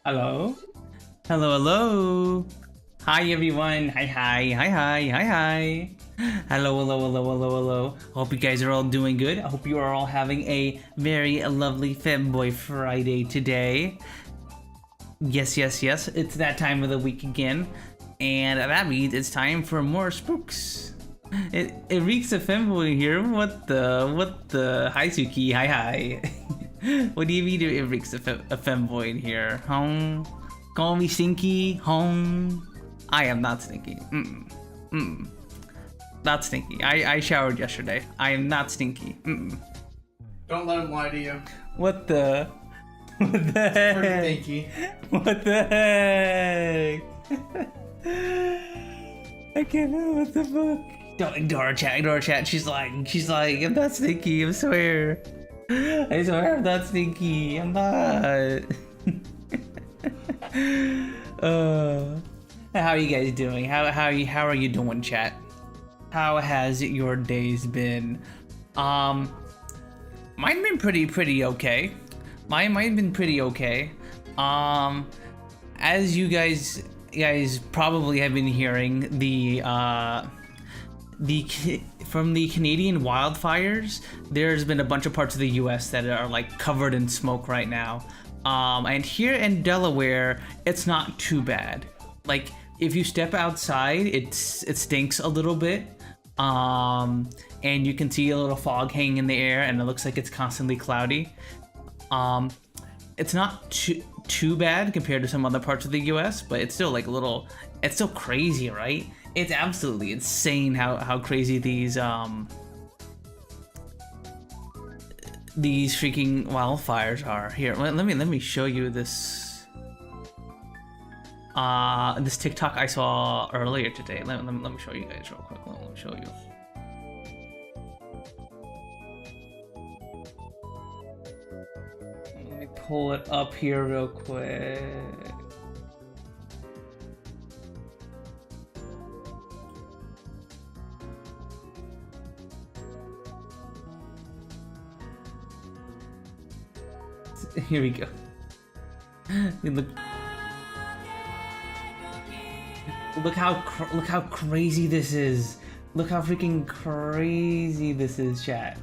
Hello? Hello, hello. Hi, everyone. Hi, hi, hi, hi, hi, hi. Hello, hello, hello, hello, hello. Hope you guys are all doing good. I hope you are all having a very lovely Femboy Friday today. Yes, yes, yes. It's that time of the week again. And that means it's time for more spooks. It reeks of Femboy here. What the? Hi, Suki. Hi, hi. What do you mean it reeks of a Femboy in here? Home? Call me stinky? Home? I am not stinky. Not stinky. I showered yesterday. I am not stinky. Don't let him lie to you. What the? What the heck? Pretty stinky. What the heck? I can't know what the fuck. Don't ignore her chat. Ignore her chat. She's like, I'm not stinky. I swear. I swear I'm not stinky. I'm not. How are you guys doing? How are you doing, chat? How has your days been? Mine been pretty okay. Mine been pretty okay. As you guys probably have been hearing, from the Canadian wildfires, there's been a bunch of parts of the US that are like covered in smoke right now. And here in Delaware, it's not too bad. Like, if you step outside, it stinks a little bit. And you can see a little fog hanging in the air, and it looks like it's constantly cloudy. It's not too bad compared to some other parts of the US, but it's still like it's still crazy, right? It's absolutely insane how crazy these freaking wildfires are. Here, let me show you this this TikTok I saw earlier today. Let me show you guys real quick. Let me show you. Let me pull it up here real quick. Here we go. Look how crazy this is. Look how freaking crazy this is, chat.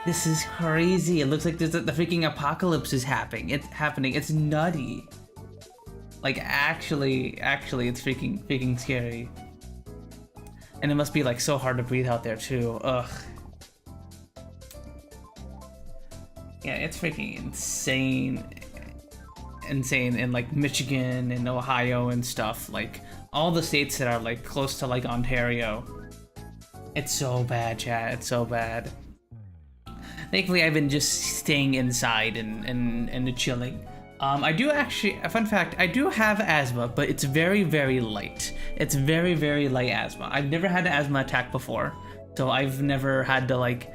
This is crazy. It looks like the freaking apocalypse is happening. It's nutty. Like actually, it's freaking scary. And it must be like so hard to breathe out there too. Ugh. Yeah, it's freaking insane in like Michigan and Ohio and stuff. Like all the states that are like close to like Ontario. It's so bad, chat. It's so bad. Thankfully, I've been just staying inside and chilling. I do actually, a fun fact, I do have asthma, but it's very, very light. It's very, very light asthma. I've never had an asthma attack before, so I've never had to like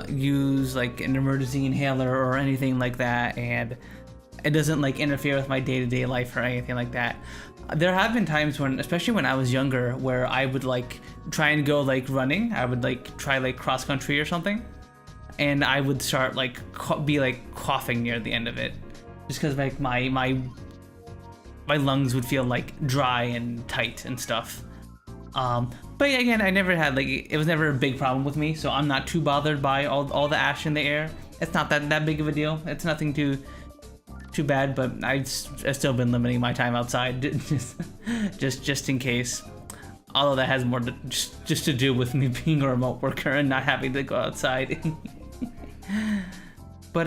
use like an emergency inhaler or anything like that, and it doesn't like interfere with my day-to-day life or anything like that. There have been times when, especially when I was younger, where I would like try and go like running. I would like try like cross country or something, and I would start like be like coughing near the end of it, just because like my lungs would feel like dry and tight and stuff. But again, I never had like, it was never a big problem with me, so I'm not too bothered by all the ash in the air. It's not that big of a deal. It's nothing too bad, but I've still been limiting my time outside just in case. Although that has more just to do with me being a remote worker and not having to go outside. But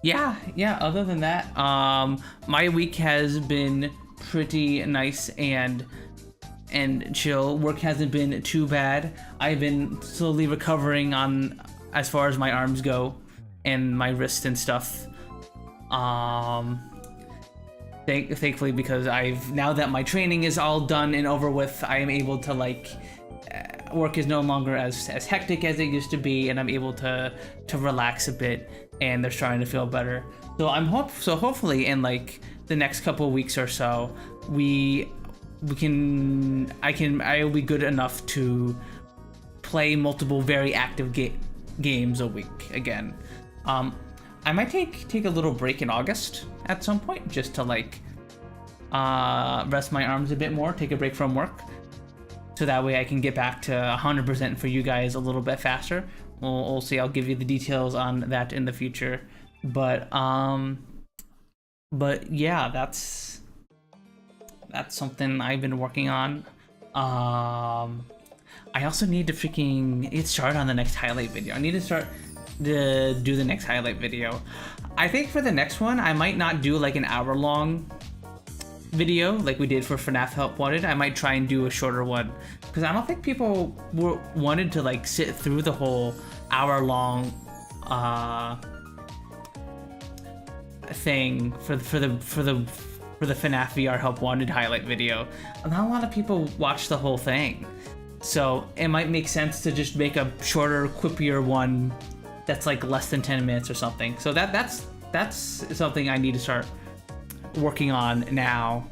yeah, other than that, my week has been pretty nice and chill. Work hasn't been too bad. I've been slowly recovering on as far as my arms go and my wrist and stuff. Thankfully, because now that my training is all done and over with, I am able to like work is no longer as hectic as it used to be, and I'm able to relax a bit, and they're starting to feel better. So hopefully in like the next couple of weeks or so, I will be good enough to play multiple very active games a week again. I might take a little break in August at some point just to like rest my arms a bit more, take a break from work, so that way I can get back to 100% for you guys a little bit faster. We'll see. I'll give you the details on that in the future, but yeah, that's something I've been working on. I also need to freaking get started on the next highlight video. I need to start to do the next highlight video. I think for the next one, I might not do like an hour-long video like we did for FNAF Help Wanted. I might try and do a shorter one because I don't think people wanted to like sit through the whole hour-long thing for the FNAF VR Help Wanted highlight video. Not a lot of people watch the whole thing, so it might make sense to just make a shorter, quippier one that's like less than 10 minutes or something. So that's something I need to start working on now.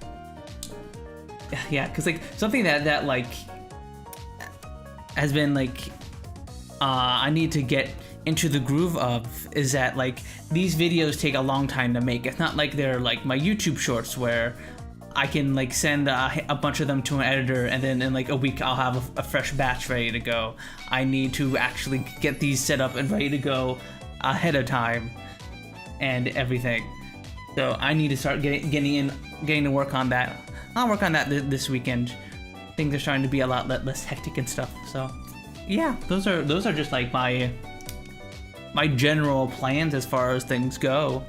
Yeah, because like something that like has been like I need to get into the groove of is that like these videos take a long time to make. It's not like they're like my YouTube shorts where I can like send a bunch of them to an editor and then in like a week I'll have a fresh batch ready to go. I need to actually get these set up and ready to go ahead of time and everything. So I need to start getting to work on that. I'll work on that this weekend. Things are starting to be a lot less hectic and stuff. So yeah, those are just like my general plans as far as things go.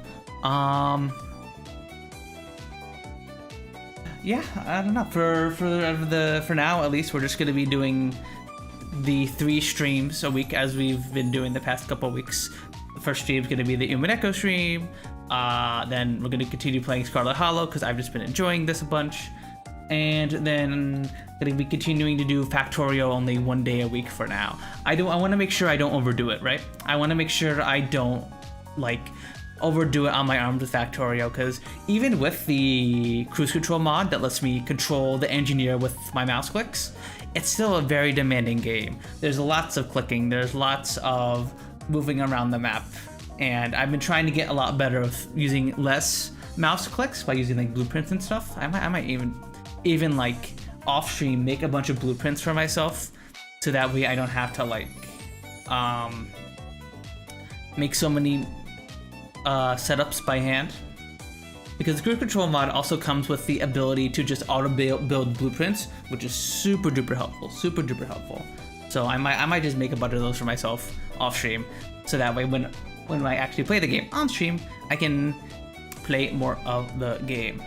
Yeah, I don't know. For now, at least, we're just gonna be doing the 3 streams a week as we've been doing the past couple of weeks. The first stream is gonna be the Umineko stream. Then we're gonna continue playing Scarlet Hollow because I've just been enjoying this a bunch, and then gonna be continuing to do Factorio only 1 day a week for now. I want to make sure I don't overdo it, right? I want to make sure I don't like overdo it on my arms with Factorio, because even with the cruise control mod that lets me control the engineer with my mouse clicks, it's still a very demanding game. There's lots of clicking, there's lots of moving around the map, and I've been trying to get a lot better with using less mouse clicks by using like blueprints and stuff. I might even like off stream make a bunch of blueprints for myself, so that way I don't have to like make so many setups by hand, because the cruise control mod also comes with the ability to just auto build blueprints, which is super duper helpful. So I might just make a bunch of those for myself off stream, so that way when I actually play the game on stream, I can play more of the game.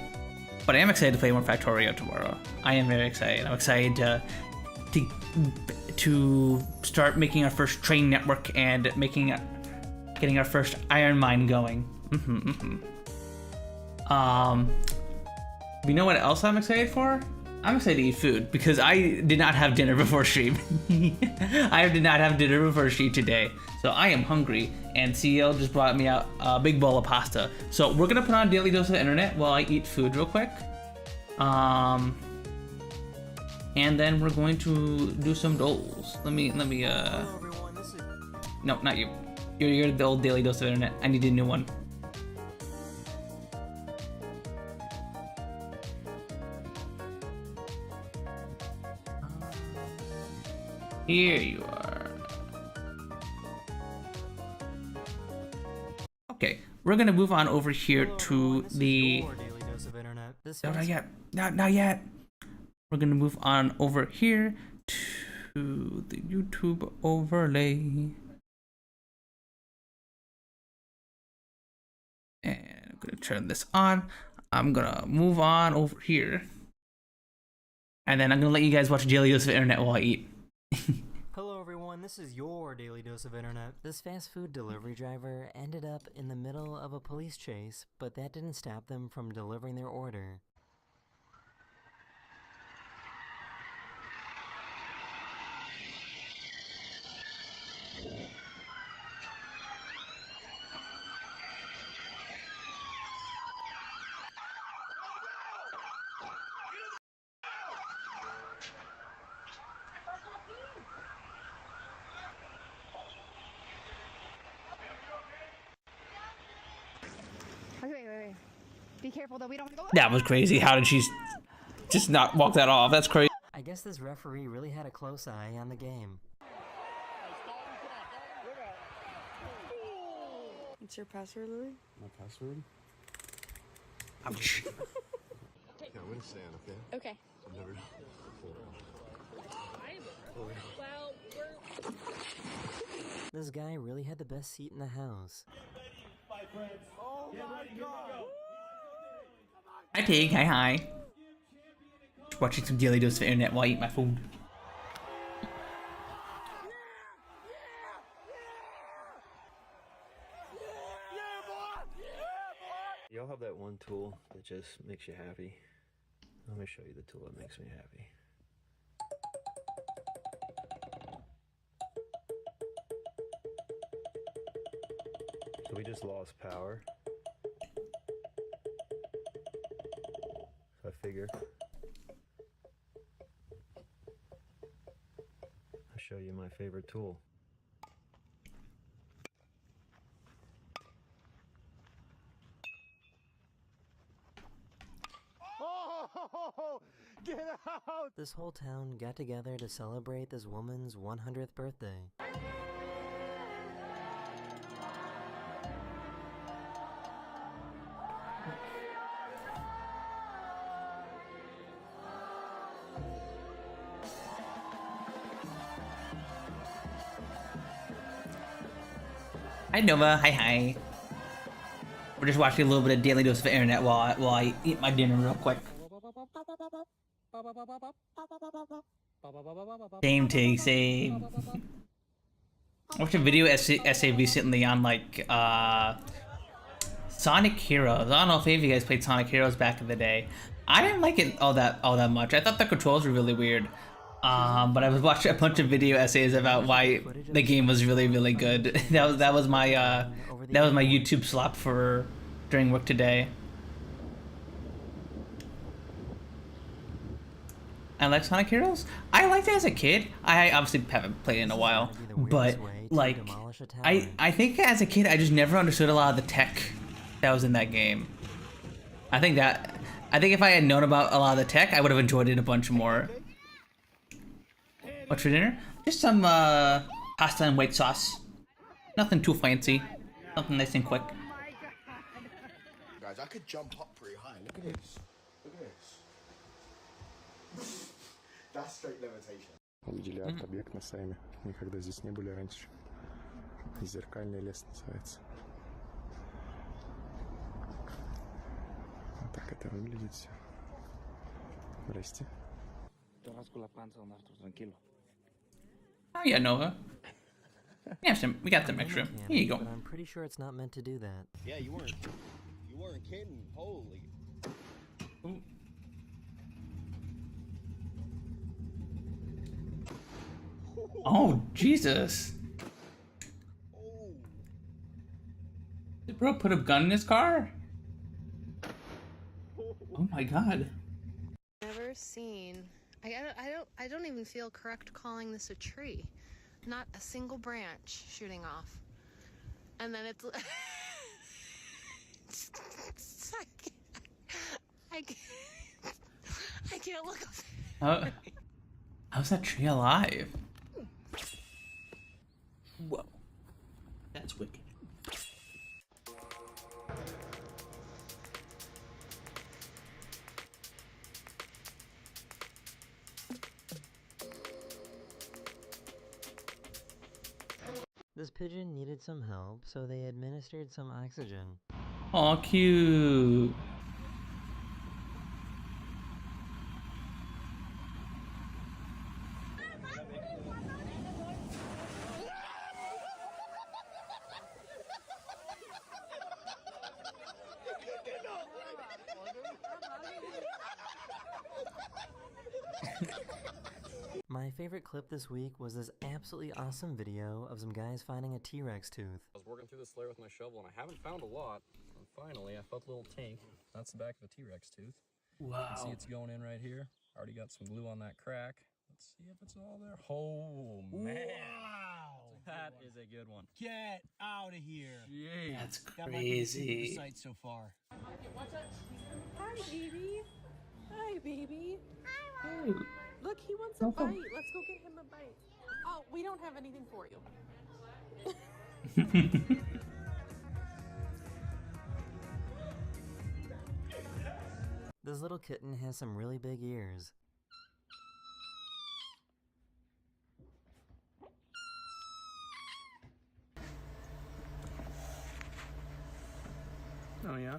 But I am excited to play more Factorio tomorrow. I am very excited. I'm excited to start making our first train network and getting our first iron mine going. You know what else I'm excited for? I'm excited to eat food because I did not have dinner before stream. I did not have dinner before stream today, so I am hungry. And CL just brought me out a big bowl of pasta. So we're gonna put on Daily Dose of the Internet while I eat food real quick. And then we're going to do some doles. Let me. No, not you. You're the old Daily Dose of Internet. I need a new one. Here you are. Okay, we're gonna move on over here to the. No, not yet. Not yet. We're gonna move on over here to the YouTube overlay. And I'm gonna turn this on. I'm gonna move on over here. And then I'm gonna let you guys watch Daily Dose of Internet while I eat. Hello everyone, this is your Daily Dose of Internet. This fast food delivery driver ended up in the middle of a police chase, but that didn't stop them from delivering their order. Okay, wait. Be careful though, we don't go. That was crazy. How did she just not walk that off? That's crazy. I guess this referee really had a close eye on the game. What's your password, Louis? My password? Ouch. Yeah, I'm gonna stand, okay? Okay. I've never... This guy really had the best seat in the house. Oh my god! Hi, Tig. Hi. Watching some Daily Dose of Internet while I eat my food. Y'all have that one tool that just makes you happy. Let me show you the tool that makes me happy. So we just lost power. So I figure I'll show you my favorite tool. Get out! This whole town got together to celebrate this woman's 100th birthday. Hi, Nova. Hi. We're just watching a little bit of Daily Dose of Internet while I eat my dinner real quick. Same, Tig. Same. I watched a video essay recently on like Sonic Heroes. I don't know if any of you guys played Sonic Heroes back in the day. I didn't like it all that much. I thought the controls were really weird. But I was watching a bunch of video essays about why the game was really good. that was my YouTube slop for during work today. I like Sonic Heroes. I liked it as a kid. I obviously haven't played it in a while, but like I think as a kid I just never understood a lot of the tech that was in that game. I think if I had known about a lot of the tech, I would have enjoyed it a bunch more. What's for dinner? Just some pasta and white sauce. Nothing too fancy. Something nice and quick. Guys, I could jump up pretty high. Look at this. Look at this. That's straight levitation. Увидели арт-объект на сайме. Никогда здесь не были раньше. Зеркальный лес называется. Вот так это выглядит все. Здрасте. Oh yeah, Nova. We got some extra. Here you go. But I'm pretty sure it's not meant to do that. Yeah, you weren't kidding. Holy. Ooh. Oh Jesus! Did bro put a gun in his car? Oh my God! Never seen. I don't even feel correct calling this a tree. Not a single branch shooting off. And then it's I can't look up. How's that tree alive? Whoa. That's wicked. This pigeon needed some help, so they administered some oxygen. Aw, cute. My favorite clip this week was this absolutely awesome video of some guys finding a T-Rex tooth. I was working through this layer with my shovel and I haven't found a lot. And finally, I felt a little tank. That's the back of a T-Rex tooth. Wow. You can see it's going in right here. Already got some glue on that crack. Let's see if it's all there. Oh, man. Wow. That is a good one. Get out of here. That's That might be the crazy. sight so far. Hi, baby. Hi, baby. Hey. Look, he wants a bite. Let's go get him a bite. Oh, we don't have anything for you. This little kitten has some really big ears. Oh yeah.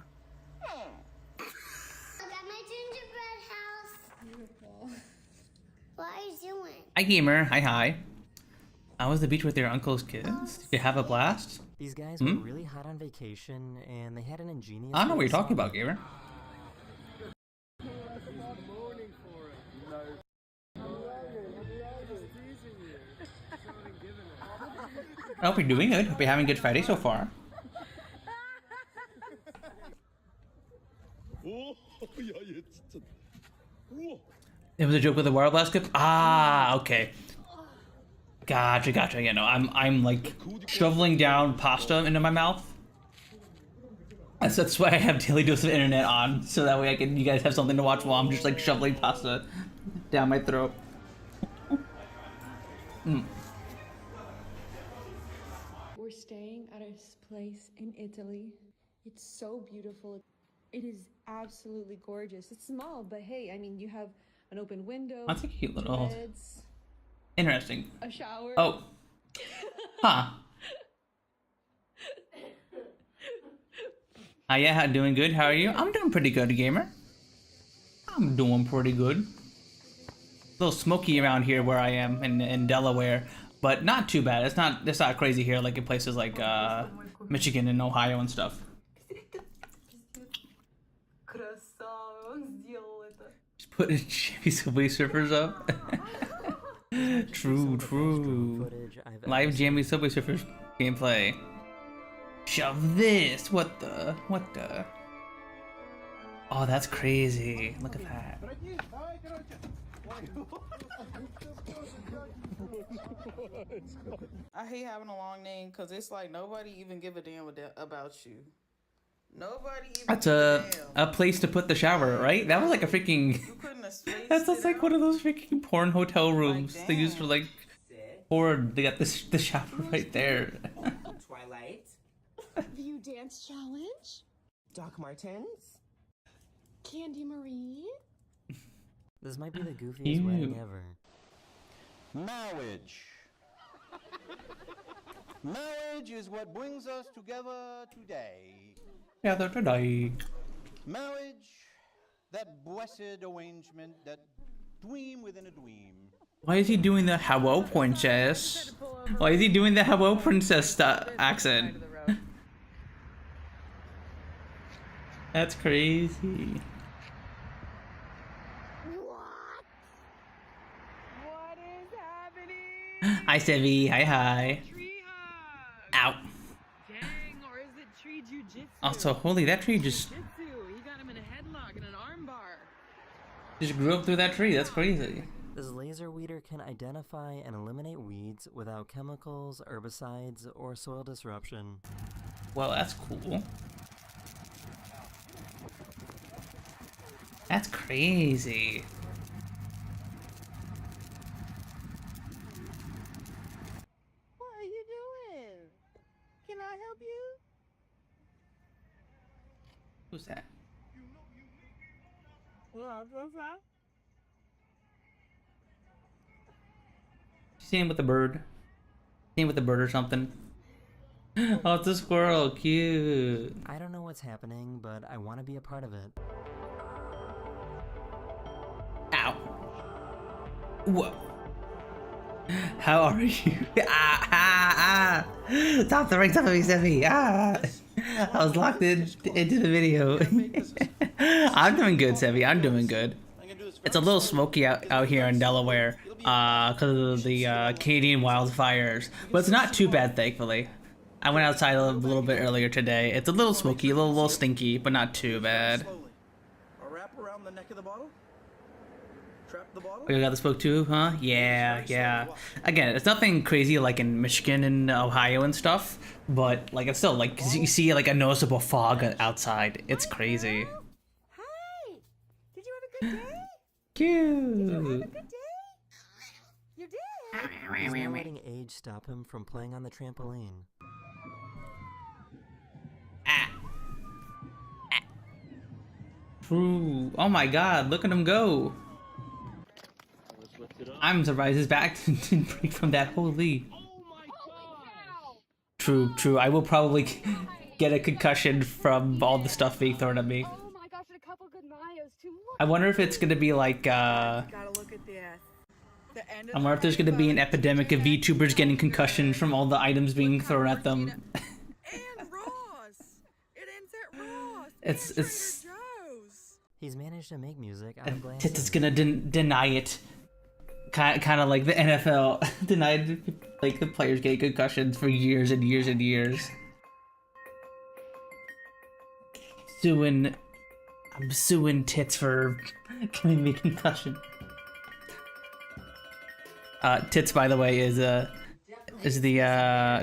I got my gingerbread house. Beautiful. What are you doing? Hi gamer. Hi. How was the beach with your uncle's kids? Did you have a blast? These guys were really hot on vacation, and they had an ingenious... I don't know what you're little talking song. about, gamer. I hope you're doing good. Hope you're having a good Friday so far. It was a joke with the water blast clip? Ah, okay. Gotcha. Yeah, no, I'm like shoveling down pasta into my mouth. That's why I have Daily Dose of Internet on, so that way you guys have something to watch while I'm just like shoveling pasta down my throat. We're staying at a place in Italy. It's so beautiful. It is absolutely gorgeous. It's small, but hey, I mean, you have an open window. That's a cute little... beds, Interesting. a shower. Oh. Huh. Yeah, doing good. How are you? I'm doing pretty good, gamer. I'm doing pretty good. A little smoky around here where I am in Delaware, but not too bad. It's not crazy here like in places like Michigan and Ohio and stuff. Just putting Jimmy Subway Surfers up. True. Live Jammy Subway Surfers gameplay. Shove this! What the? Oh, that's crazy. Look at that. I hate having a long name because it's like nobody even give a damn about you. Nobody even That's give a a place to put the shower, right? That was like a freaking... You couldn't have spaced That's just it like out. one of those freaking porn hotel rooms Like, they use for like porn. They got the shower right there. Twilight. View dance challenge. Doc Martens. Candy Marie. This might be the goofiest wedding ever. Marriage. Marriage is what brings us together today. Yeah, they're today. Marriage, that blessed arrangement, that dream within a dream. Why is he doing the hello princess? Why is he doing the hello princess accent? That's crazy. What is happening? Hi, Sevi. Hi. Ow. Dang, or is it tree jujitsu? Also, holy, that tree just Jujitsu. He got him in a headlock and an armbar. grew up through that tree. That's crazy. This laser weeder can identify and eliminate weeds without chemicals, herbicides, or soil disruption. Well, that's cool. That's crazy. What are you doing? Can I help you? Who's that? What's that? Seen with the bird. Seen with the bird or something. Oh, it's a squirrel. Cute. I don't know what's happening, but I want to be a part of it. Ow. Whoa. How are you? Stop the right up of me, Steffi. I was locked into the video. I'm doing good, Sevi. I'm doing good. It's a little smoky out here in Delaware because of the Canadian wildfires, but it's not too bad, thankfully. I went outside a little bit earlier today. It's a little smoky, a little stinky, but not too bad. A wrap around the neck of the bottle. Oh, you got the spoke too, huh? Yeah, yeah. Again, it's nothing crazy like in Michigan and Ohio and stuff, but like it's still like you see like a noticeable fog outside. It's crazy. Hi! Did you have a good day? Cute. Did you have a good day? You did? He's not letting age stop him from playing on the trampoline. True. Oh my god, look at him go. I'm surprised his back didn't break from that. Holy. True, true. I will probably get a concussion from all the stuff being thrown at me. Oh my gosh, and a couple good Mayos too. I wonder if it's gonna be like, Gotta look at this. I wonder if there's gonna be an epidemic of VTubers getting concussions from all the items being thrown at them. And Ross! It ends at Ross! It's He's managed to make music out of glass. Tits is gonna deny it. Kind of like the NFL denied like the players getting concussions for years and years and years. I'm suing Tits for giving me concussion. Tits, by the way, is the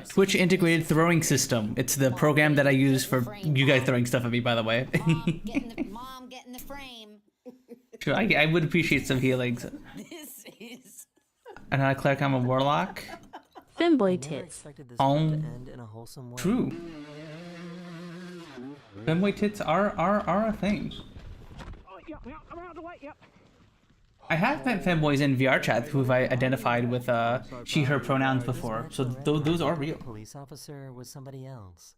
Twitch integrated throwing system. It's the program that I use for you guys throwing stuff at me, by the way. Mom, get in the frame. Sure, I would appreciate some healings. This is. And I cleric, I'm a warlock. Femboy tits. True. Femboy tits are a thing. I have met femboys in VR chat who've identified with she/her pronouns before, so those are real. Police officer was somebody else.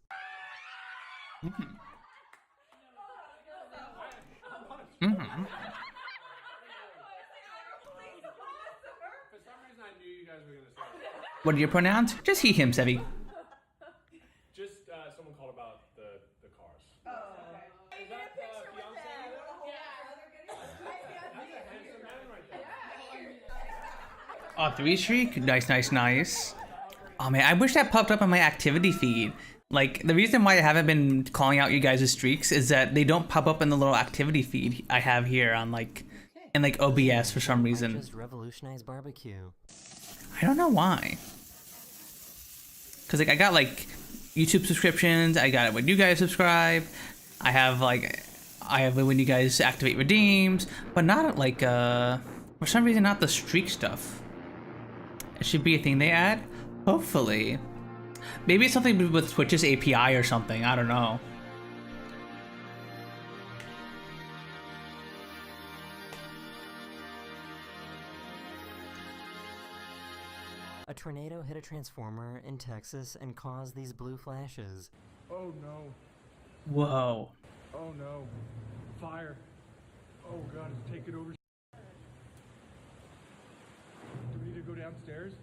What are your pronouns? Just he, him, Sevi. Just someone called about the cars. Oh, okay. Is that Oh, 3 streak? Nice, nice, nice. Oh man, I wish that popped up on my activity feed. Like, the reason why I haven't been calling out you guys' streaks is that they don't pop up in the little activity feed I have here on like, in like OBS for some reason. Just revolutionized barbecue. I don't know why. Cause like I got like YouTube subscriptions, I got it when you guys subscribe. I have it when you guys activate redeems, but not like for some reason not the streak stuff. It should be a thing they add. Hopefully. Maybe it's something with Twitch's API or something, I don't know. A tornado hit a transformer in Texas and caused these blue flashes. Oh no. Whoa. Oh no. Fire. Oh god, it's taking over. Do we need to go downstairs?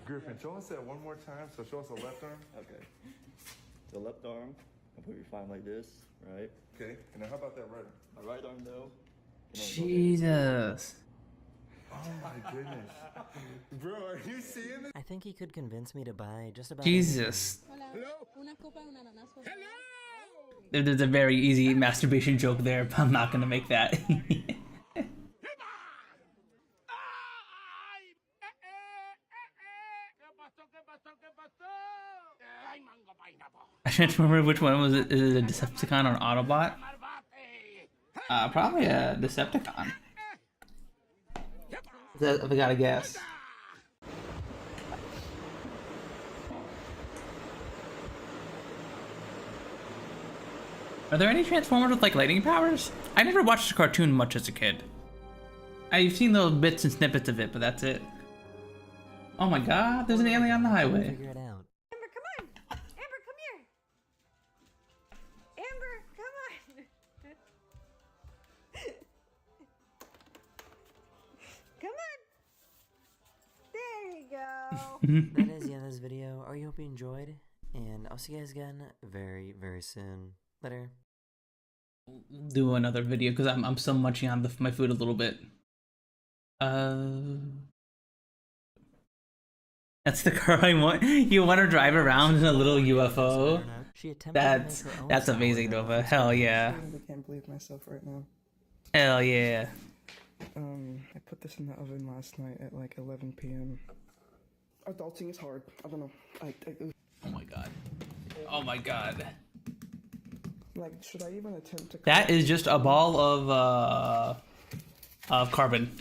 Griffin, show us that one more time. So show us the left arm. Okay. The left arm, I'll put your fine like this, right? Okay. And then how about that right arm? My right arm though. Jesus. Oh my goodness. Bro, are you seeing this? I think he could convince me to buy just about Jesus. anything. There's a very easy masturbation joke there, but I'm not gonna make that. I can't remember which one was it. Is it a Decepticon or an Autobot? Probably a Decepticon. If I gotta guess. Are there any Transformers with like lightning powers? I never watched the cartoon much as a kid. I've seen little bits and snippets of it, but that's it. Oh my god, there's an alien on the highway. Figure it out. Amber, come on! Amber, come here! Amber, come on! Come on! There you go! That is the end of this video. I hope you enjoyed, and I'll see you guys again very, very soon. Later. Do another video because I'm still munching on my food a little bit. That's the car I want. You want to drive around in a little UFO? That's amazing, Nova. Hell yeah. I can't believe myself right now. Hell yeah. I put this in the oven last night at like 11 p.m. Adulting is hard. I don't know. Oh my god. Oh my god. Like, should I even attempt to... That is just a ball of carbon.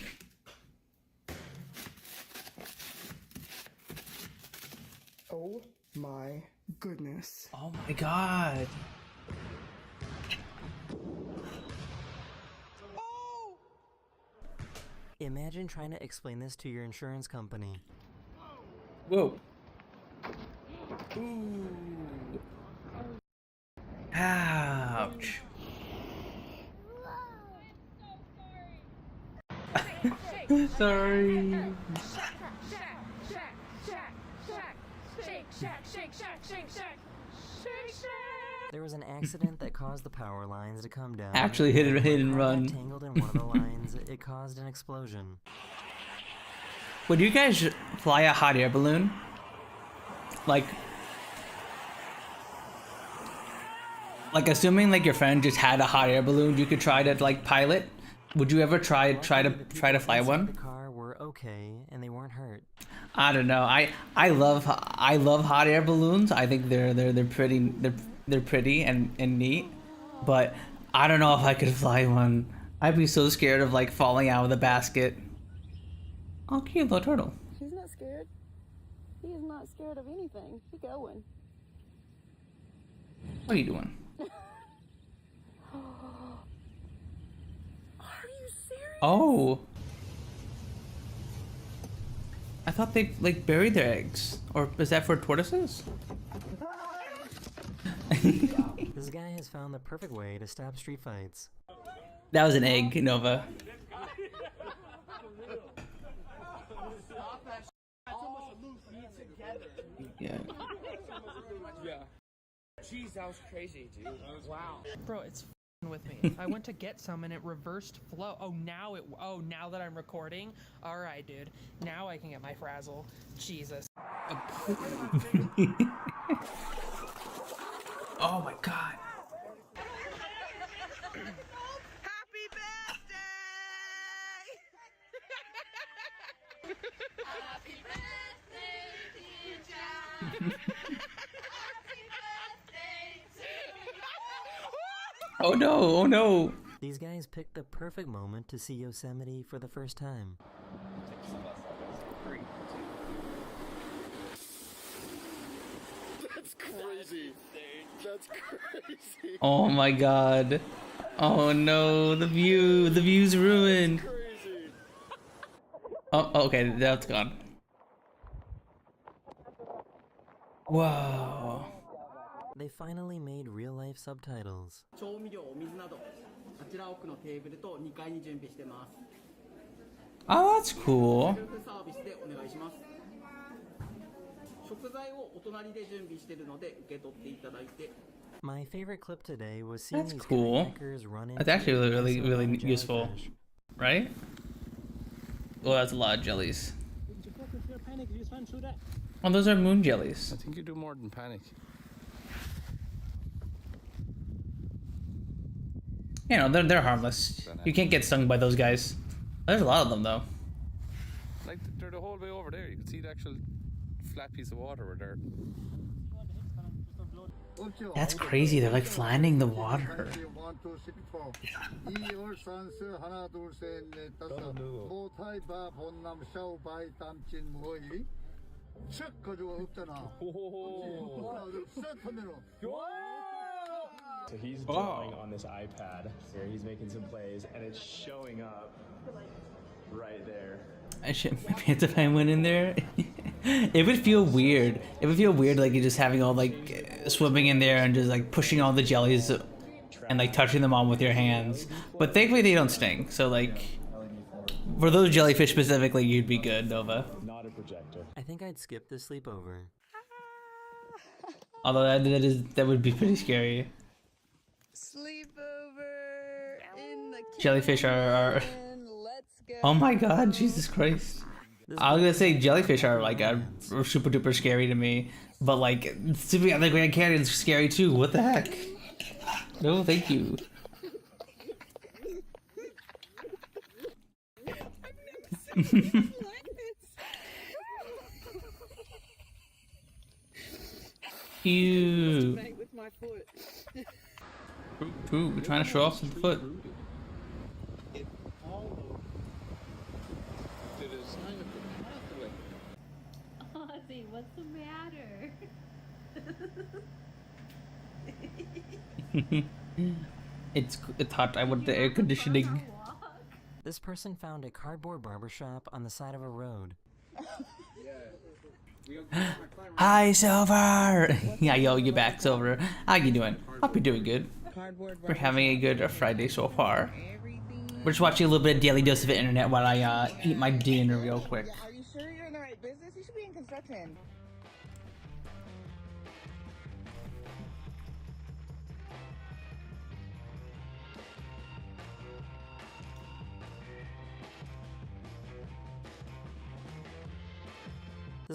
Oh my goodness. Oh my god. Imagine trying to explain this to your insurance company. Whoa. Ooh. Ouch. Sorry. There was an accident that caused the power lines to come down. Actually hit and run. Tangled in one of the lines, it caused an explosion. Would you guys fly a hot air balloon? Like assuming like your friend just had a hot air balloon you could try to like pilot. Would you ever try to fly one? The car were okay and they weren't hurt. I don't know. I love hot air balloons. I think they're pretty and neat. But I don't know if I could fly one. I'd be so scared of like falling out of the basket. Oh, cute little turtle. He's not scared. He is not scared of anything. Keep going. What are you doing? Are you serious? Oh. I thought they like buried their eggs. Or is that for tortoises? This guy has found the perfect way to stop street fights. That was an egg, Nova. Yeah. Jeez, that was crazy, dude. Wow. Bro, it's f***ing with me. I went to get some and it reversed flow. Oh, now that I'm recording? Alright, dude. Now I can get my frazzle. Jesus. Oh my god. Happy birthday! Happy birthday, dear Jack. Oh no, oh no. These guys picked the perfect moment to see Yosemite for the first time. That's crazy. That's crazy. Oh my god. Oh no, the view's ruined. Oh, okay, that's gone. Whoa. They finally made real-life subtitles. Oh, that's cool. My favorite clip today was seeing That's these cool. kayakers run That's into actually a really jellyfish. useful, right? Well, that's a lot of jellies. Oh, those are moon jellies. I think you do more than panic. You know, they're harmless. You can't get stung by those guys. There's a lot of them though. Like they're the whole way over there. You can see the actual flat piece of water over there. That's crazy. They're like flattening the water. So he's drawing on this iPad here. He's making some plays, and it's showing up right there. I should maybe have to find one in there. It would feel weird. It would feel weird, like you're just having all like swimming in there and just like pushing all the jellies and like touching them on with your hands. But thankfully they don't sting. So like for those jellyfish specifically, you'd be good, Nova. Not a projector. I think I'd skip the sleepover. Although that would be pretty scary. Sleepover in the kitchen. Jellyfish are Let's go. Oh my god, Jesus Christ. I was gonna say jellyfish are like super duper scary to me, but like sleeping on the Grand Canyon is scary too. What the heck? No, thank you. I've Cute. With my foot. Ooh, we're trying to show off the foot. It followed the design of the pathway. Ozzy, what's the matter? It's hot. I want the air conditioning. This person found a cardboard barbershop on the side of a road. Hi, Silver. Yeah, yo, you back, Silver. How you doing? Hope you're doing good. We're having a good Friday so far. We're just watching a little bit of Daily Dose of Internet while I eat my dinner real quick. Are you sure you're in the right business? You should be in construction.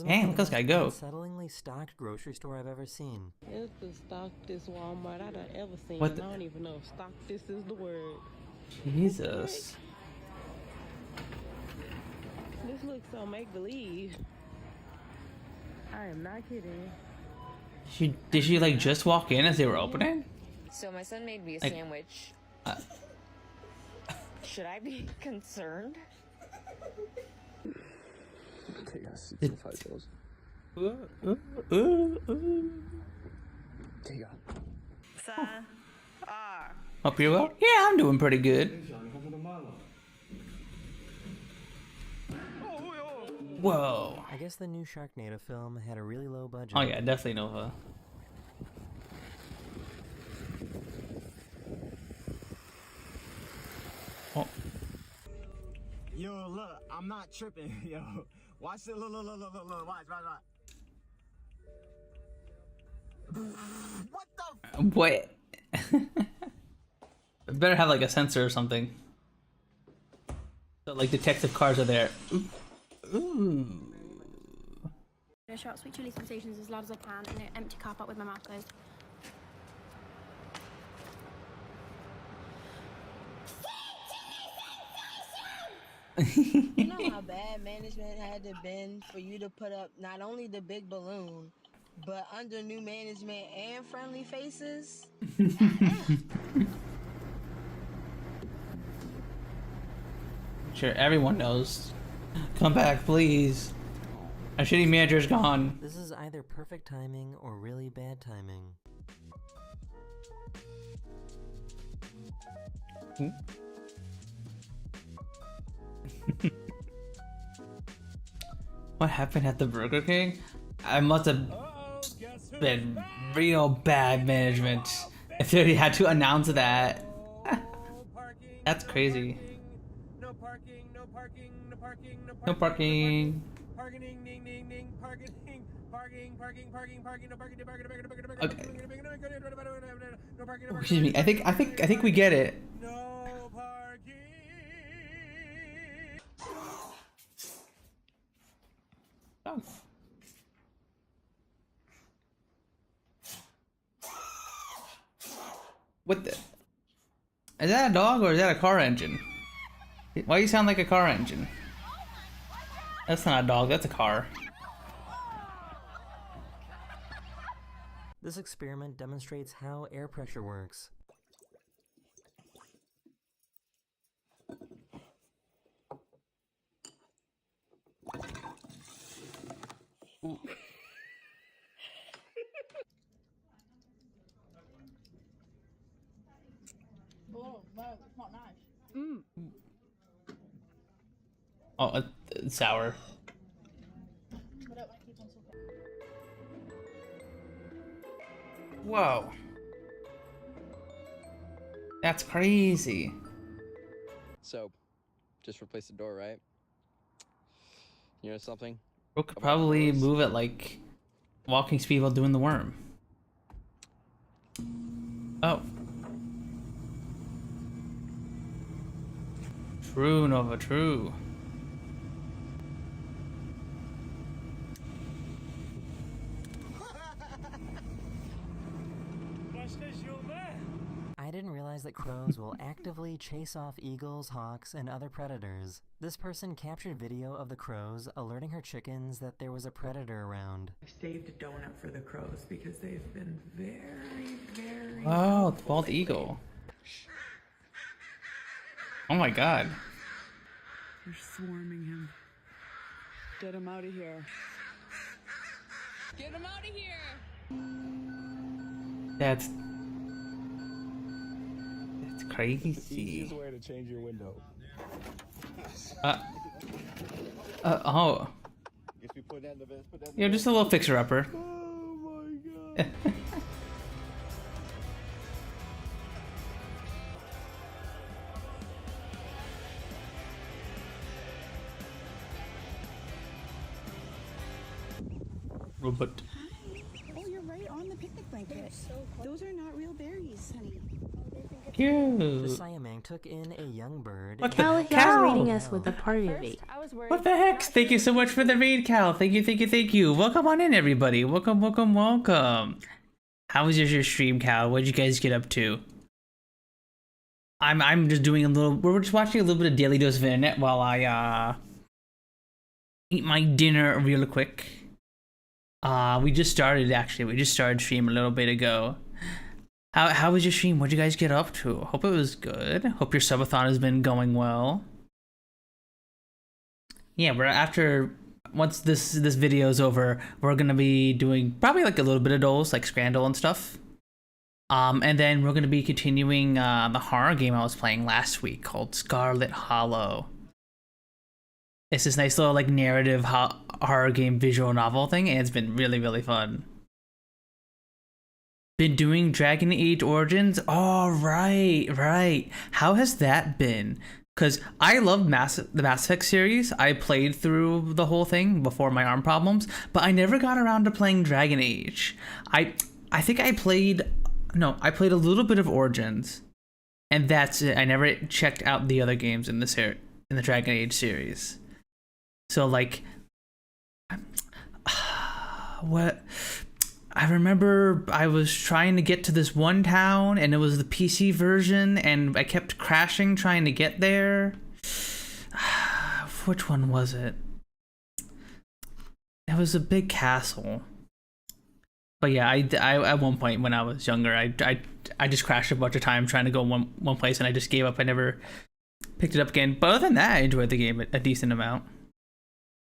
Damn, look at this guy go. Unsettlingly stocked grocery store I've ever seen. It's the stockedest Walmart I've ever seen. What I the- don't even know if stockedest is the word. Jesus. This looks so make-believe. I am not kidding. Did she like just walk in as they were opening? So my son made me a Like, sandwich. Should I be concerned? Take us to $5. Take us. Son. Hope you're well. Yeah, I'm doing pretty good. Whoa. I guess the new Sharknado film had a really low budget. Oh yeah, definitely Nova. Oh. Yo, look, I'm not tripping. Yo, watch it. Look, watch. What the? What? Better have like a sensor or something. So like detective cars are there. Ooh. I shout sweet chili sensations as loud as I can in an empty car park with my mouth closed. You know how bad management had to been for you to put up not only the big balloon, but under new management and friendly faces? Sure, everyone knows. Come back, please. Our shitty manager's gone. This is either perfect timing or really bad timing. What happened at the Burger King? I must have been real bad management if they had to announce that. That's crazy. No parking, no parking, no parking, no parking. No parking. Parking, ding, ding, ding, ding, parking, parking, parking, parking, parking, no parking, no parking, no parking, no parking, no parking. Excuse me. I think we get it. No parking. Oh. What the? Is that a dog or is that a car engine? Why do you sound like a car engine? That's not a dog, that's a car. This experiment demonstrates how air pressure works. Ooh. Oh, no, it's not nice. Oh, it's sour. Whoa. That's crazy. So, just replace the door, right? You know something? Bro could probably move at like walking speed while doing the worm. Oh. True, Nova, true. I didn't realize that crows will actively chase off eagles, hawks, and other predators. This person captured video of the crows alerting her chickens that there was a predator around. I saved a donut for the crows because they've been very Oh, the bald eagle. Oh my god. They're swarming him. Get him out of here. Get him out of here! That's crazy. It's the easiest way to change your window. Oh. Guess we put that in the vest, put that in the Yeah, just a little fixer-upper. Oh my god. Robot. Oh, you're right on the picnic blanket. Those are not real berries, honey. The Cute. Siamang took in a young bird. What the Cal is cow? reading us with a party read. What the heck? Thank you so much for the read, Cal. Thank you. Welcome on in, everybody. Welcome. How was your stream, Cal? What'd you guys get up to? I'm just doing a little. We're just watching a little bit of Daily Dose of Internet while I eat my dinner real quick. We just started stream a little bit ago. How was your stream? What'd you guys get up to? Hope it was good. Hope your subathon has been going well. Yeah, once this video is over, we're gonna be doing probably like a little bit of those, like Scrandle and stuff. And then we're gonna be continuing the horror game I was playing last week called Scarlet Hollow. It's this nice little like narrative horror game visual novel thing, and it's been really fun. Been doing Dragon Age Origins? Oh, right. How has that been? Because I love the Mass Effect series. I played through the whole thing before my arm problems, but I never got around to playing Dragon Age. I think I played a little bit of Origins, and that's it. I never checked out the other games in the Dragon Age series. So like, what? I remember I was trying to get to this one town, and it was the PC version, and I kept crashing trying to get there. Which one was it? It was a big castle. But yeah, I at one point when I was younger, I just crashed a bunch of times trying to go one place, and I just gave up. I never picked it up again. But other than that, I enjoyed the game a decent amount.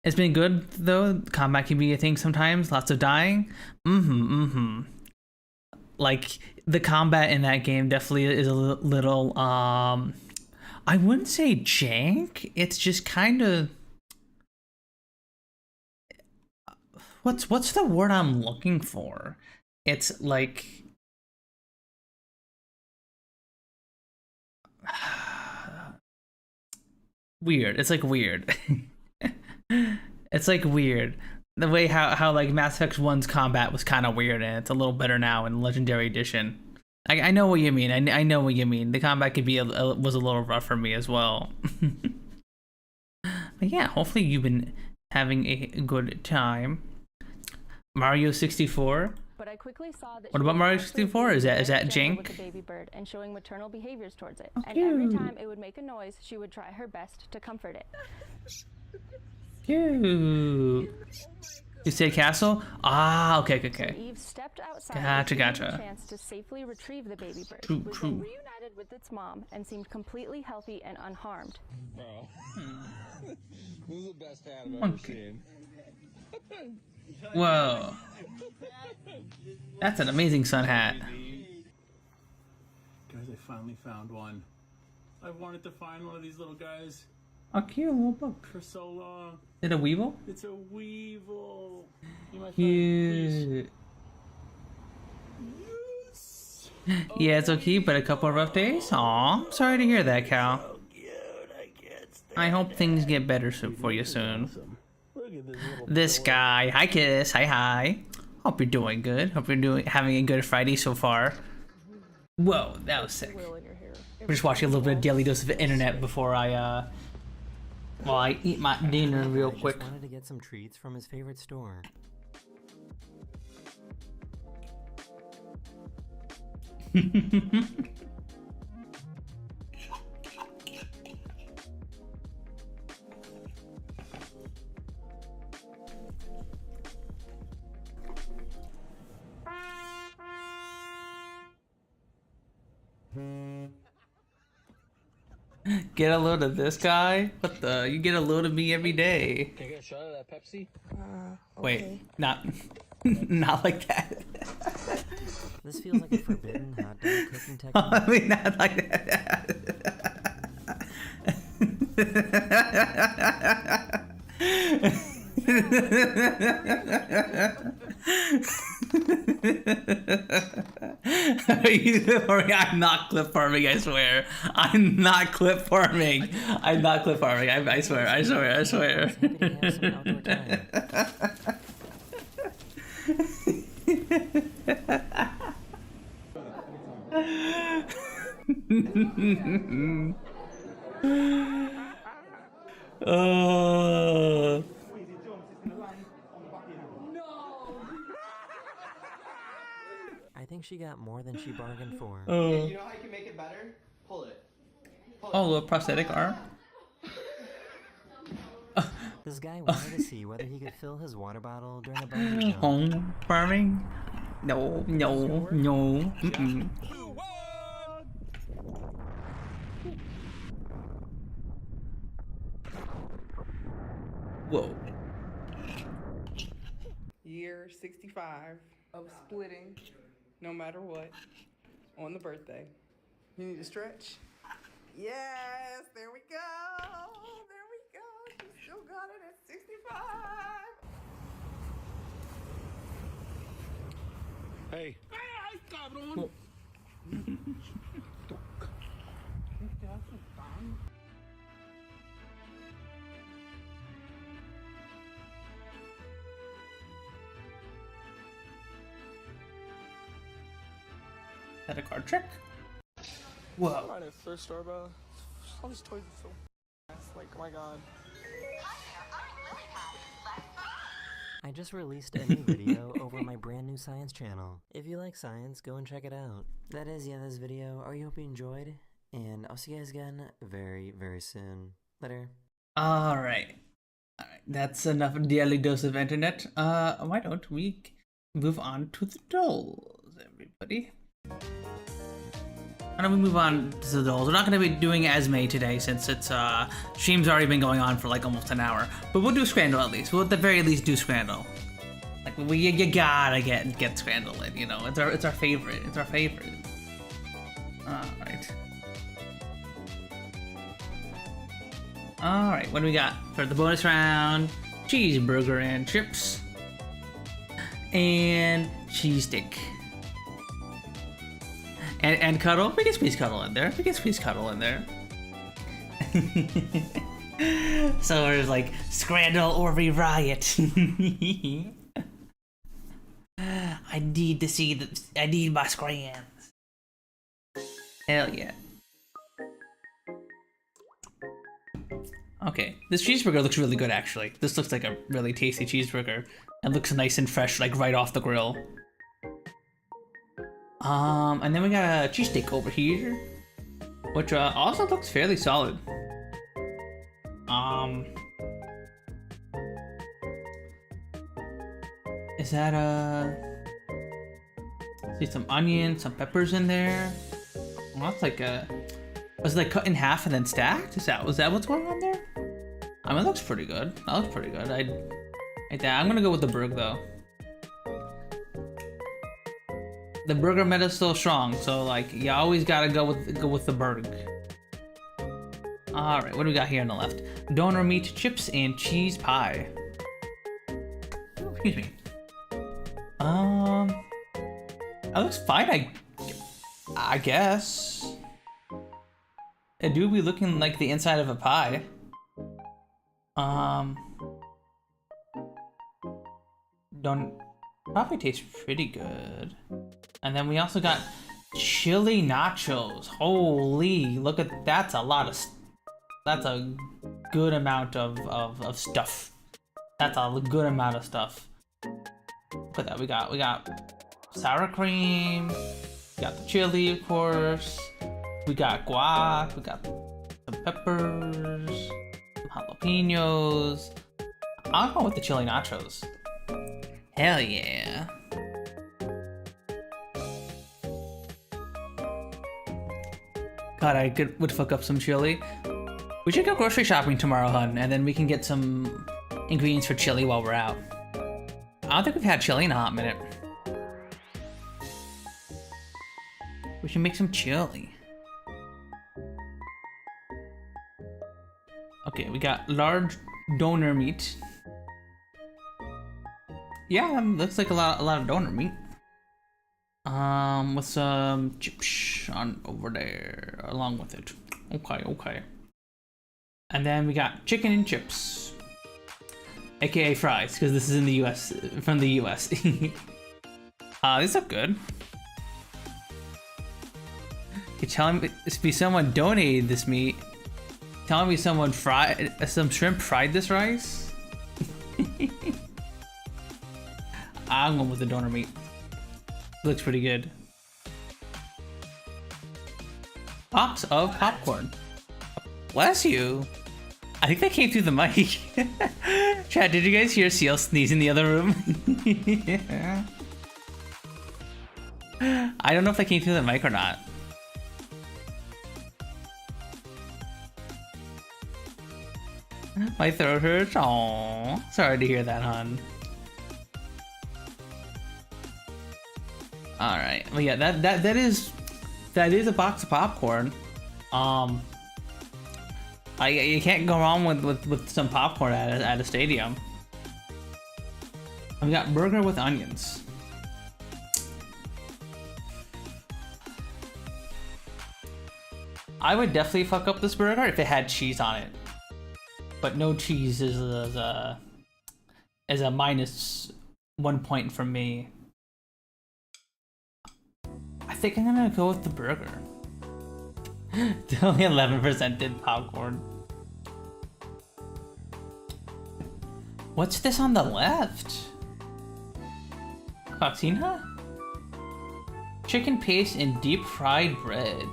It's been good though. Combat can be a thing sometimes. Lots of dying. Like the combat in that game definitely is a little. I wouldn't say jank. It's just kind of. What's the word I'm looking for? It's like. Weird. It's like weird. It's like weird. The way how like Mass Effect 1's combat was kind of weird, and it's a little better now in Legendary Edition. I know what you mean. I know what you mean. The combat could be was a little rough for me as well. But yeah, hopefully you've been having a good time. Mario 64. But I quickly saw that what about Mario 64? Is that jank? With the baby bird and showing maternal behaviors towards it. Oh, and every time it would make a noise, she would try her best to comfort it. Cute. You said castle? Ah, okay. So Eve stepped outside Gotcha. A chance to safely retrieve the baby bird. True. Reunited with its mom and seemed completely healthy and unharmed. Bro. This is the best hat I've ever seen. Whoa. That's an amazing sun hat. Guys, I finally found one. I've wanted to find one of these little guys. A cute little book. For so long. Is it a weevil? It's a weevil. Cute. Yes. Yeah, it's okay, but a couple of rough days. Aw, I'm sorry to hear that, Cal. So cute. I can't stand I hope things get better for you soon. This guy. Hi, Kiss. Hi. Hope you're doing good. Hope you're having a good Friday so far. Whoa, that was sick. We're just watching a little bit of Daily Dose of Internet before I eat my dinner real quick. Just wanted to get some treats from his favorite store. Get a load of this guy? What the? You get a load of me every day. Can I get a shot of that Pepsi? Wait, not, not like that. This feels like a forbidden hot dog cooking technique. I mean, not like that. I'm not clip farming, I swear. I'm not clip farming. I'm not clip farming. I swear, I swear, I swear. I think she got more than she bargained for. You know how you can make it better? Pull it. Oh, a little prosthetic arm. This guy wanted to see whether he could fill his water bottle during a bungee jump. Home farming? No, no, no. Mm-mm. Whoa. Year 65 of splitting, no matter what, on the birthday. You need to stretch? Yes, there we go. There we go. She still got it at 65. Hey. Ay, cabrón. Is that a card trick? Whoa. Right at thrift store, bro. All these toys are so ass. Like, oh my god. I just released a new video over my brand new science channel. If you like science, go and check it out. That is the end of this video. I hope you enjoyed, and I'll see you guys again very, very soon. Later. Alright. Alright, that's enough daily dose of internet. Why don't we move on to the dolls, everybody? Why don't we move on to the dolls? We're not going to be doing Esme today since it's stream's already been going on for like almost an hour. But we'll do Scrandal at least. We'll at the very least do Scrandal. Like you gotta get Scrandal in, you know. It's our favorite. It's our favorite. Alright. Alright, what do we got for the bonus round? Cheeseburger and chips. And cheese stick. And Cuddle. We can squeeze Cuddle in there. We can squeeze Cuddle in there. So there's like Scrandal or riot. I need to see the. I need my scrans. Hell yeah. Okay, this cheeseburger looks really good actually. This looks like a really tasty cheeseburger. It looks nice and fresh, like right off the grill. And then we got a cheesesteak over here, which also looks fairly solid. Is that see some onion, some peppers in there. Well, that's like was it like cut in half and then stacked? Was that what's going on there? I mean, it looks pretty good. That looks pretty good. I'm gonna go with the burger though. The burger meta's still strong, so like you always gotta go with the burger. All right, what do we got here on the left? Donor meat, chips, and cheese pie. Excuse me. That looks fine. I guess. It do be looking like the inside of a pie. Probably tastes pretty good. And then we also got chili nachos. Holy, look at that's a lot of. That's a good amount of stuff. That's a good amount of stuff. Look at that. We got sour cream. We got the chili, of course. We got guac. We got some peppers, some jalapenos. I'll go with the chili nachos. Hell yeah. God, I would fuck up some chili. We should go grocery shopping tomorrow, hun, and then we can get some ingredients for chili while we're out. I don't think we've had chili in a hot minute. We should make some chili. Okay, we got large donor meat. Yeah, looks like a lot of donor meat. With some chips on over there along with it. Okay. And then we got chicken and chips, aka fries, because this is in the U.S. from the U.S. These look good. You're telling me someone donated this meat? Telling me someone some shrimp fried this rice? I'm going with the donor meat. Looks pretty good. Box of popcorn. Bless you. I think that came through the mic. Chat, did you guys hear CL sneeze in the other room? Yeah. I don't know if that came through the mic or not. My throat hurts. Aww. Sorry to hear that, hon. Alright. Well, yeah, that is a box of popcorn. You can't go wrong with some popcorn at a stadium. We got burger with onions. I would definitely fuck up this burger if it had cheese on it. But no cheese is a minus 1 point from me. I think I'm gonna go with the burger. Only 11% did popcorn. What's this on the left? Coxina? Chicken paste and deep fried bread.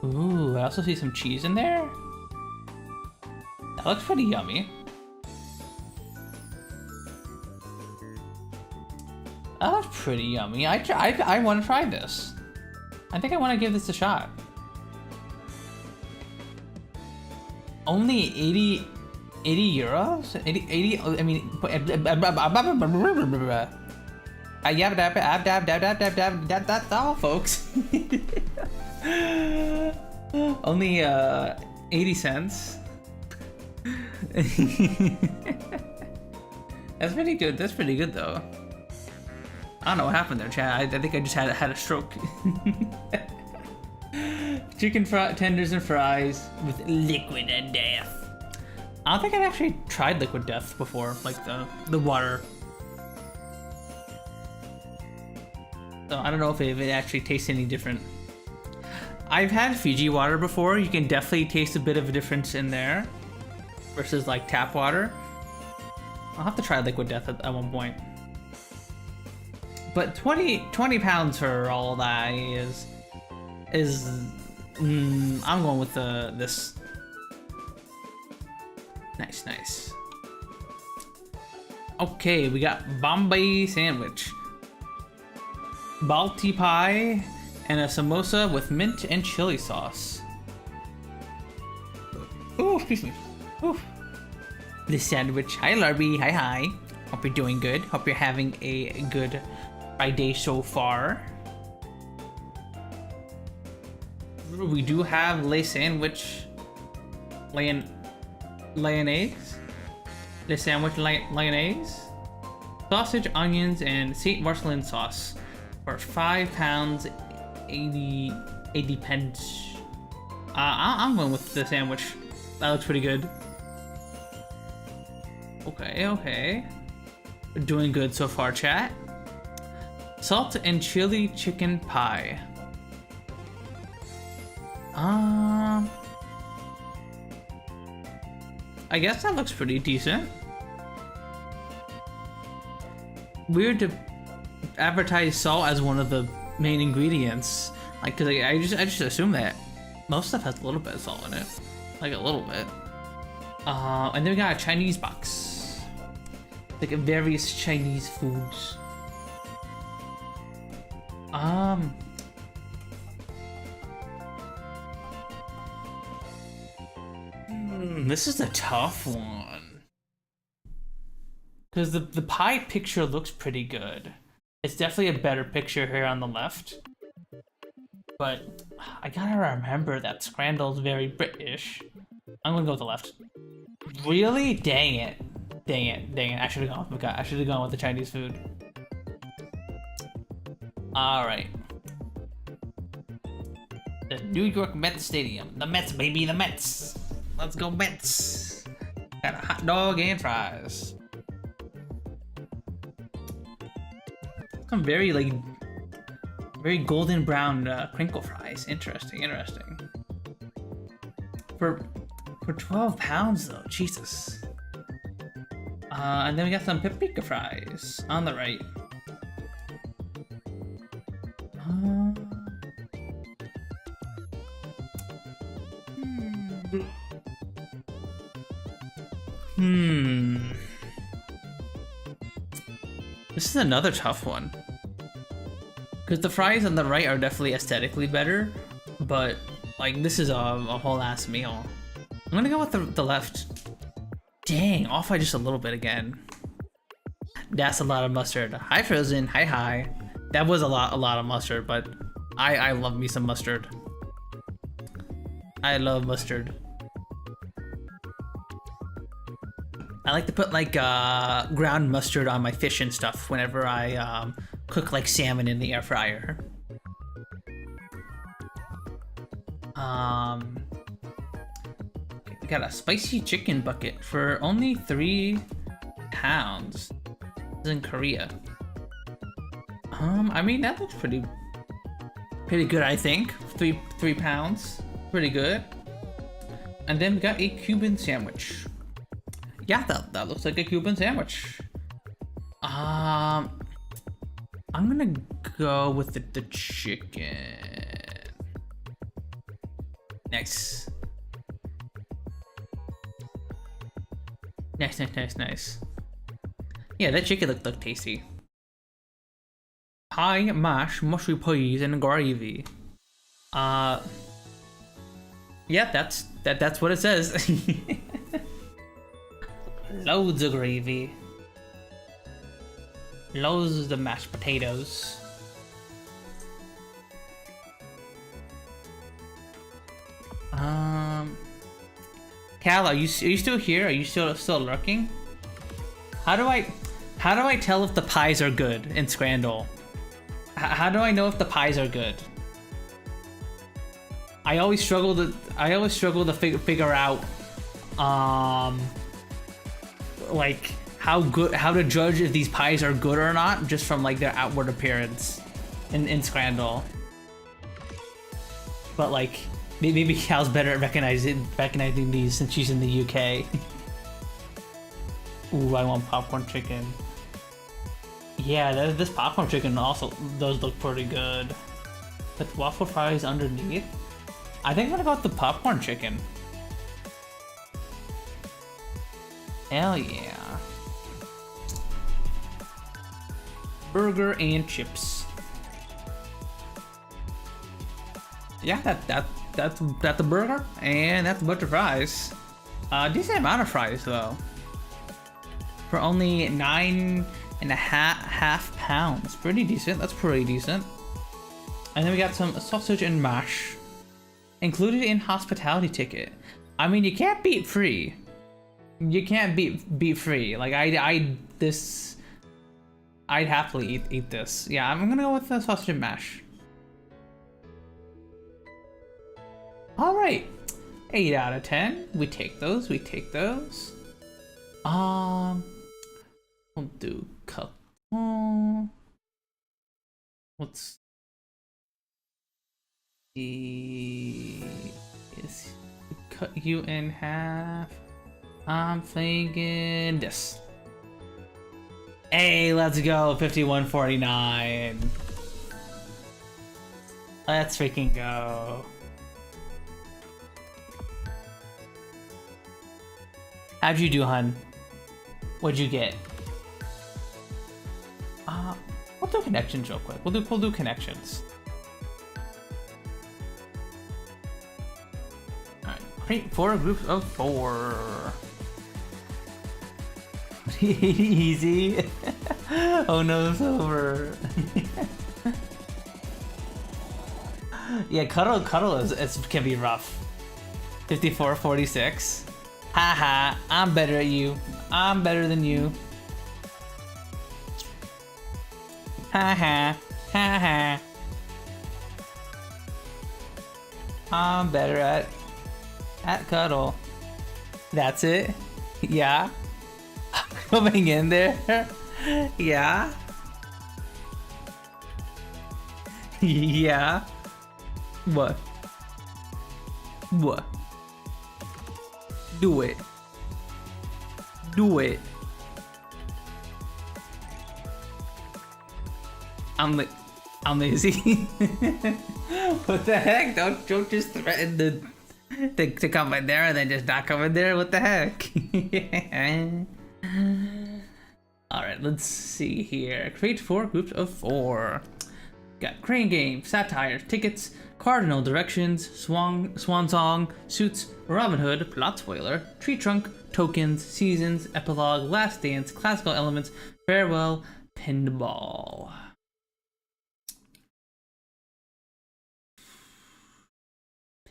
Ooh, I also see some cheese in there. That looks pretty yummy. That looks pretty yummy. I want to try this. I think I want to give this a shot. Only 80 euros? 80 I mean, that's all, folks. Only 80 cents. That's pretty good. That's pretty good though. I don't know what happened there, Chad. I think I just had a stroke. Chicken tenders and fries with liquid and death. I don't think I've actually tried liquid death before, like the water. So I don't know if it actually tastes any different. I've had Fiji water before. You can definitely taste a bit of a difference in there versus like tap water. I'll have to try liquid death at one point. But 20 pounds for all that is I'm going with this. Nice. Okay, we got Bombay sandwich, balti pie, and a samosa with mint and chili sauce. Oh, excuse me. Ooh. This sandwich. Hi, Larby. Hi. Hope you're doing good. Hope you're having a good Friday so far. We do have lay sandwich, mayonnaise, the sandwich mayonnaise, sausage, onions, and St. Marcelin sauce for £5, 80 pence. I'm going with the sandwich. That looks pretty good. Okay. We're doing good so far, chat. Salt and chili chicken pie. I guess that looks pretty decent. Weird to advertise salt as one of the main ingredients. Like, cause I just assume that most stuff has a little bit of salt in it. Like a little bit. And then we got a Chinese box. Like various Chinese foods. This is a tough one. Because the pie picture looks pretty good. It's definitely a better picture here on the left. But I gotta remember that Scrandal's very British. I'm gonna go with the left. Really? Dang it. Dang it. Dang it. I should have gone with the Chinese food. Alright. The New York Mets Stadium. The Mets, baby, the Mets. Let's go Mets. Got a hot dog and fries. Some very, like, very golden brown crinkle fries. Interesting, interesting. For 12 pounds though, Jesus. And then we got some paprika fries on the right. This is another tough one. Because the fries on the right are definitely aesthetically better, but like this is a whole ass meal. I'm gonna go with the left. Dang, off by just a little bit again. That's a lot of mustard. Hi Frozen, hi. That was a lot of mustard, but I love me some mustard. I love mustard. I like to put like ground mustard on my fish and stuff whenever I cook like salmon in the air fryer. We got a spicy chicken bucket for only 3 pounds. This is in Korea. I mean that looks pretty good, I think. 3 pounds, pretty good. And then we got a Cuban sandwich. Yeah, that looks like a Cuban sandwich. I'm gonna go with the chicken. Nice. Nice. Yeah, that chicken looked tasty. Pie, mash, mushy peas, and gravy. Yeah, that's what it says. Loads of gravy. Loads of mashed potatoes. Cal, are you still here? Are you still lurking? How do I tell if the pies are good in Scrandal? How do I know if the pies are good? I always struggle to figure out like how to judge if these pies are good or not just from like their outward appearance in Scrandal. But like maybe Cal's better at recognizing these since she's in the UK. Ooh, I want popcorn chicken. Yeah, this popcorn chicken also does look pretty good. With waffle fries underneath. I think I'm gonna go with the popcorn chicken. Hell yeah. Burger and chips. Yeah, that's the burger and that's a bunch of fries. Decent amount of fries though. For only 9.5 pounds. Pretty decent. That's pretty decent. And then we got some sausage and mash. Included in hospitality ticket. I mean, you can't beat free. You can't beat free. Like I'd happily eat this. Yeah, I'm gonna go with the sausage and mash. All right, 8 out of 10. We take those. We'll do cut. Let's see. Cut you in half. I'm thinking this. Hey, let's go. 51.49. Let's freaking go. How'd you do, hun? What'd you get? We'll do connections real quick. We'll do connections. Alright, Create 4 groups of 4. Easy. Oh no, it's over. Yeah, cuddle is can be rough. 54-46. Haha, I'm better at you. I'm better than you. Haha, haha. I'm better at cuddle. That's it. Yeah. Coming in there. Yeah. Yeah. What? What? Do it. Do it. I'm lazy. What the heck? Don't just threaten to come in there and then just not come in there. What the heck? Alright, let's see here. Create 4 groups of 4. Got crane game, satire, tickets, cardinal directions, swan song, suits, Robin Hood, plot spoiler, tree trunk, tokens, seasons, epilogue, last dance, classical elements, farewell, pinball.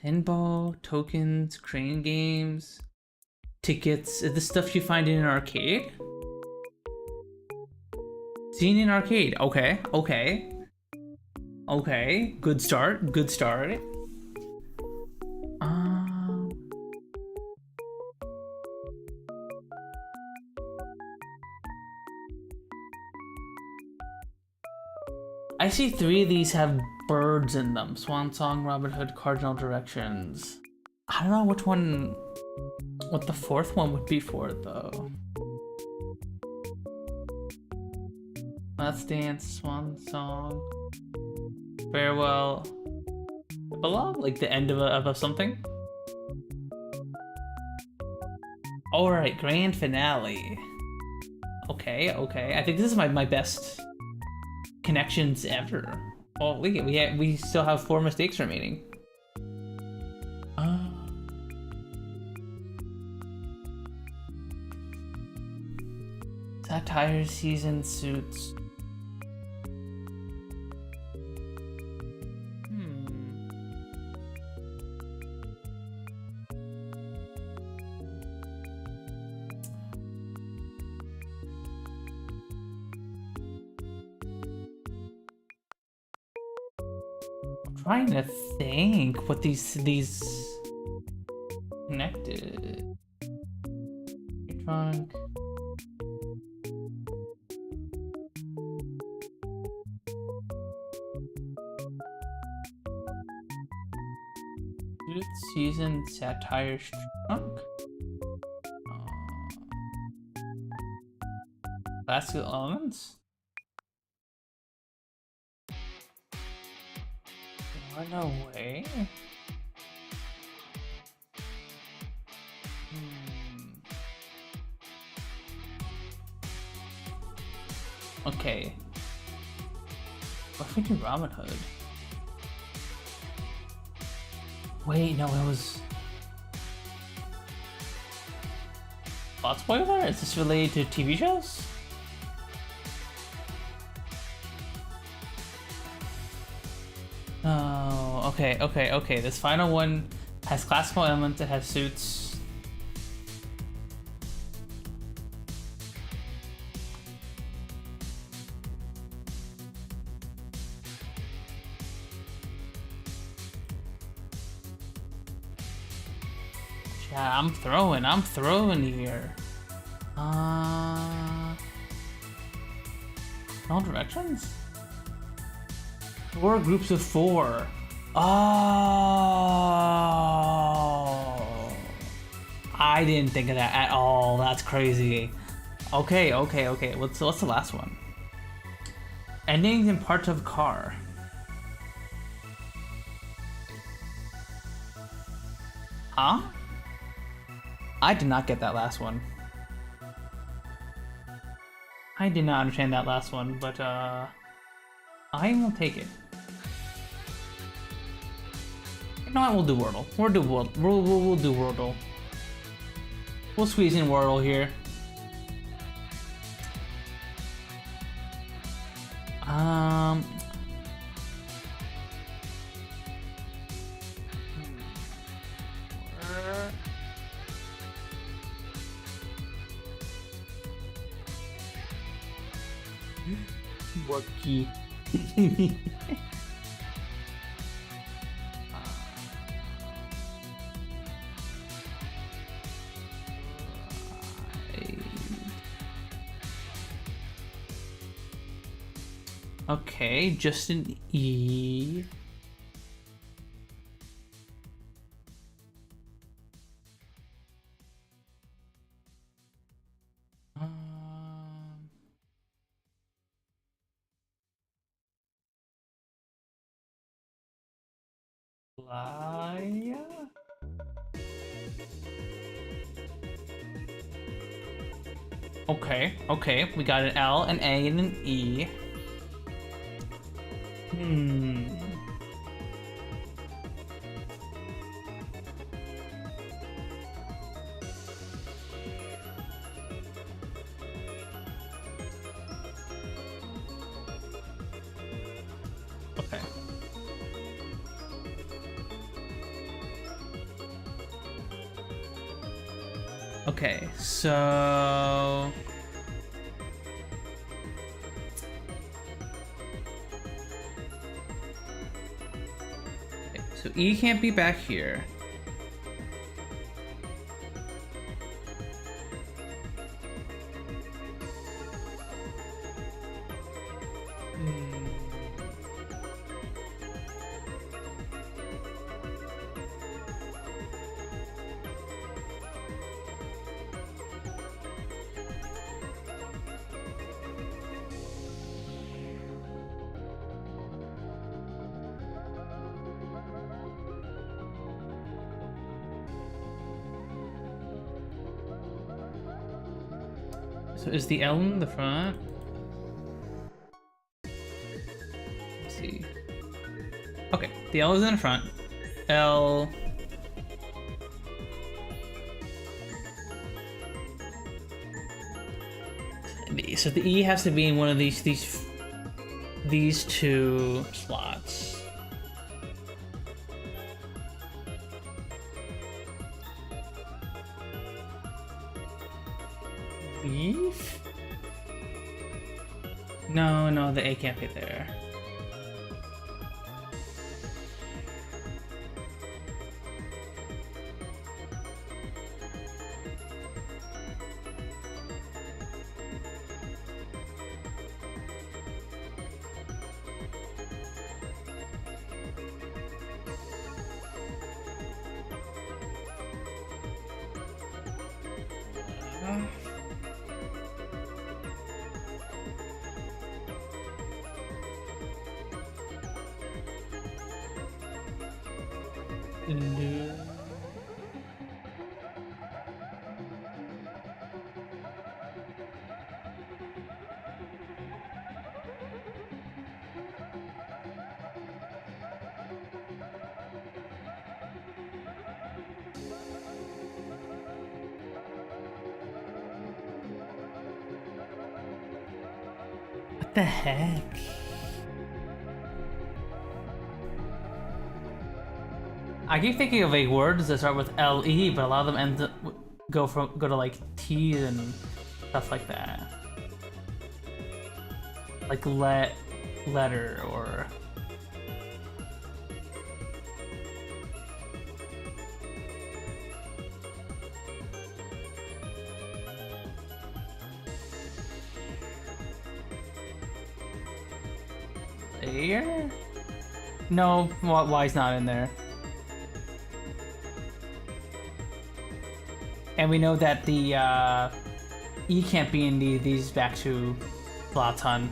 Pinball, tokens, crane games, tickets. Is this stuff you find in an arcade? Seen in arcade. Okay, okay. Okay, good start, good start. I see 3 of these have birds in them. Swan Song, Robin Hood, Cardinal Directions. I don't know which one, what the 4th one would be for though. Let's Dance, Swan Song, Farewell, Epilogue? Like the end of a something? Alright, Grand Finale. Okay, okay. I think this is my best connections ever. Oh, we still have 4 mistakes remaining. Satire, season, suits. Trying to think what these connected. Drunk. Season, satire, drunk. Classical elements. Run away? Okay. What if we do Robin Hood? Wait, no, it was... Plot spoiler? Is this related to TV shows? Oh, okay, okay, okay. This final one has classical elements, it has suits. Yeah, I'm throwing here. No directions? 4 groups of 4. Oh, I didn't think of that at all. That's crazy. Okay, okay, okay. What's the last one? Endings and parts of car. Huh? I did not get that last one. I did not understand that last one, but I will take it. No, we'll do Wordle. We'll do Wordle. We'll do Wordle. We'll squeeze in Wordle here. What key? Okay, just an E. Playa? Okay, okay, we got an L, an A, and an E. Okay. Okay, so... Okay, so E can't be back here. So is the L in the front? Let's see. Okay, the L is in the front. L. So the E has to be in one of these two slots. Leaf? No, the A can't be there. What the heck? I keep thinking of words that start with LE, but a lot of them go to like T and stuff like that. Like letter or there? No, Y's not in there. And we know that the E can't be in these back two slots, hun.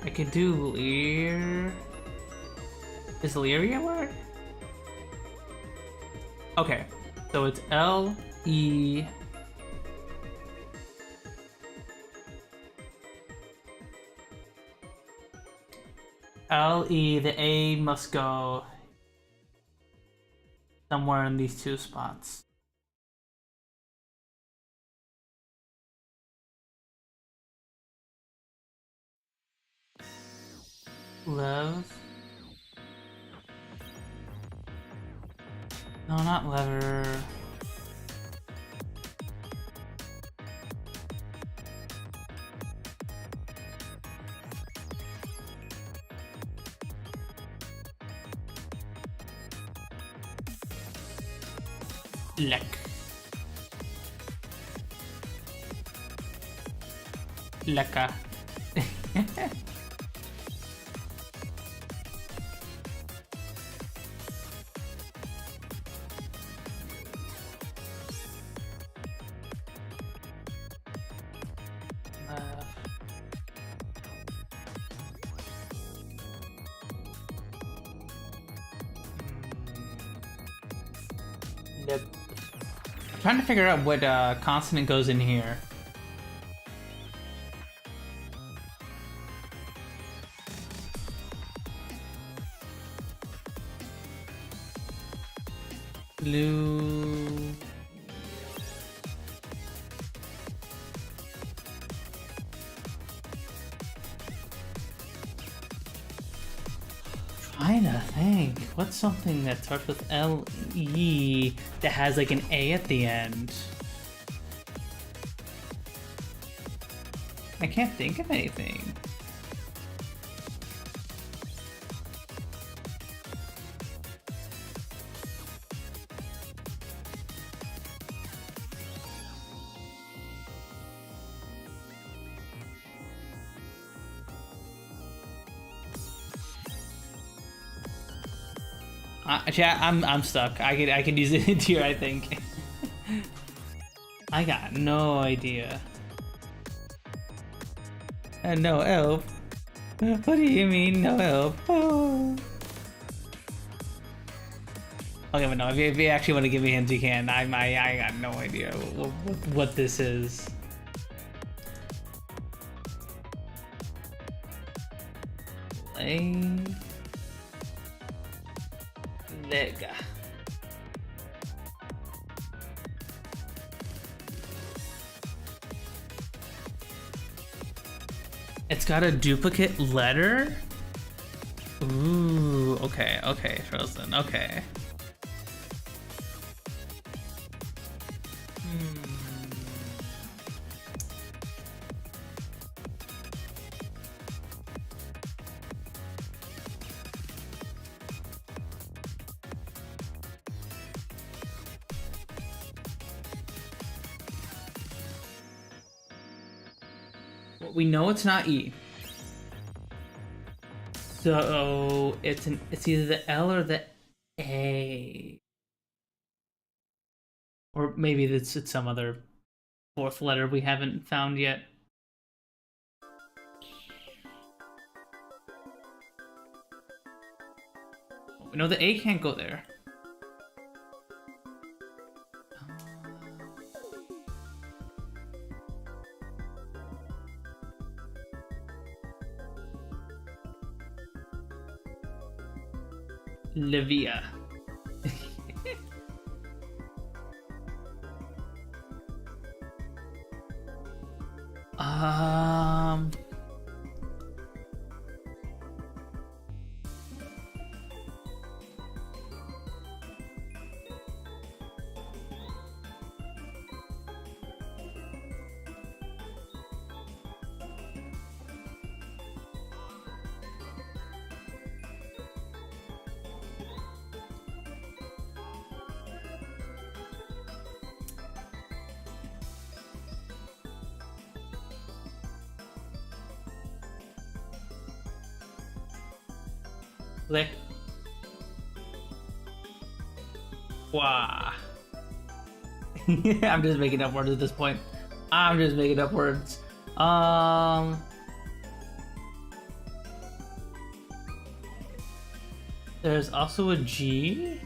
I could do leer. Is Leary a word? Okay, so it's L-E... L-E, the A must go somewhere in these two spots. Love. No, not lever. Lek. Leka. Nope. I'm trying to figure out what consonant goes in here. Blue. Trying to think. What's something that starts with L-E that has like an A at the end? I can't think of anything. Chat, I'm stuck. I could use it here, I think. I got no idea. No help. What do you mean no help? Oh. Okay, but no, if you actually want to give me hints, you can. I got no idea what this is. Leg. It's got a duplicate letter? Ooh, okay, Frozen, okay. We know it's not E. So it's either the L or the A. Or maybe it's some other fourth letter we haven't found yet. We know the A can't go there. Livia. Click. Wow. I'm just making up words at this point. I'm just making up words. There's also a G.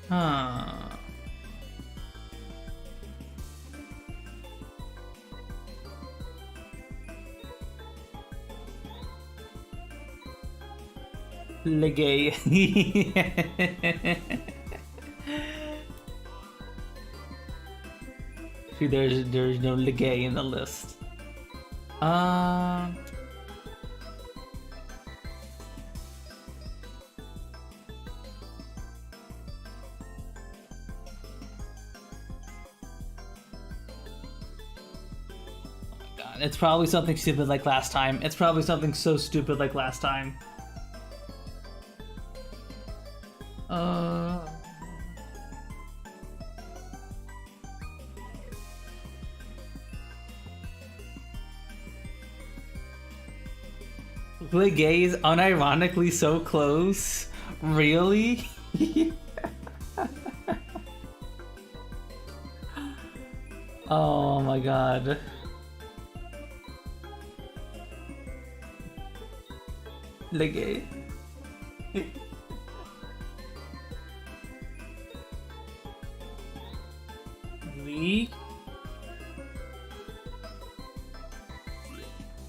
Huh. Legay. See, there's no Legay in the list. It's probably something stupid like last time. It's probably something so stupid like last time. Legay is unironically so close. Really? Oh my god. Legay. Lee?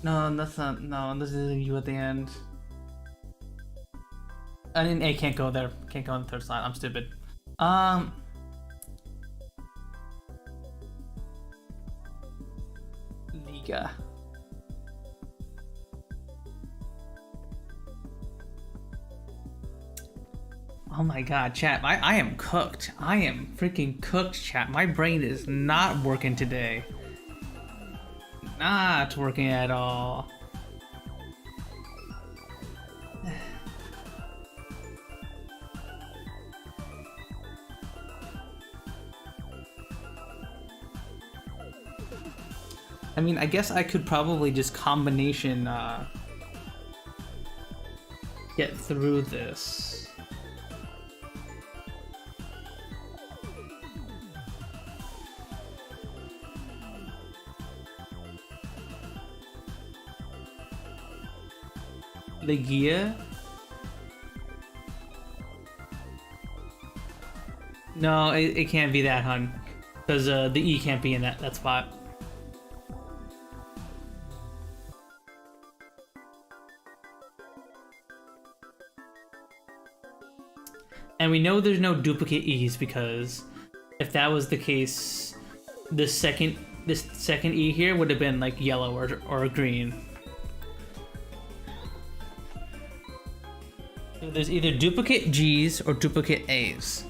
No, that's not. No, this isn't you at the end. I mean, A can't go there. Can't go on the third slot. I'm stupid. Liga. Oh my god, chat. I am cooked. I am freaking cooked, chat. My brain is not working today. Not working at all. I mean, I guess I could probably just combination get through this. Legia? No, it can't be that, hun. Because the E can't be in that spot. And we know there's no duplicate E's because if that was the case, this second E here would have been like yellow or green. So there's either duplicate G's or duplicate A's.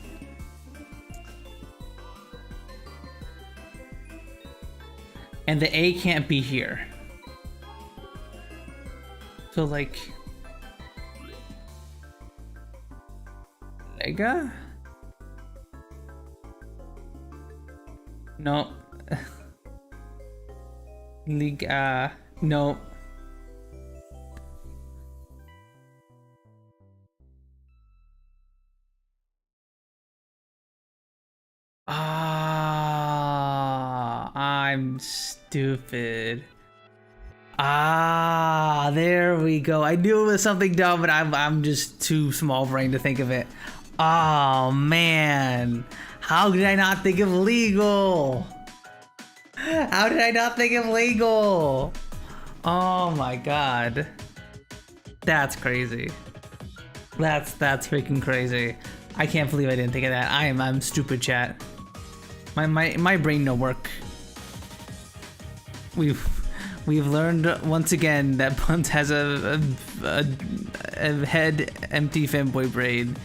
And the A can't be here. So like... Lega? No. Liga. No. I'm stupid. There we go. I knew it was something dumb, but I'm just too small brain to think of it. Oh man, how did I not think of legal? How did I not think of legal? Oh my god, that's crazy. That's freaking crazy. I can't believe I didn't think of that. I'm stupid, chat. My brain no work. We've learned once again that Punt has a head empty femboy brain.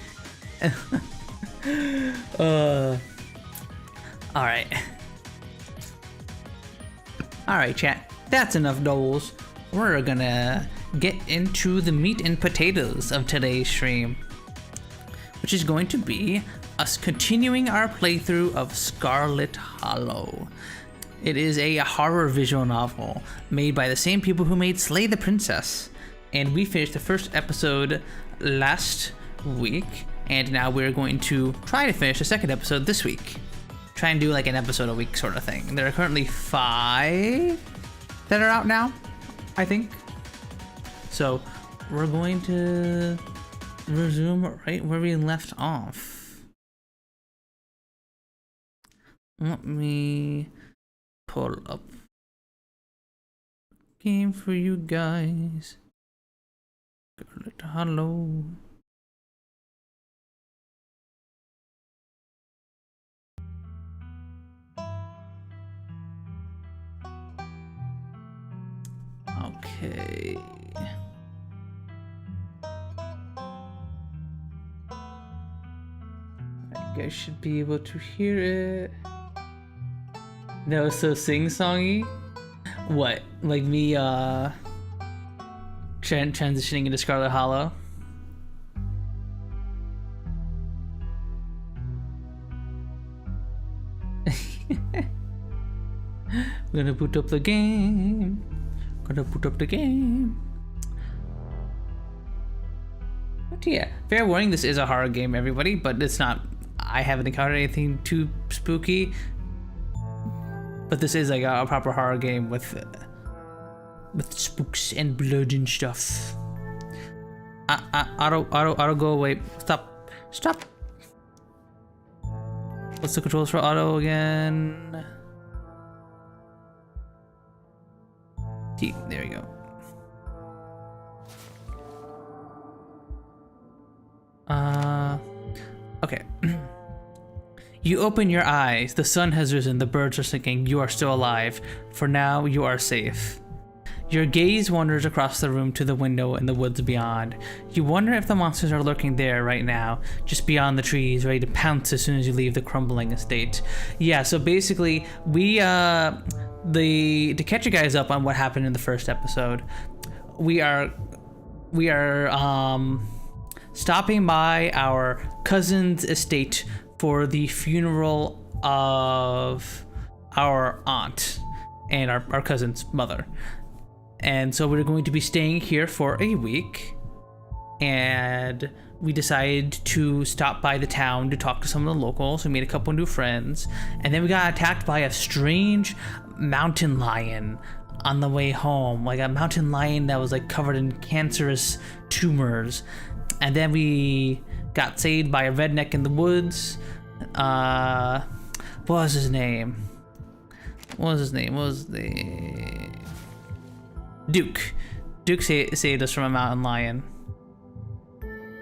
Alright, chat. That's enough dolls. We're gonna get into the meat and potatoes of today's stream, which is going to be us continuing our playthrough of Scarlet Hollow. It is a horror visual novel made by the same people who made Slay the Princess, and we finished the first episode last week, and now we're going to try to finish the second episode this week. Try and do like an episode a week sort of thing. There are currently 5 that are out now, I think. So we're going to resume right where we left off. Let me pull up game for you guys. Scarlet Hollow. Okay. You guys should be able to hear it. That was so sing-songy. What? Like me transitioning into Scarlet Hollow? We're gonna boot up the game. But yeah, fair warning, this is a horror game, everybody, but it's not. I haven't encountered anything too spooky. But this is like a proper horror game with spooks and blood and stuff. Auto, go away. Stop. What's the controls for auto again? T. There we go. Okay. You open your eyes. The sun has risen. The birds are singing. You are still alive. For now, you are safe. Your gaze wanders across the room to the window in the woods beyond. You wonder if the monsters are lurking there right now, just beyond the trees, ready to pounce as soon as you leave the crumbling estate. Yeah, so basically, we, to catch you guys up on what happened in the first episode, we are stopping by our cousin's estate for the funeral of our aunt and our cousin's mother. And so we're going to be staying here for a week, and we decided to stop by the town to talk to some of the locals. We made a couple new friends, and then we got attacked by a strange mountain lion on the way home, like a mountain lion that was like covered in cancerous tumors. And then we got saved by a redneck in the woods. What was his name? Duke. Duke saved us from a mountain lion.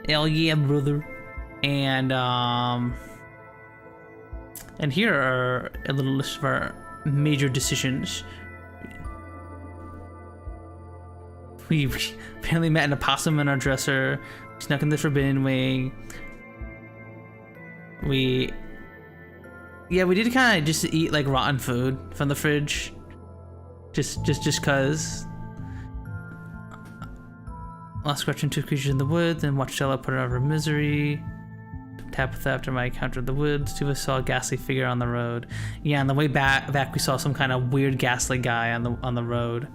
Hell yeah, brother. And here are a little list of our major decisions. We apparently met an opossum in our dresser. We snuck in the forbidden wing. We did kind of just eat like rotten food from the fridge. Just cause. Lost scratching two creatures in the woods and watched Stella put her out of her misery. Tap with after my encounter in the woods. Two of us saw a ghastly figure on the road. Yeah, on the way back we saw some kind of weird ghastly guy on the road.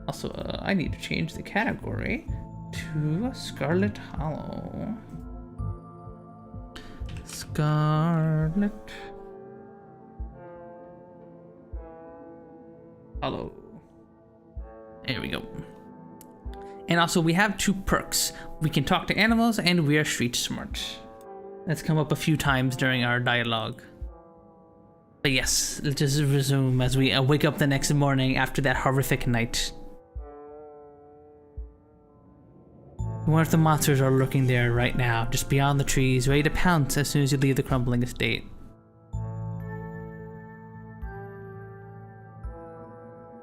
Also, I need to change the category to Scarlet Hollow. Scarlet Hollow. There we go. And also, we have 2 perks. We can talk to animals, and we are street smart. That's come up a few times during our dialogue. But yes, let's just resume as we wake up the next morning after that horrific night. I wonder if the monsters are lurking there right now, just beyond the trees, ready to pounce as soon as you leave the crumbling estate.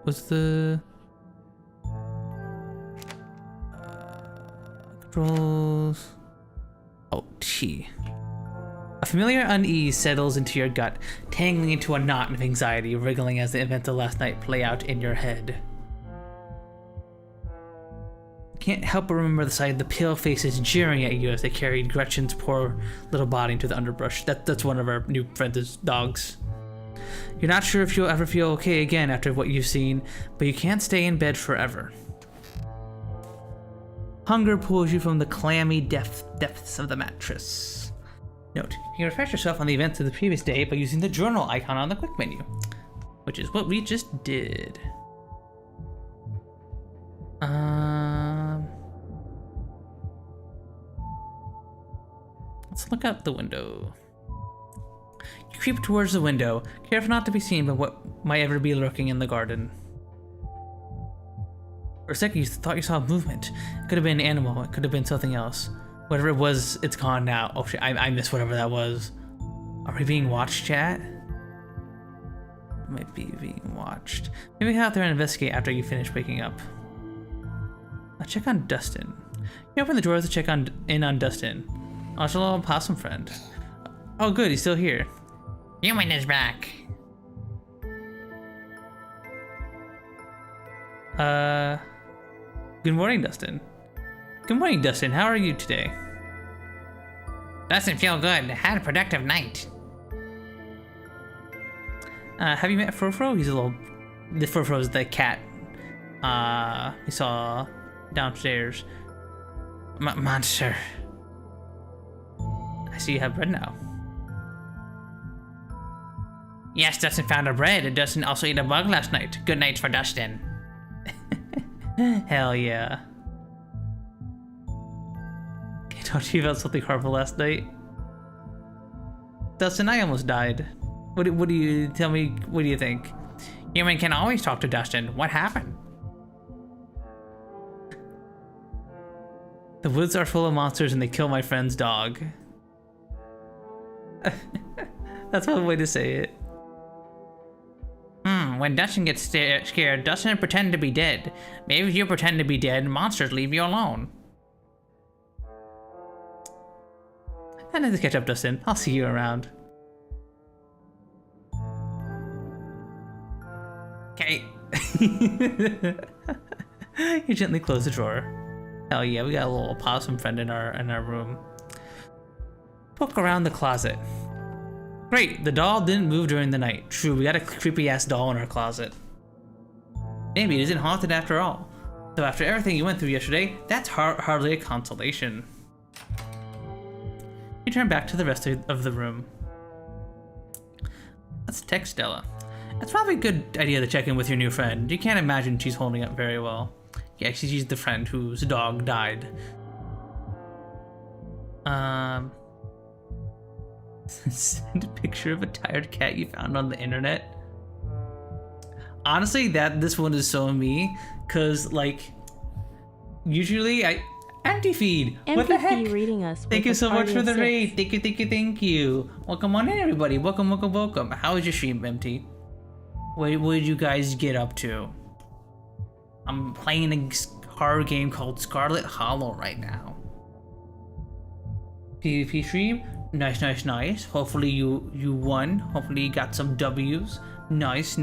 What's the... controls... Oh, T. A familiar unease settles into your gut, tangling into a knot of anxiety, wriggling as the events of last night play out in your head. Can't help but remember the sight of the pale faces jeering at you as they carried Gretchen's poor little body into the underbrush. That's one of our new friends' dogs. You're not sure if you'll ever feel okay again after what you've seen, but you can't stay in bed forever. Hunger pulls you from the clammy depths of the mattress. Note, you can refresh yourself on the events of the previous day by using the journal icon on the quick menu, which is what we just did. Let's look out the window. You creep towards the window, careful not to be seen by what might ever be lurking in the garden. For a second, you thought you saw movement. It could have been an animal. It could have been something else. Whatever it was, it's gone now. Oh shit, I missed whatever that was. Are we being watched, chat? Might be being watched. Maybe head out there and investigate after you finish waking up. I'll check on Dustin. You open the drawers to check in on Dustin. Oh, it's a little possum friend. Oh good, he's still here. Human is back. Good morning, Dustin. Good morning, Dustin. How are you today? Doesn't feel good. Had a productive night. Have you met Frofro? He's a little... The Frofro's the cat. We saw downstairs. Monster. I see you have bread now. Yes, Dustin found a bread, and Dustin also ate a bug last night. Good night for Dustin. Hell yeah. I talked to you about something horrible last night. Dustin, I almost died. What do you tell me? What do you think? Human can always talk to Dustin. What happened? The woods are full of monsters and they kill my friend's dog. That's one way to say it. When Dustin gets scared, Dustin pretend to be dead. Maybe if you pretend to be dead, monsters leave you alone. I need to catch up, Dustin. I'll see you around. Okay. You gently close the drawer. Hell yeah, we got a little possum friend in our room. Poke around the closet. Great, the doll didn't move during the night. True, we got a creepy ass doll in our closet. Maybe it isn't haunted after all. So after everything you went through yesterday, that's hardly a consolation. You turn back to the rest of the room. Let's text Stella. It's probably a good idea to check in with your new friend. You can't imagine she's holding up very well. Yeah, she's the friend whose dog died. Send a picture of a tired cat you found on the internet. Honestly, this one is so me, cause like usually anti-feed. What the heck? Reading us. Thank you so much for the raid. Thank you. Welcome on in, everybody. Welcome. How was your stream, MT? What did you guys get up to? I'm playing a horror game called Scarlet Hollow right now. PvP stream. Nice. Hopefully you won. Hopefully you got some W's. Nice.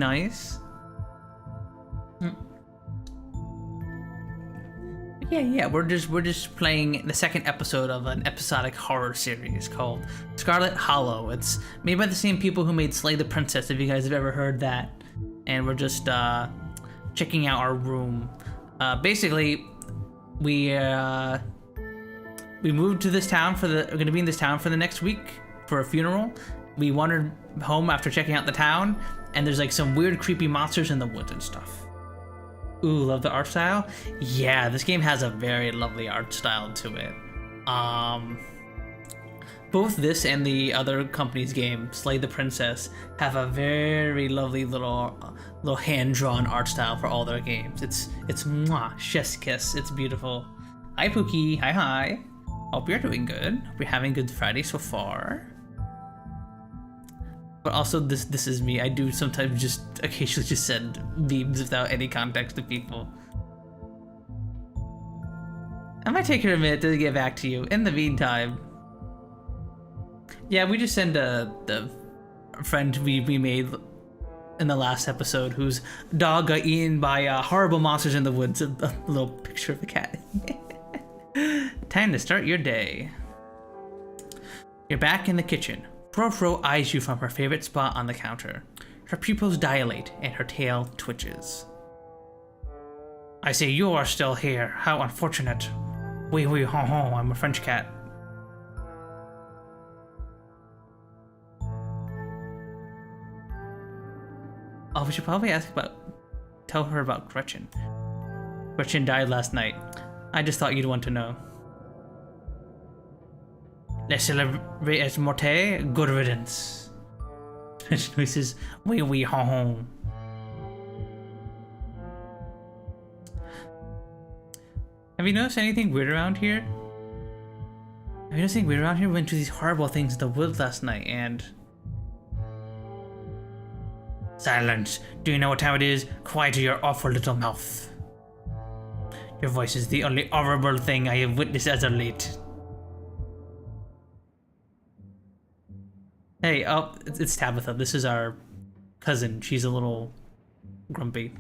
Yeah, we're just playing the second episode of an episodic horror series called Scarlet Hollow. It's made by the same people who made Slay the Princess, if you guys have ever heard that. And we're just checking out our room. Basically, we moved to this town we're gonna be in this town for the next week for a funeral. We wandered home after checking out the town, and there's like some weird creepy monsters in the woods and stuff. Ooh, love the art style? Yeah, this game has a very lovely art style to it. Both this and the other company's game, Slay the Princess, have a very lovely little hand-drawn art style for all their games. It's mwah, chef's kiss. It's beautiful. Hi Pookie, hi. Hope you're doing good. Hope you're having a good Friday so far. But also, this is me. I do sometimes occasionally just send memes without any context to people. I might take her a minute to get back to you. In the meantime, yeah, we just send the friend we made in the last episode whose dog got eaten by horrible monsters in the woods. A little picture of the cat. Time to start your day. You're back in the kitchen. Frofro eyes you from her favorite spot on the counter. Her pupils dilate and her tail twitches. I say you are still here. How unfortunate. Oui, I'm a French cat. Oh, we should probably tell her about Gretchen. Gretchen died last night. I just thought you'd want to know. Let's celebrate as morte, good riddance. Noises, wee wee home. Have you noticed anything weird around here? Have you noticed anything weird around here? We went to these horrible things in the woods last night and... Silence. Do you know what time it is? Quiet your awful little mouth. Your voice is the only horrible thing I have witnessed as of late. Hey, oh, it's Tabitha. This is our cousin. She's a little grumpy.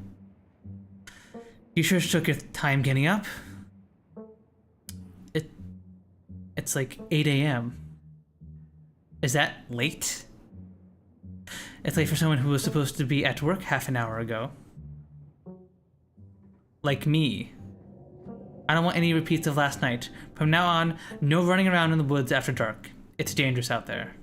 You sure took your time getting up? It's like 8 a.m. Is that late? It's late for someone who was supposed to be at work half an hour ago. Like me. I don't want any repeats of last night. From now on, no running around in the woods after dark. It's dangerous out there.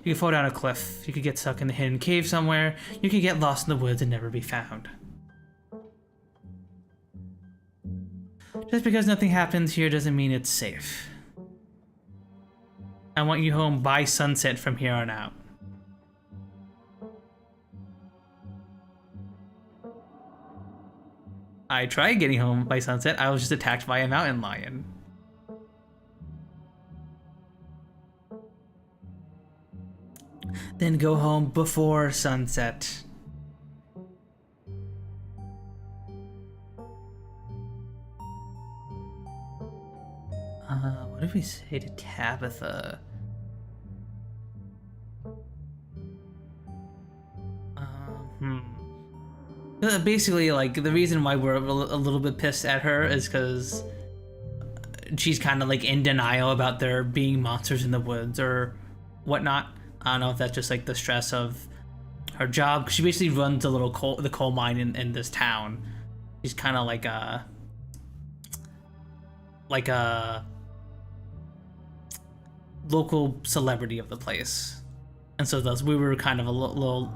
You could fall down a cliff. You could get stuck in the hidden cave somewhere. You could get lost in the woods and never be found. Just because nothing happens here doesn't mean it's safe. I want you home by sunset from here on out. I tried getting home by sunset. I was just attacked by a mountain lion. Then go home before sunset. What did we say to Tabitha? Basically, like, the reason why we're a little bit pissed at her is because she's kind of like in denial about there being monsters in the woods or whatnot. I don't know if that's just like the stress of her job. 'Cause she basically runs a little coal mine in this town. She's kind of like a local celebrity of the place, and so thus we were kind of a little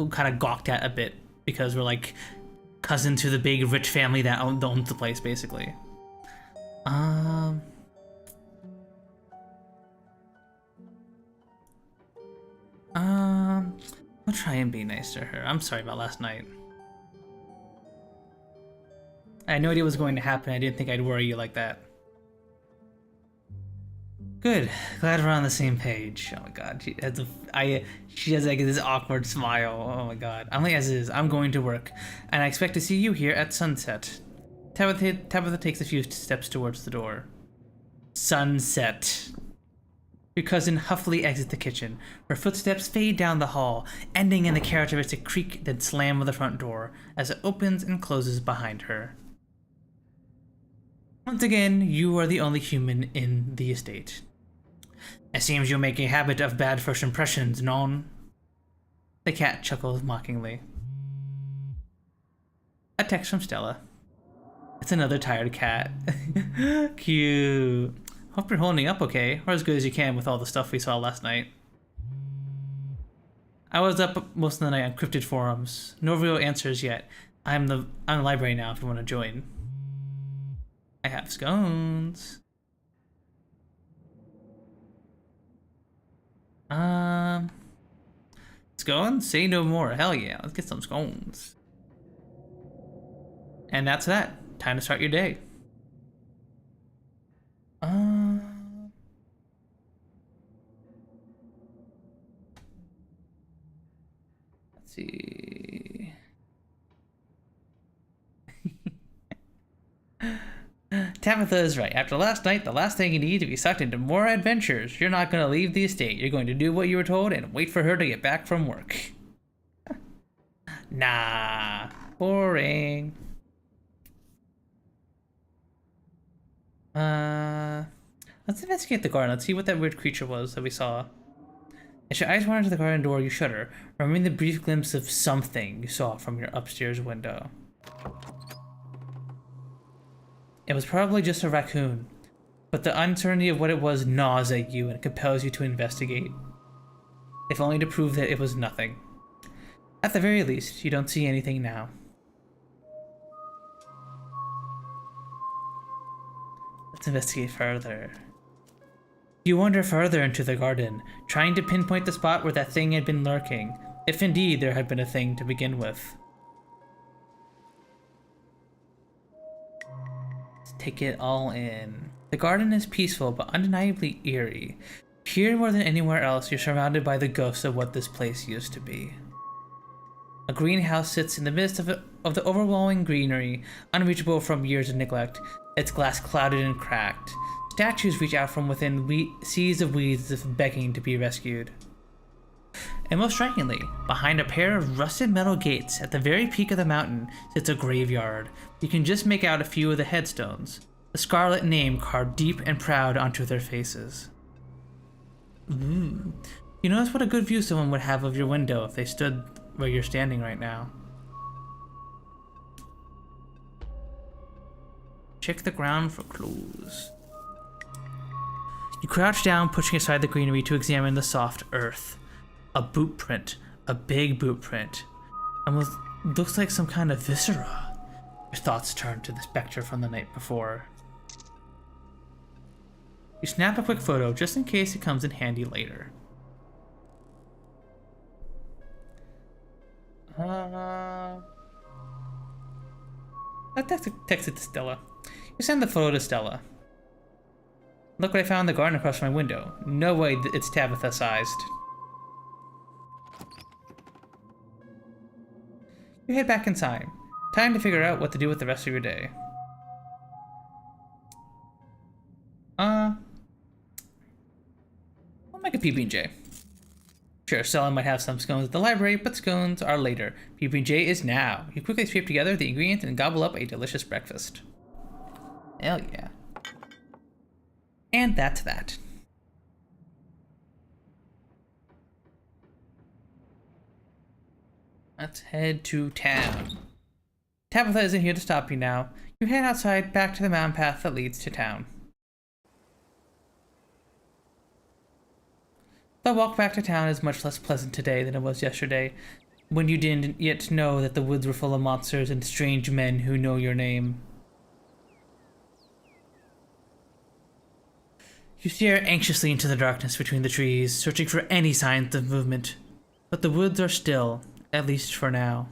kind of gawked at a bit because we're like cousin to the big rich family that owns the place, basically. I'll try and be nice to her. I'm sorry about last night. I had no idea what was going to happen. I didn't think I'd worry you like that. Good. Glad we're on the same page. Oh my god. She has like this awkward smile. Oh my god. I'm like, as is. I'm going to work. And I expect to see you here at sunset. Tabitha takes a few steps towards the door. Sunset. Your cousin huffily exits the kitchen. Her footsteps fade down the hall, ending in the characteristic creak then slam of the front door as it opens and closes behind her. Once again, you are the only human in the estate. It seems you make a habit of bad first impressions, non? The cat chuckles mockingly. A text from Stella. It's another tired cat. Cute. Hope you're holding up okay, or as good as you can with all the stuff we saw last night. I was up most of the night on cryptid forums. No real answers yet. I'm the library now if you want to join. I have scones. Scones? Say no more. Hell yeah, let's get some scones. And that's that. Time to start your day. Let's see. Tabitha is right. After last night, the last thing you need to be sucked into more adventures. You're not going to leave the estate. You're going to do what you were told and wait for her to get back from work. Nah. Boring. Let's investigate the garden. Let's see what that weird creature was that we saw. As your eyes wander to the garden door, you shudder, remembering the brief glimpse of something you saw from your upstairs window. It was probably just a raccoon, but the uncertainty of what it was gnaws at you and compels you to investigate, if only to prove that it was nothing. At the very least, you don't see anything now. Let's investigate further. You wander further into the garden, trying to pinpoint the spot where that thing had been lurking, if indeed there had been a thing to begin with. Let's take it all in. The garden is peaceful but undeniably eerie. Here more than anywhere else, you're surrounded by the ghosts of what this place used to be. A greenhouse sits in the midst of the overwhelming greenery, unreachable from years of neglect, its glass clouded and cracked. Statues reach out from within seas of weeds as if begging to be rescued. And most strikingly, behind a pair of rusted metal gates at the very peak of the mountain sits a graveyard. You can just make out a few of the headstones, the scarlet name carved deep and proud onto their faces. You notice what a good view someone would have of your window if they stood where you're standing right now. Check the ground for clues. You crouch down, pushing aside the greenery to examine the soft earth. A boot print. A big boot print. Almost looks like some kind of viscera. Your thoughts turn to the specter from the night before. You snap a quick photo just in case it comes in handy later. I text it to Stella. You send the photo to Stella. Look what I found in the garden across my window. No way it's Tabitha-sized. You head back inside. Time to figure out what to do with the rest of your day. I'll make a PB&J. Sure, Stella might have some scones at the library, but scones are later. PB&J is now. You quickly scrape together the ingredients and gobble up a delicious breakfast. Hell yeah. And that's that. Let's head to town. Tabitha isn't here to stop you now. You head outside, back to the mountain path that leads to town. The walk back to town is much less pleasant today than it was yesterday, when you didn't yet know that the woods were full of monsters and strange men who know your name. You stare anxiously into the darkness between the trees, searching for any signs of movement. But the woods are still, at least for now.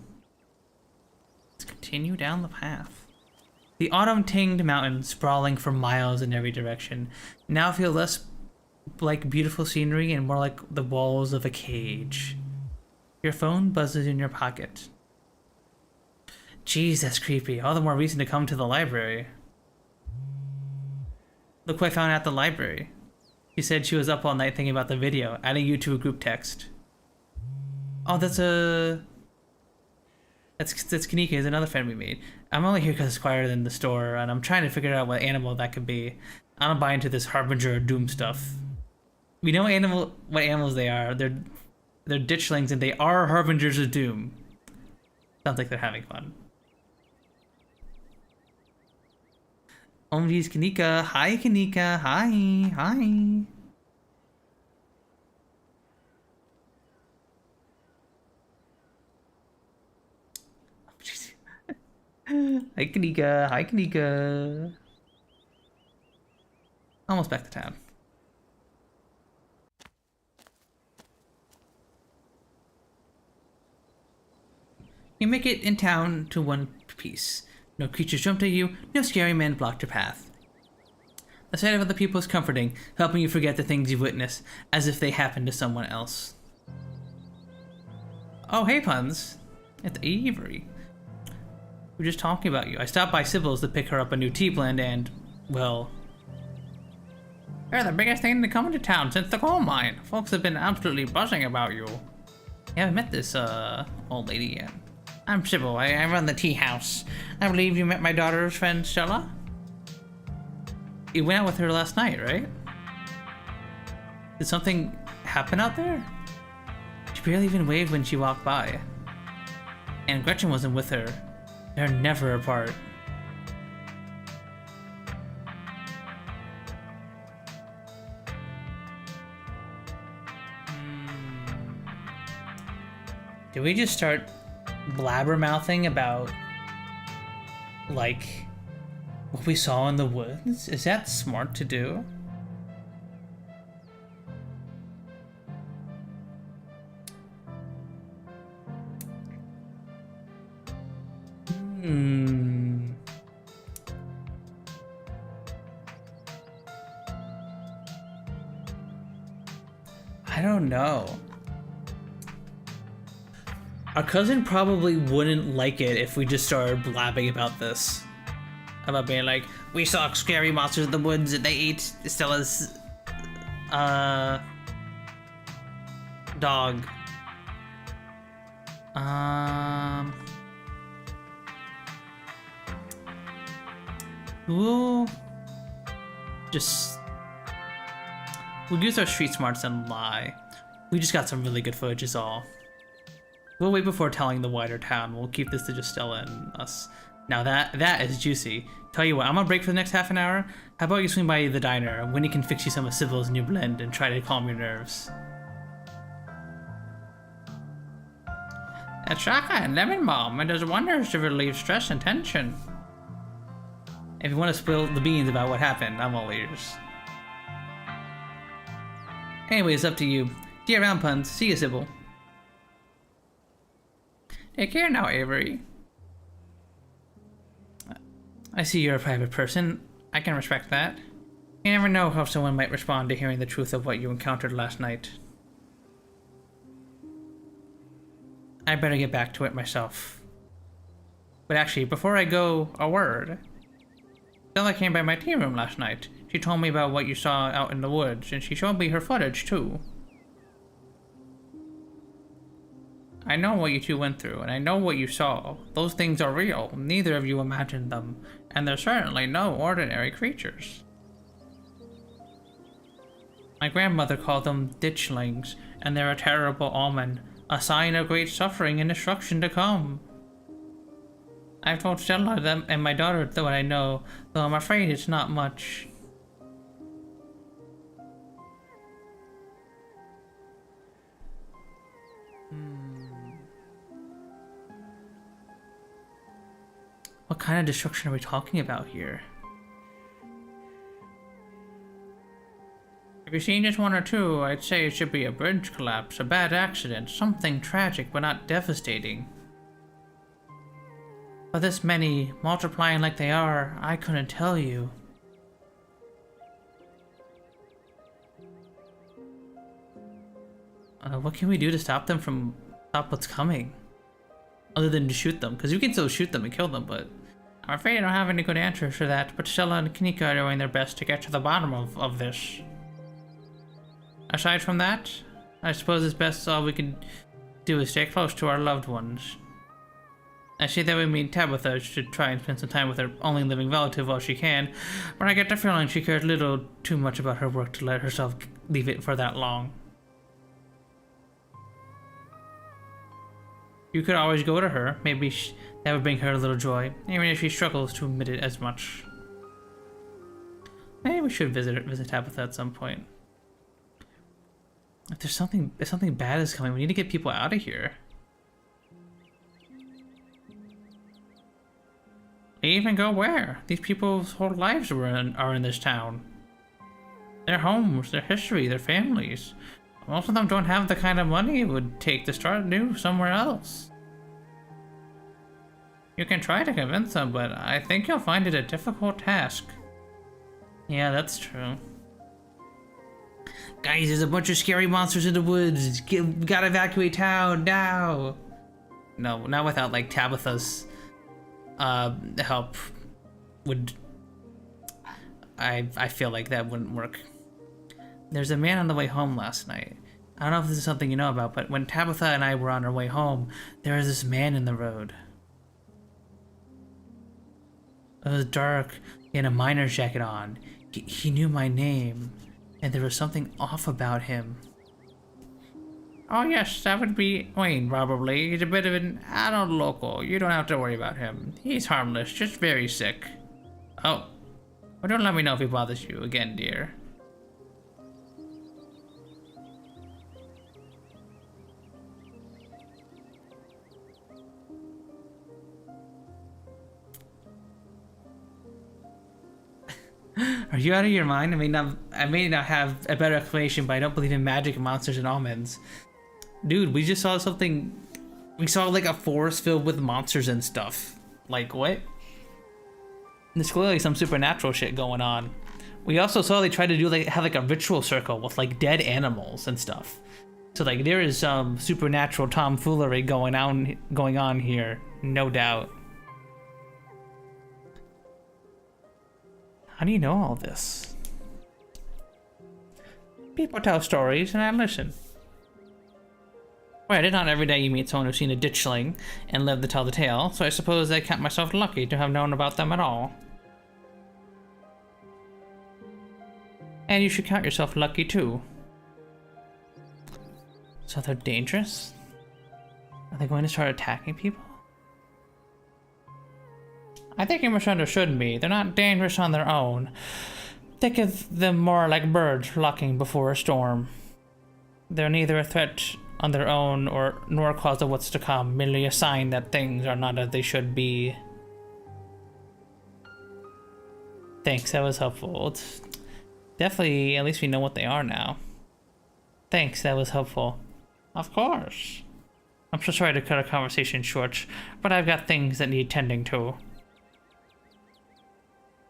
Let's continue down the path. The autumn-tinged mountains, sprawling for miles in every direction, now feel less like beautiful scenery and more like the walls of a cage. Your phone buzzes in your pocket. Jeez, that's creepy. All the more reason to come to the library. Look what I found at the library. She said she was up all night thinking about the video, adding you to a group text. Oh, that's Kanika, is another friend we made. I'm only here because it's quieter than the store, and I'm trying to figure out what animal that could be. I don't buy into this harbinger of doom stuff. We know what animals they are. They're ditchlings, and they are harbingers of doom. Sounds like they're having fun. Oh, geez, Kanika. Hi, Kanika. Hi. Hi. Hi, Kanika. Hi, Kanika. Almost back to town. You make it in town to one piece. No creatures jumped at you, no scary men blocked your path. The sight of other people is comforting, helping you forget the things you've witnessed, as if they happened to someone else. Oh, hey, Puns. It's Avery. We were just talking about you. I stopped by Sybil's to pick her up a new tea blend and, well... You're the biggest thing to come into town since the coal mine. Folks have been absolutely buzzing about you. Yeah, I met this, old lady yet. I'm Sybil. I run the tea house. I believe you met my daughter's friend, Stella? You went out with her last night, right? Did something happen out there? She barely even waved when she walked by. And Gretchen wasn't with her. They're never apart. Did we just start blabbermouthing about, like, What we saw in the woods? Is that smart to do? I don't know. Our cousin probably wouldn't like it if we just started blabbing about this. About being like, we saw scary monsters in the woods and they ate Stella's dog. We'll use our street smarts and lie. We just got some really good footage is all. We'll wait before telling the wider town. We'll keep this to just Stella and us. Now that is juicy. Tell you what, I'm on break for the next half an hour. How about you swing by the diner? Winnie can fix you some of Sybil's new blend and try to calm your nerves. It's chocolate and lemon balm. It does wonders to relieve stress and tension. If you want to spill the beans about what happened, I'm all ears. Anyway, it's up to you. See you around, puns. See you, Sybil. Take care now, Avery. I see you're a private person. I can respect that. You never know how someone might respond to hearing the truth of what you encountered last night. I better get back to it myself. But actually, before I go, a word. Stella came by my tea room last night. She told me about what you saw out in the woods, and she showed me her footage, too. I know what you two went through, and I know what you saw. Those things are real. Neither of you imagined them, and they're certainly no ordinary creatures. My grandmother called them ditchlings, and they're a terrible omen, a sign of great suffering and destruction to come. I've told Stella them and my daughter what I know, though I'm afraid it's not much. What kind of destruction are we talking about here? If you've seen just one or two, I'd say it should be a bridge collapse, a bad accident, something tragic but not devastating. But this many, multiplying like they are, I couldn't tell you. What can we do to stop what's coming? Other than to shoot them, because you can still shoot them and kill them, but I'm afraid I don't have any good answers for that, but Stella and Kanika are doing their best to get to the bottom of this. Aside from that, I suppose it's best all we can do is stay close to our loved ones. I see that we meet Tabitha should try and spend some time with her only living relative while she can, but I get the feeling she cares little too much about her work to let herself leave it for that long. You could always go to her. Maybe that would bring her a little joy, even if she struggles to admit it as much. Maybe we should visit Tabitha at some point. If something bad is coming, we need to get people out of here. Even go where? These people's whole lives are in this town. Their homes, their history, their families. Most of them don't have the kind of money it would take to start new somewhere else. You can try to convince them, but I think you'll find it a difficult task. Yeah, that's true. Guys, there's a bunch of scary monsters in the woods. We gotta evacuate town now. No, not without like Tabitha's help. I feel like that wouldn't work. There's a man on the way home last night. I don't know if this is something you know about, but when Tabitha and I were on our way home, there was this man in the road. It was dark. He had a miner's jacket on. He knew my name, and there was something off about him. Oh yes, that would be Wayne, probably. He's a bit of an adult local. You don't have to worry about him. He's harmless, just very sick. Oh. Well, don't let me know if he bothers you again, dear. Are you out of your mind? I may not have a better explanation, but I don't believe in magic, monsters, and omens. Dude, we just saw something. We saw like a forest filled with monsters and stuff. Like what? There's clearly some supernatural shit going on. We also saw they tried to do have like a ritual circle with like dead animals and stuff. So like there is some supernatural tomfoolery going on here, no doubt. How do you know all this? People tell stories and I listen. Well, not every day you meet someone who's seen a ditchling and lived to tell the tale, so I suppose I count myself lucky to have known about them at all. And you should count yourself lucky too. So they're dangerous? Are they going to start attacking people? I think you misunderstood me. They're not dangerous on their own. Think of them more like birds flocking before a storm. They're neither a threat on their own nor a cause of what's to come, merely a sign that things are not as they should be. Thanks, that was helpful. It's definitely, at least we know what they are now. Thanks, that was helpful. Of course. I'm so sorry to cut our conversation short, but I've got things that need tending to.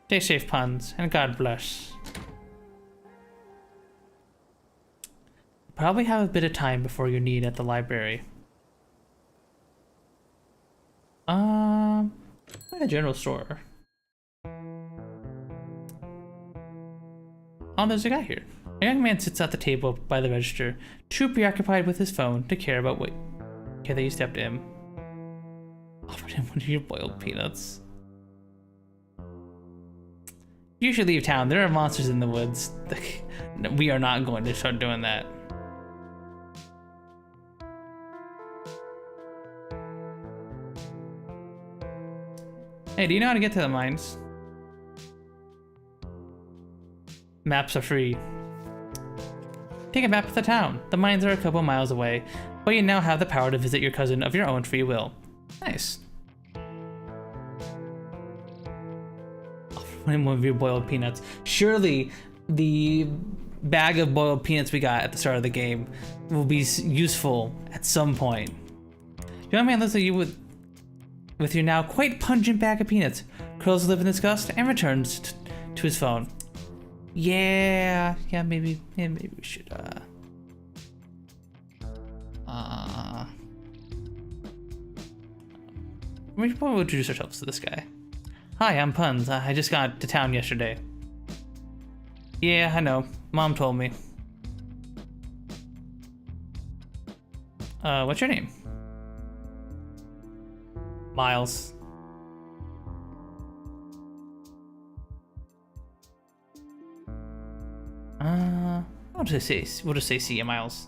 Stay safe, puns, and God bless. Probably have a bit of time before you need at the library. The general store. Oh, there's a guy here. A young man sits at the table by the register, too preoccupied with his phone to care about what. Okay, that you stepped in. Offered him one of your boiled peanuts. You should leave town. There are monsters in the woods. We are not going to start doing that. Hey, do you know how to get to the mines? Maps are free. Take a map of the town. The mines are a couple miles away, but you now have the power to visit your cousin of your own free will. Nice. One of your boiled peanuts. Surely the bag of boiled peanuts we got at the start of the game will be useful at some point. The young man looks at you with your now quite pungent bag of peanuts, curls his lip in disgust, and returns to his phone. Yeah, maybe we should, we should probably introduce ourselves to this guy. Hi, I'm Puns. I just got to town yesterday. Yeah, I know. Mom told me. What's your name? Miles. We'll just say see you, Miles.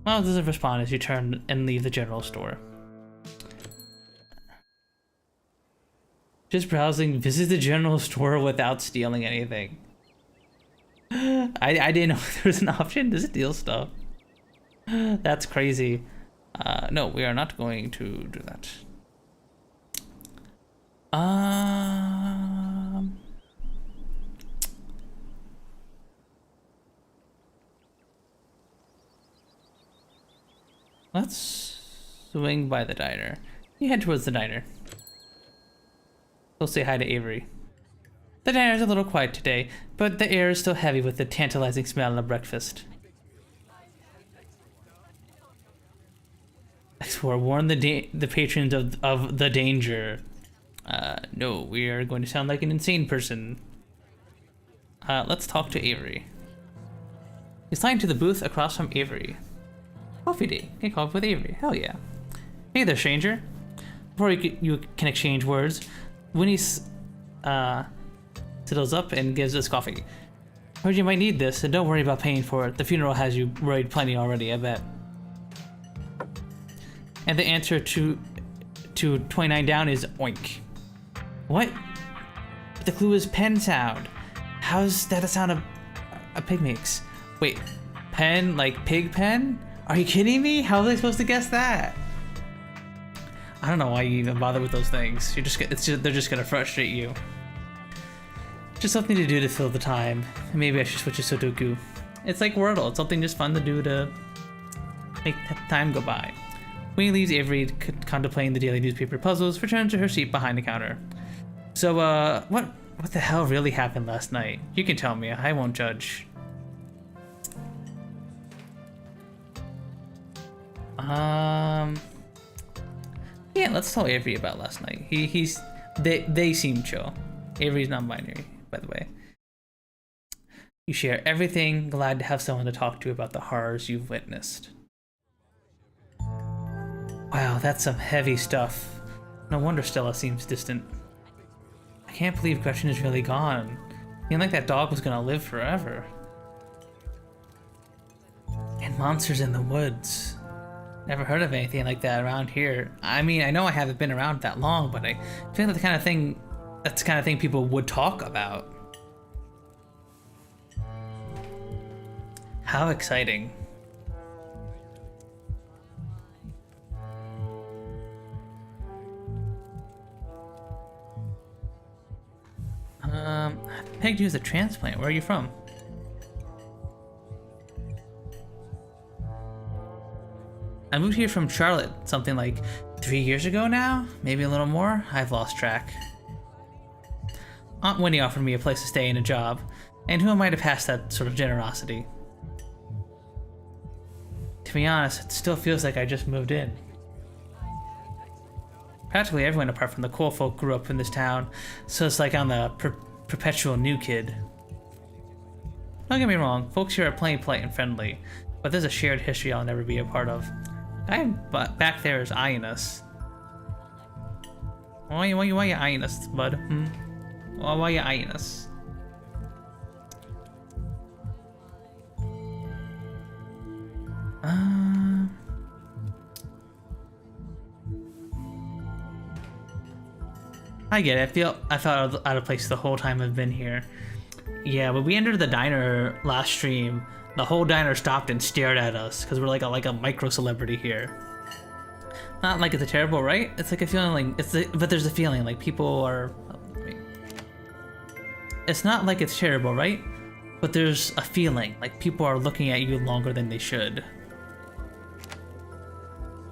Miles doesn't respond as you turn and leave the general store. Just browsing, visit the general store without stealing anything. I didn't know there was an option to steal stuff. That's crazy. No, we are not going to do that. Let's swing by the diner. You head towards the diner. We'll say hi to Avery. The diner's a little quiet today, but the air is still heavy with the tantalizing smell of breakfast. Warn the patrons of the danger. No, we are going to sound like an insane person. Let's talk to Avery. He's signed to the booth across from Avery. Coffee day. Get coffee with Avery. Hell yeah. Hey there, stranger. Before you can exchange words, Winnie settles up and gives us coffee. Heard you might need this, and don't worry about paying for it. The funeral has you worried plenty already, I bet. And the answer to 29 down is oink. What? The clue is pen sound. How's that a sound a pig makes? Wait, pen like pig pen? Are you kidding me? How are they supposed to guess that? I don't know why you even bother with those things. They're just gonna frustrate you. Just something to do to fill the time. Maybe I should switch to Sudoku. It's like Wordle. It's something just fun to do to make time go by. Winnie leaves Avery contemplating the daily newspaper puzzles, returns to her seat behind the counter. So, what the hell really happened last night? You can tell me. I won't judge. Yeah, let's tell Avery about last night. They seem chill. Avery's non-binary, by the way. You share everything, glad to have someone to talk to about the horrors you've witnessed. Wow, that's some heavy stuff. No wonder Stella seems distant. I can't believe Gretchen is really gone. Feeling like that dog was gonna live forever. And monsters in the woods. Never heard of anything like that around here. I mean, I know I haven't been around that long, but I feel like that's the kind of thing people would talk about. How exciting. Pegged you as a transplant. Where are you from? I moved here from Charlotte something like 3 years ago now? Maybe a little more? I've lost track. Aunt Winnie offered me a place to stay and a job, and who am I to pass that sort of generosity? To be honest, it still feels like I just moved in. Practically everyone apart from the cool folk grew up in this town, so it's like I'm the perpetual new kid. Don't get me wrong, folks here are plenty polite and friendly, but there's a shared history I'll never be a part of. Guy back there is eyeing us. Why you eyeing us, bud? Why you eyeing us? I get it. I felt out of place the whole time I've been here. Yeah, but we entered the diner last stream. The whole diner stopped and stared at us because we're like a micro celebrity here. Not like it's a terrible, right? It's like a feeling like but there's a feeling like people are. It's not like it's terrible, right? But there's a feeling like people are looking at you longer than they should.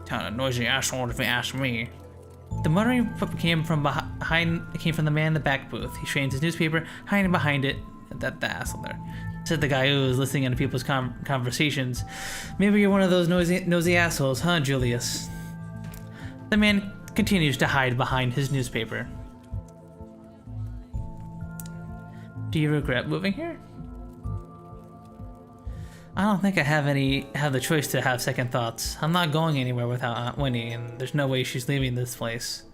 Kind of noisy asshole if you ask me. The muttering came from the man in the back booth. He strains his newspaper, hiding behind it. That asshole there. Said the guy who was listening into people's conversations. Maybe you're one of those nosy assholes, huh, Julius? The man continues to hide behind his newspaper. Do you regret moving here? I don't think I have the choice to have second thoughts. I'm not going anywhere without Aunt Winnie, and there's no way she's leaving this place.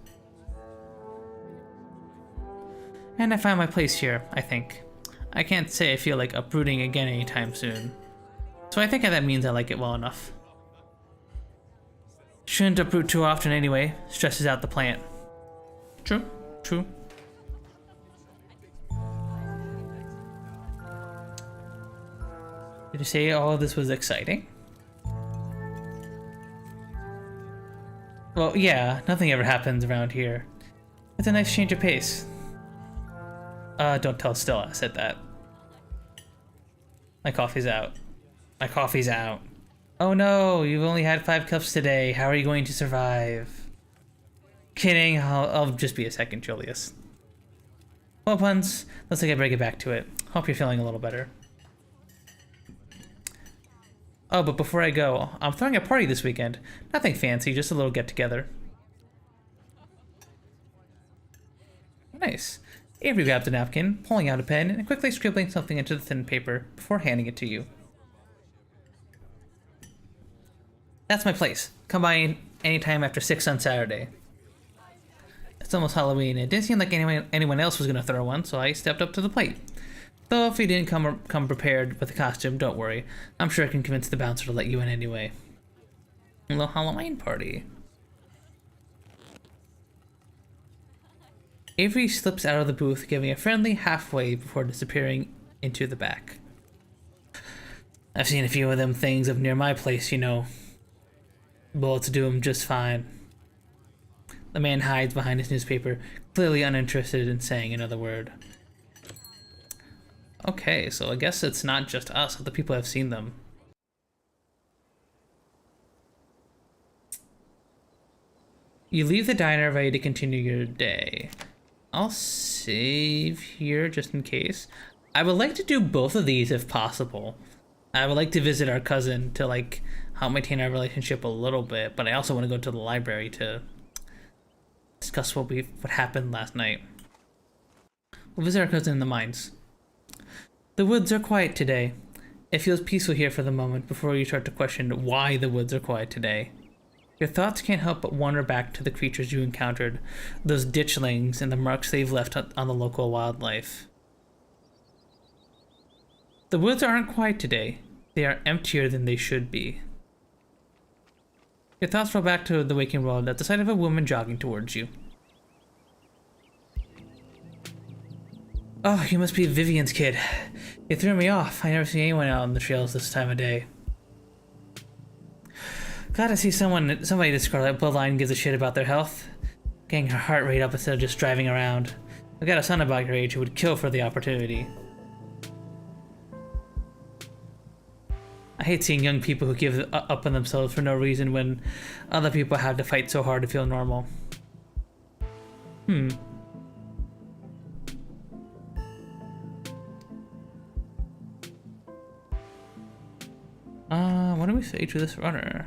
And I found my place here, I think. I can't say I feel like uprooting again anytime soon. So I think that means I like it well enough. Shouldn't uproot too often anyway, stresses out the plant. True, true. Did you say all of this was exciting? Well, yeah, nothing ever happens around here. It's a nice change of pace. Don't tell Stella I said that. My coffee's out. My coffee's out. Oh no, you've only had 5 cups today. How are you going to survive? Kidding, I'll just be a second, Julius. Well, puns, looks like I better get back to it. Hope you're feeling a little better. Oh, but before I go, I'm throwing a party this weekend. Nothing fancy, just a little get-together. Nice. Avery grabbed a napkin, pulling out a pen, and quickly scribbling something into the thin paper before handing it to you. That's my place. Come by anytime after 6 on Saturday. It's almost Halloween, and it didn't seem like anyone else was going to throw one, so I stepped up to the plate. Though if you didn't come prepared with a costume, don't worry. I'm sure I can convince the bouncer to let you in anyway. A little Halloween party. Avery slips out of the booth, giving a friendly halfway before disappearing into the back. I've seen a few of them things up near my place, you know. Bullets do them just fine. The man hides behind his newspaper, clearly uninterested in saying another word. Okay, so I guess it's not just us, other people have seen them. You leave the diner ready to continue your day. I'll save here just in case. I would like to do both of these if possible. I would like to visit our cousin to like help maintain our relationship a little bit, but I also want to go to the library to discuss what happened last night. We'll visit our cousin in the mines. The woods are quiet today. It feels peaceful here for the moment before you start to question why the woods are quiet today. Your thoughts can't help but wander back to the creatures you encountered, those ditchlings and the marks they've left on the local wildlife. The woods aren't quiet today. They are emptier than they should be. Your thoughts fall back to the waking world at the sight of a woman jogging towards you. Oh, you must be Vivian's kid. You threw me off. I never see anyone out on the trails this time of day. Glad to see somebody the Scarlet bloodline gives a shit about their health. Getting her heart rate up instead of just driving around. I've got a son about your age who would kill for the opportunity. I hate seeing young people who give up on themselves for no reason when other people have to fight so hard to feel normal. What do we say to this runner?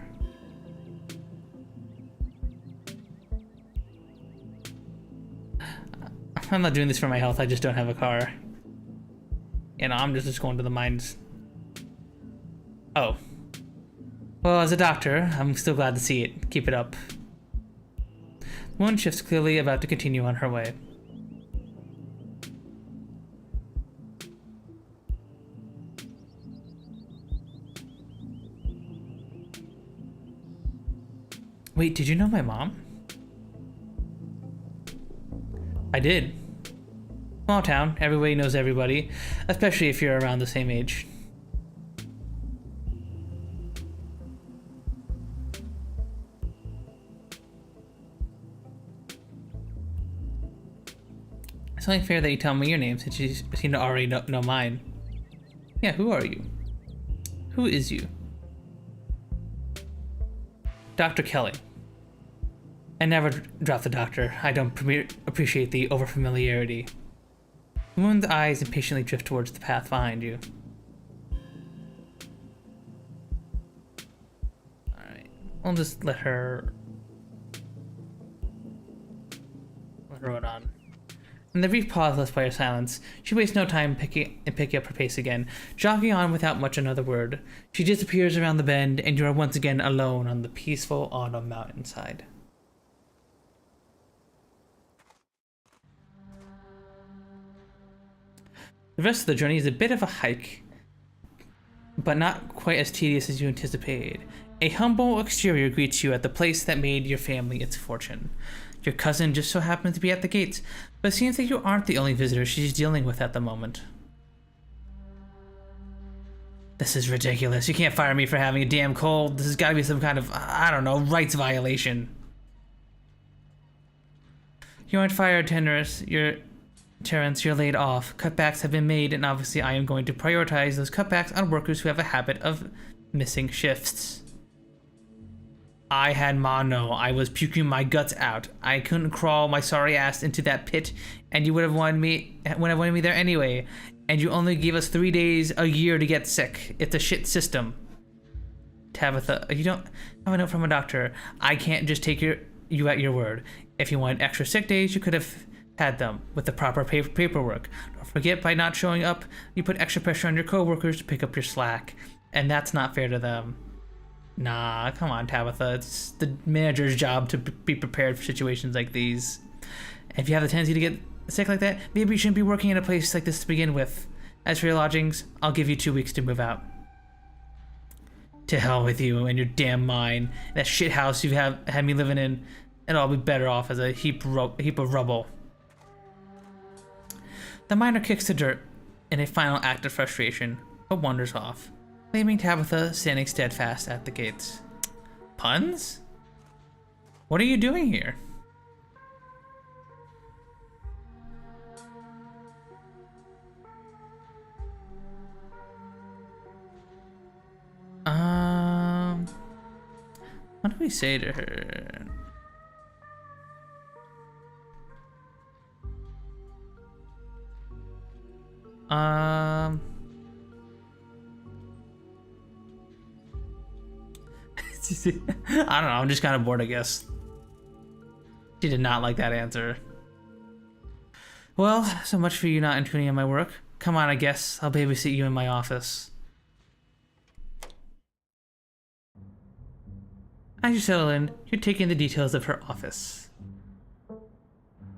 I'm not doing this for my health, I just don't have a car. You know, I'm just going to the mines. Oh. Well, as a doctor, I'm still glad to see it. Keep it up. The woman shift's clearly about to continue on her way. Wait, did you know my mom? I did. Small town, everybody knows everybody, especially if you're around the same age. It's only fair that you tell me your name since you seem to already know mine. Yeah, who are you? Who is you? Dr. Kelly. I never drop the doctor. I don't appreciate the overfamiliarity. The woman's eyes impatiently drift towards the path behind you. Alright, I'll just let her run on. In the brief pause left by her silence, she wastes no time picking up her pace again, jogging on without much another word. She disappears around the bend, and you are once again alone on the peaceful autumn mountainside. The rest of the journey is a bit of a hike, but not quite as tedious as you anticipated. A humble exterior greets you at the place that made your family its fortune. Your cousin just so happens to be at the gates, but it seems that you aren't the only visitor she's dealing with at the moment. This is ridiculous. You can't fire me for having a damn cold. This has got to be some kind of, I don't know, rights violation. You aren't fired, Terrence, you're laid off. Cutbacks have been made, and obviously I am going to prioritize those cutbacks on workers who have a habit of missing shifts. I had mono. I was puking my guts out. I couldn't crawl my sorry ass into that pit, and you would have wanted me there anyway. And you only gave us 3 days a year to get sick. It's a shit system. Tabitha, you don't have a note from a doctor. I can't just take you at your word. If you wanted extra sick days, you could have had them with the proper paperwork. Don't forget, by not showing up, you put extra pressure on your coworkers to pick up your slack, and that's not fair to them. Nah, come on, Tabitha. It's the manager's job to be prepared for situations like these. And if you have the tendency to get sick like that, maybe you shouldn't be working in a place like this to begin with. As for your lodgings, I'll give you 2 weeks to move out. To hell with you and your damn mine. That shit house you have had me living in, and I'll be better off as a heap of rubble. The miner kicks the dirt in a final act of frustration, but wanders off, leaving Tabitha standing steadfast at the gates. Puns? What are you doing here? we say to her? I don't know, I'm just kind of bored, I guess. She did not like that answer. Well, so much for you not intruding on my work. Come on, I guess. I'll babysit you in my office. As you settle in, you're taking the details of her office.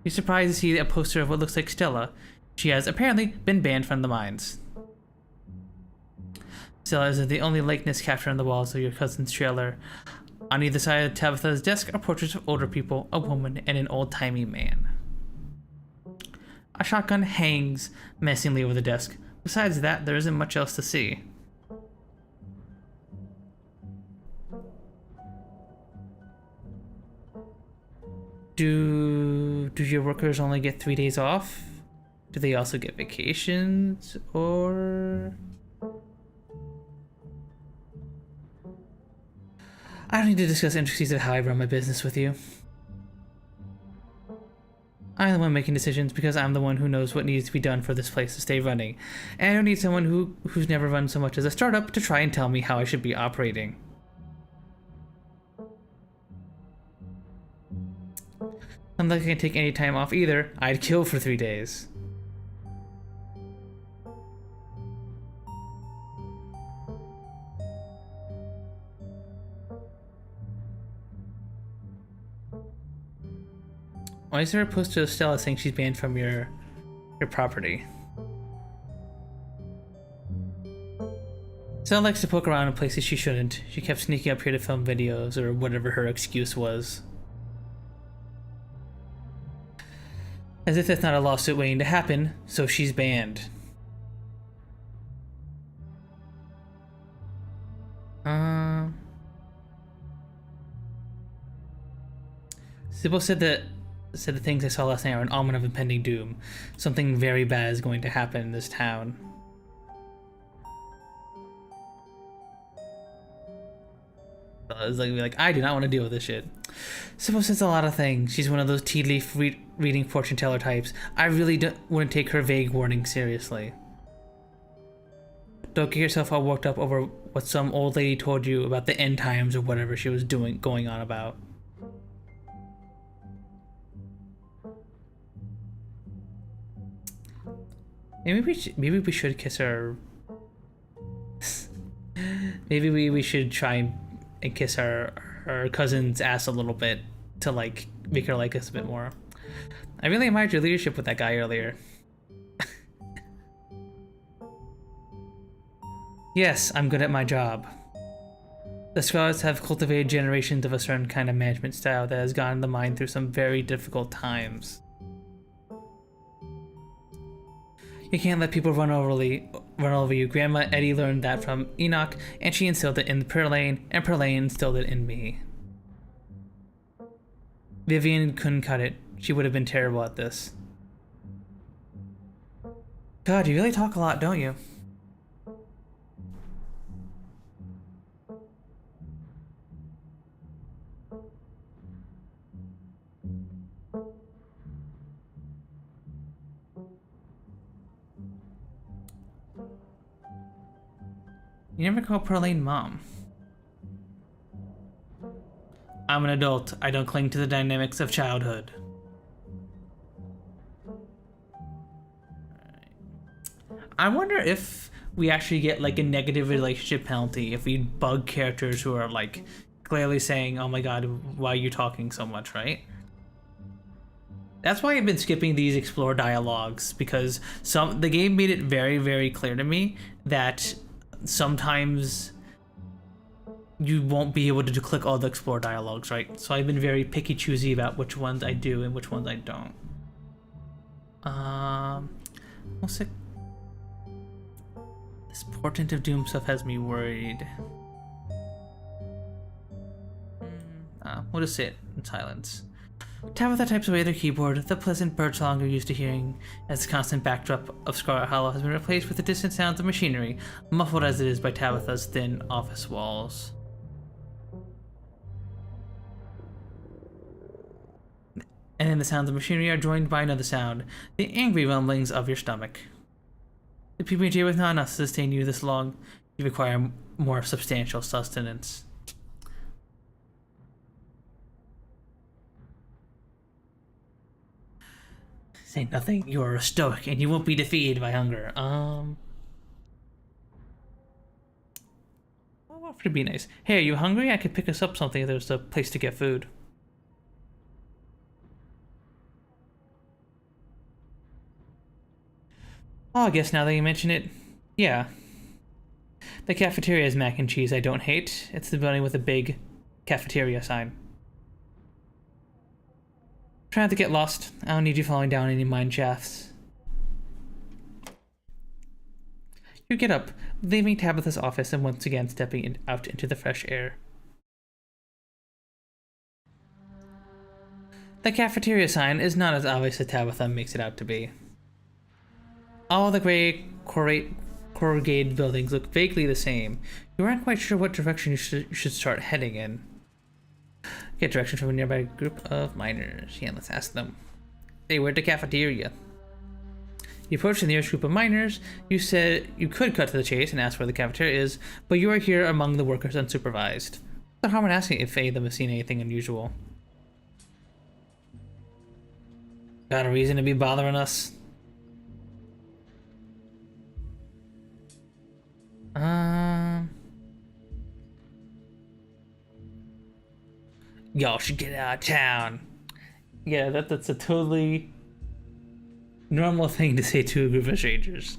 You're surprised to see a poster of what looks like Stella. She has apparently been banned from the mines. Stella is the only likeness captured on the walls of your cousin's trailer. On either side of Tabitha's desk are portraits of older people, a woman, and an old-timey man. A shotgun hangs menacingly over the desk. Besides that, there isn't much else to see. Do your workers only get 3 days off? Do they also get vacations? Or... I don't need to discuss intricacies of how I run my business with you. I'm the one making decisions because I'm the one who knows what needs to be done for this place to stay running. And I don't need someone who's never run so much as a startup to try and tell me how I should be operating. Unless I can take any time off either, I'd kill for 3 days. Why is there a poster of Stella saying she's banned from your property? Stella likes to poke around in places she shouldn't. She kept sneaking up here to film videos, or whatever her excuse was. As if that's not a lawsuit waiting to happen, so she's banned. Sybil said the things I saw last night are an omen of impending doom. Something very bad is going to happen in this town. It's like, I do not want to deal with this shit. Sybil says a lot of things. She's one of those tea leaf reading fortune teller types. I really wouldn't take her vague warning seriously. Don't get yourself all worked up over what some old lady told you about the end times or whatever she was going on about. Maybe we should kiss her. Maybe we should try and kiss our cousin's ass a little bit to like make her like us a bit more. I really admired your leadership with that guy earlier. Yes, I'm good at my job. The Scarlets have cultivated generations of a certain kind of management style that has gotten the mine through some very difficult times. You can't let people run over you. Grandma Eddie learned that from Enoch, and she instilled it in Perlane, and Perlane instilled it in me. Vivian couldn't cut it. She would have been terrible at this. God, you really talk a lot, don't you? You never call Perlane Mom. I'm an adult. I don't cling to the dynamics of childhood. I wonder if we actually get like a negative relationship penalty if we bug characters who are like clearly saying, oh my god, why are you talking so much, right? That's why I've been skipping these explore dialogues, because the game made it very, very clear to me that sometimes you won't be able to click all the explore dialogues, right? So I've been very picky choosy about which ones I do and which ones I don't. What's it? This portent of doom stuff has me worried. We'll just sit in silence. Tabitha types away their keyboard. The pleasant birdsong you're used to hearing as the constant backdrop of Scarlet Hollow has been replaced with the distant sounds of machinery, muffled as it is by Tabitha's thin office walls. And then the sounds of machinery are joined by another sound, the angry rumblings of your stomach. The PB&J was not enough to sustain you this long. You require more substantial sustenance. Say nothing, you are a stoic, and you won't be defeated by hunger. I'll offer to be nice. Hey, are you hungry? I could pick us up something if there's a place to get food. Oh, I guess now that you mention it, yeah. The cafeteria is mac and cheese I don't hate. It's the building with a big cafeteria sign. Try not to get lost. I don't need you falling down any mine shafts. You get up, leaving Tabitha's office and once again stepping out into the fresh air. The cafeteria sign is not as obvious as Tabitha makes it out to be. All the gray corrugated buildings look vaguely the same. You aren't quite sure what direction you should start heading in. Get direction from a nearby group of miners. Yeah, let's ask them. Hey, we're at the cafeteria. You approach the nearest group of miners. You said you could cut to the chase and ask where the cafeteria is, but you are here among the workers unsupervised. What's the harm in asking if any of them have seen anything unusual? Got a reason to be bothering us? Y'all should get out of town. Yeah, that's a totally normal thing to say to a group of strangers.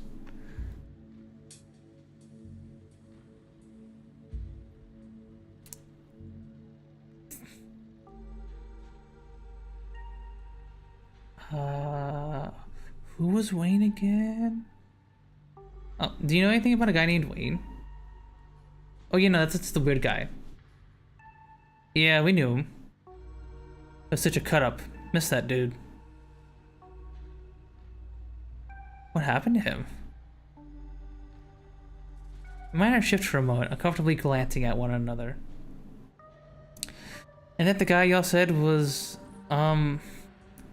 Who was Wayne again? Oh, do you know anything about a guy named Wayne? Oh, yeah, no, that's the weird guy. Yeah, we knew him. It was such a cut-up. Missed that dude. What happened to him? Minor shift for a moment, uncomfortably glancing at one another. And that the guy y'all said was,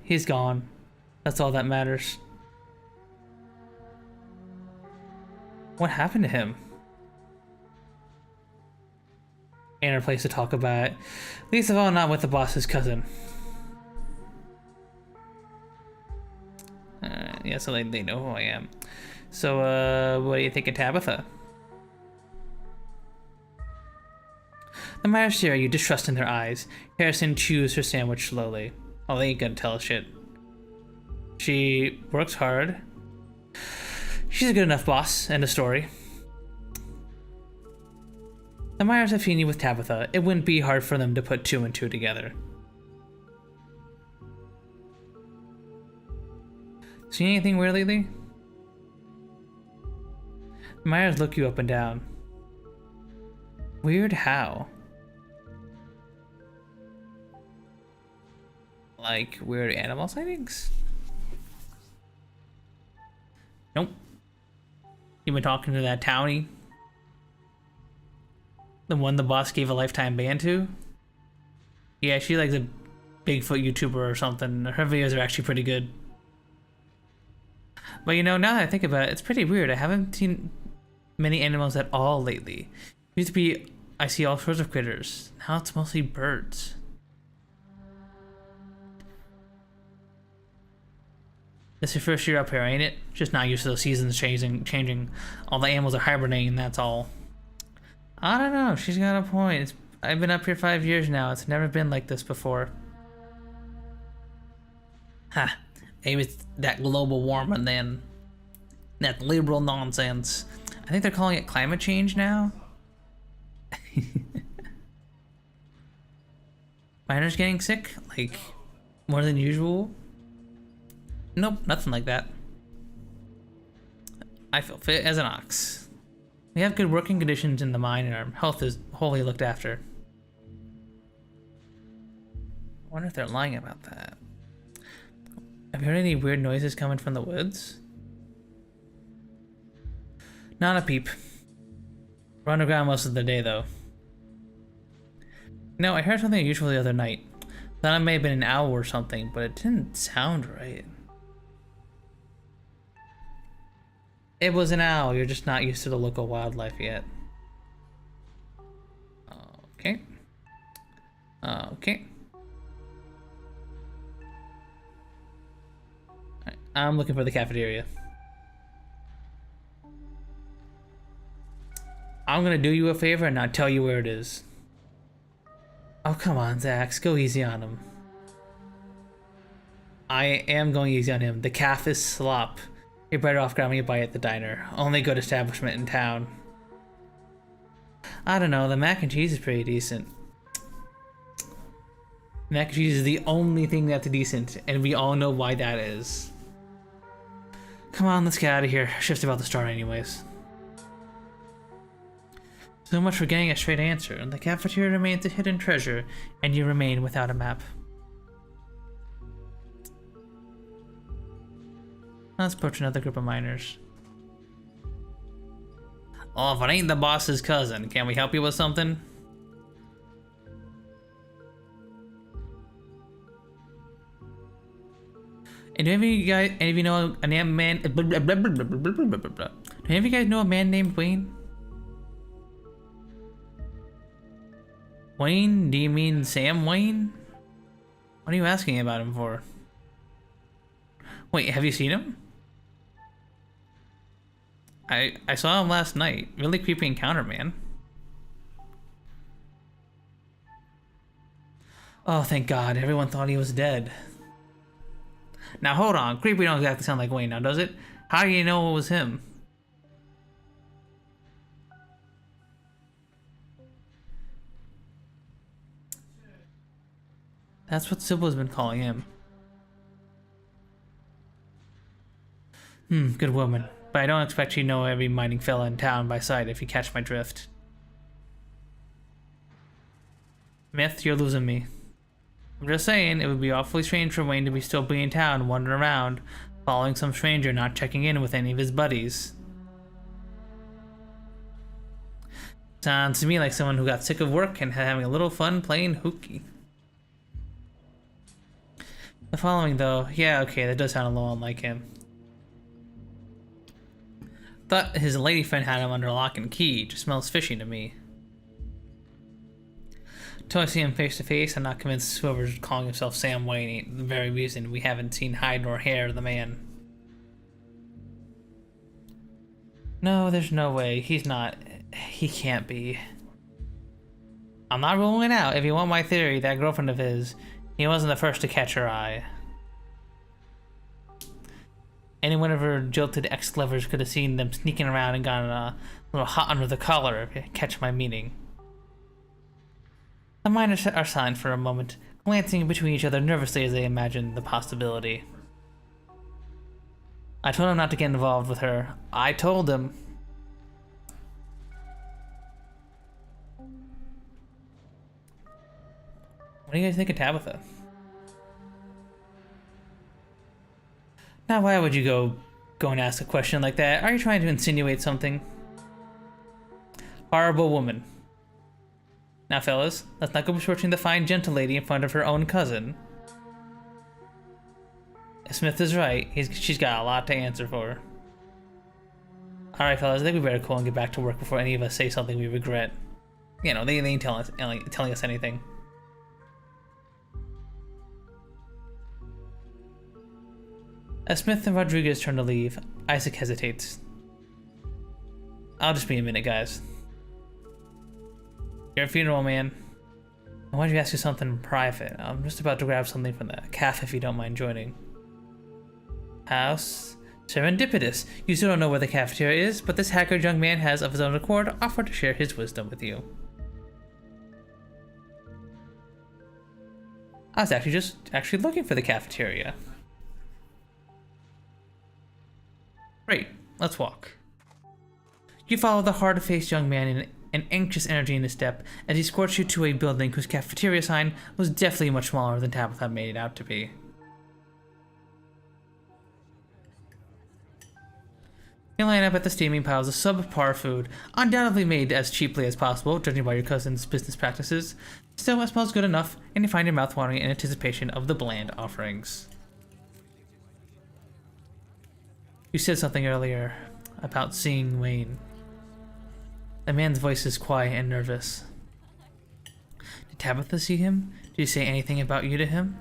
he's gone. That's all that matters. What happened to him? Ain't our place to talk about it. Least of all, not with the boss's cousin. Yeah, so they know who I am. So, what do you think of Tabitha? The miners stare at you, distrust in their eyes. Harrison chews her sandwich slowly. Oh, they ain't gonna tell us shit. She works hard. She's a good enough boss. End of story. The miners have seen you with Tabitha. It wouldn't be hard for them to put two and two together. Seen anything weird lately? The miners look you up and down. Weird how? Like weird animal sightings? Nope. You been talking to that townie? The one the boss gave a lifetime ban to? Yeah, she's like a Bigfoot YouTuber or something. Her videos are actually pretty good. But you know, now that I think about it, it's pretty weird. I haven't seen many animals at all lately. It used to be, I see all sorts of critters. Now it's mostly birds. This is your first year up here, ain't it? Just not used to the seasons changing. All the animals are hibernating, that's all. I don't know, she's got a point. I've been up here 5 years now. It's never been like this before. Ha, maybe it's that global warming then. That liberal nonsense. I think they're calling it climate change now. Miners getting sick? Like, more than usual? Nope, nothing like that. I feel fit as an ox. We have good working conditions in the mine and our health is wholly looked after. I wonder if they're lying about that. Have you heard any weird noises coming from the woods? Not a peep. We're underground most of the day though. No, I heard something unusual the other night. Thought it may have been an owl or something, but it didn't sound right. It was an owl, you're just not used to the local wildlife yet. Okay. Okay. Alright, I'm looking for the cafeteria. I'm gonna do you a favor and not tell you where it is. Oh, come on, Zax, go easy on him. I am going easy on him. The calf is slop. You're better off grabbing a bite at the diner. Only good establishment in town. I don't know, the mac and cheese is pretty decent. Mac and cheese is the only thing that's decent, and we all know why that is. Come on, let's get out of here. Shift's about to start anyways. So much for getting a straight answer. The cafeteria remains a hidden treasure, and you remain without a map. Let's approach another group of miners. Oh, if it ain't the boss's cousin, can we help you with something? And do any of you know a man? Do any of you guys know a man named Wayne? Wayne? Do you mean Sam Wayne? What are you asking about him for? Wait, have you seen him? I saw him last night. Really creepy encounter, man. Oh, thank God. Everyone thought he was dead. Now, hold on. Creepy don't exactly sound like Wayne now, does it? How do you know it was him? That's what Sybil's been calling him. Good woman. But I don't expect you to know every mining fella in town by sight if you catch my drift. Myth, you're losing me. I'm just saying, it would be awfully strange for Wayne to be still in town, wandering around, following some stranger, not checking in with any of his buddies. Sounds to me like someone who got sick of work and having a little fun playing hooky. The following, though, yeah, okay, that does sound a little unlike him. Thought his lady friend had him under lock and key. Just smells fishy to me. Till I see him face to face, I'm not convinced whoever's calling himself Sam Wayne ain't the very reason we haven't seen hide nor hair of the man. No, there's no way. He's not. He can't be. I'm not ruling it out. If you want my theory, that girlfriend of his, he wasn't the first to catch her eye. Any one of her jilted ex-lovers could have seen them sneaking around and gotten a little hot under the collar, if you catch my meaning. The miners are silent for a moment, glancing between each other nervously as they imagine the possibility. I told him not to get involved with her. I told him. What do you guys think of Tabitha? Now, why would you go and ask a question like that? Are you trying to insinuate something? Horrible woman. Now, fellas, let's not go approaching the fine gentle lady in front of her own cousin. Smith is right. She's got a lot to answer for. Alright, fellas, I think we better call and get back to work before any of us say something we regret. You know, they ain't telling us anything. As Smith and Rodriguez turn to leave, Isaac hesitates. I'll just be a minute, guys. You're a funeral man. I wanted to ask you something private. I'm just about to grab something from the cafe if you don't mind joining. House? Serendipitous. You still don't know where the cafeteria is, but this haggard young man has, of his own accord, offered to share his wisdom with you. I was actually looking for the cafeteria. Great, let's walk. You follow the hard-faced young man in an anxious energy in his step as he escorts you to a building whose cafeteria sign was definitely much smaller than Tabitha made it out to be. You line up at the steaming piles of subpar food, undoubtedly made as cheaply as possible, judging by your cousin's business practices. Still, it smells good enough, and you find your mouth watering in anticipation of the bland offerings. You said something earlier about seeing Wayne. The man's voice is quiet and nervous. Did Tabitha see him? Did he say anything about you to him?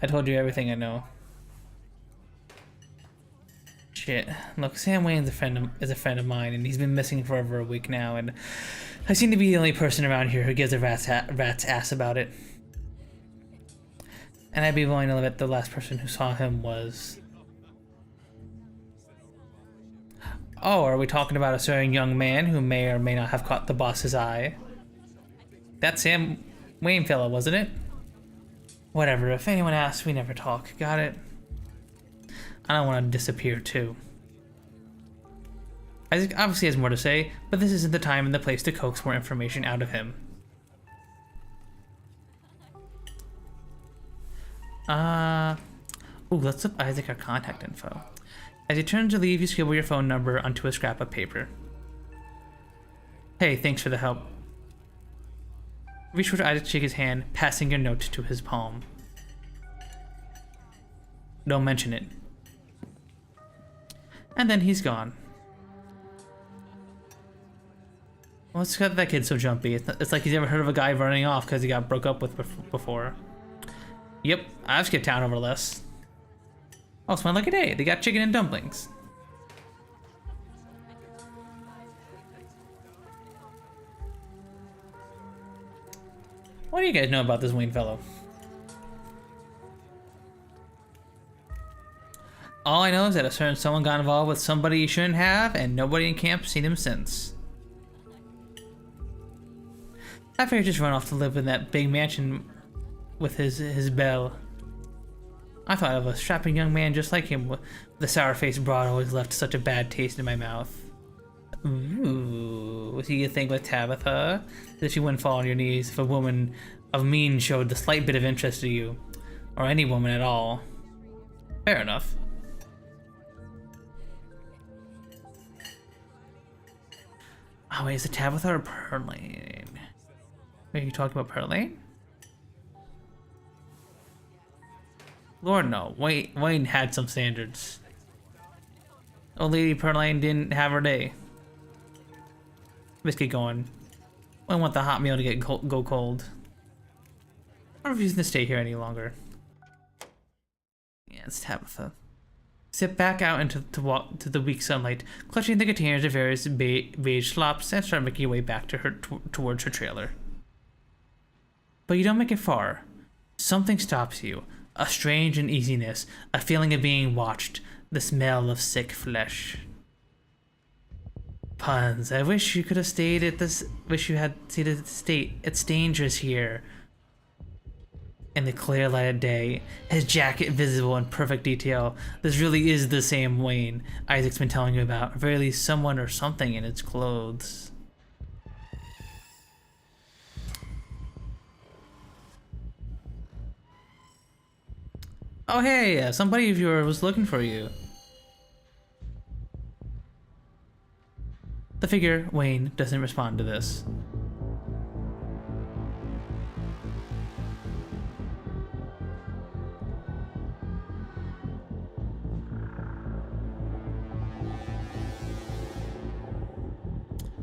I told you everything I know. Shit. Look, Sam Wayne's is a friend of mine, and he's been missing for over a week now, and I seem to be the only person around here who gives a rat's ass about it. And I'd be willing to bet the last person who saw him was... Oh, are we talking about a certain young man who may or may not have caught the boss's eye? That Sam Wayne fella, wasn't it? Whatever, if anyone asks, we never talk. Got it? I don't want to disappear, too. Isaac obviously has more to say, but this isn't the time and the place to coax more information out of him. Ooh, let's give Isaac our contact info. As you turn to leave, you scribble your phone number onto a scrap of paper. Hey, thanks for the help. Reach over to Isaac to shake his hand, passing your note to his palm. Don't mention it. And then he's gone. What's got that kid so jumpy? It's like he's never heard of a guy running off because he got broke up with before. Yep, I've skipped town over less. Oh, it's my lucky day. They got chicken and dumplings. What do you guys know about this Wayne fellow? All I know is that a certain someone got involved with somebody he shouldn't have, and nobody in camp's seen him since. I figured just run off to live in that big mansion with his belle. I thought of a strapping young man just like him, with the sour-faced broad always left such a bad taste in my mouth. Ooh, what do you think with Tabitha? That you wouldn't fall on your knees if a woman of means showed the slight bit of interest to you, or any woman at all. Fair enough. Oh wait, is it Tabitha or Perlane? Are you talking about Perlane? Lord no, Wayne had some standards. Old Lady Perlane didn't have her day. Let's get going. I don't want the hot meal to go cold. I'm refusing to stay here any longer. Yeah, it's Tabitha. Sit back out into the weak sunlight, clutching the containers of various beige slops, and start making your way back to her towards her trailer. But you don't make it far. Something stops you. A strange uneasiness, a feeling of being watched, the smell of sick flesh. Puns. I wish you could have stayed at this. Wish you had stayed at the state. It's dangerous here. In the clear light of day, his jacket visible in perfect detail. This really is the same Wayne Isaac's been telling you about. Or very least someone or something in its clothes. Oh hey, somebody of yours was looking for you. The figure, Wayne, doesn't respond to this.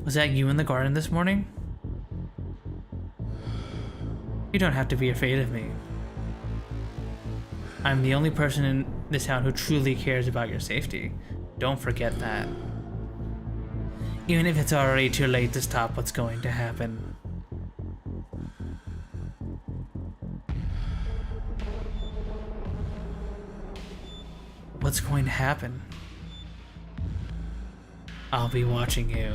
Was that you in the garden this morning? You don't have to be afraid of me. I'm the only person in this town who truly cares about your safety. Don't forget that. Even if it's already too late to stop what's going to happen. What's going to happen? I'll be watching you.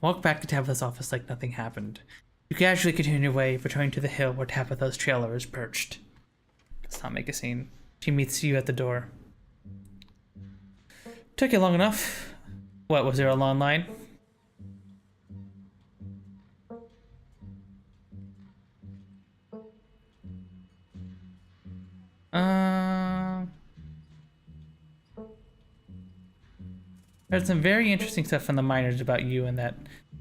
Walk back to Tabitha's office like nothing happened. You casually continue your way, returning to the hill where Tabitha's trailer is perched. Let's not make a scene. She meets you at the door. Took you long enough. What, was there a long line? There's some very interesting stuff from the miners about you, and that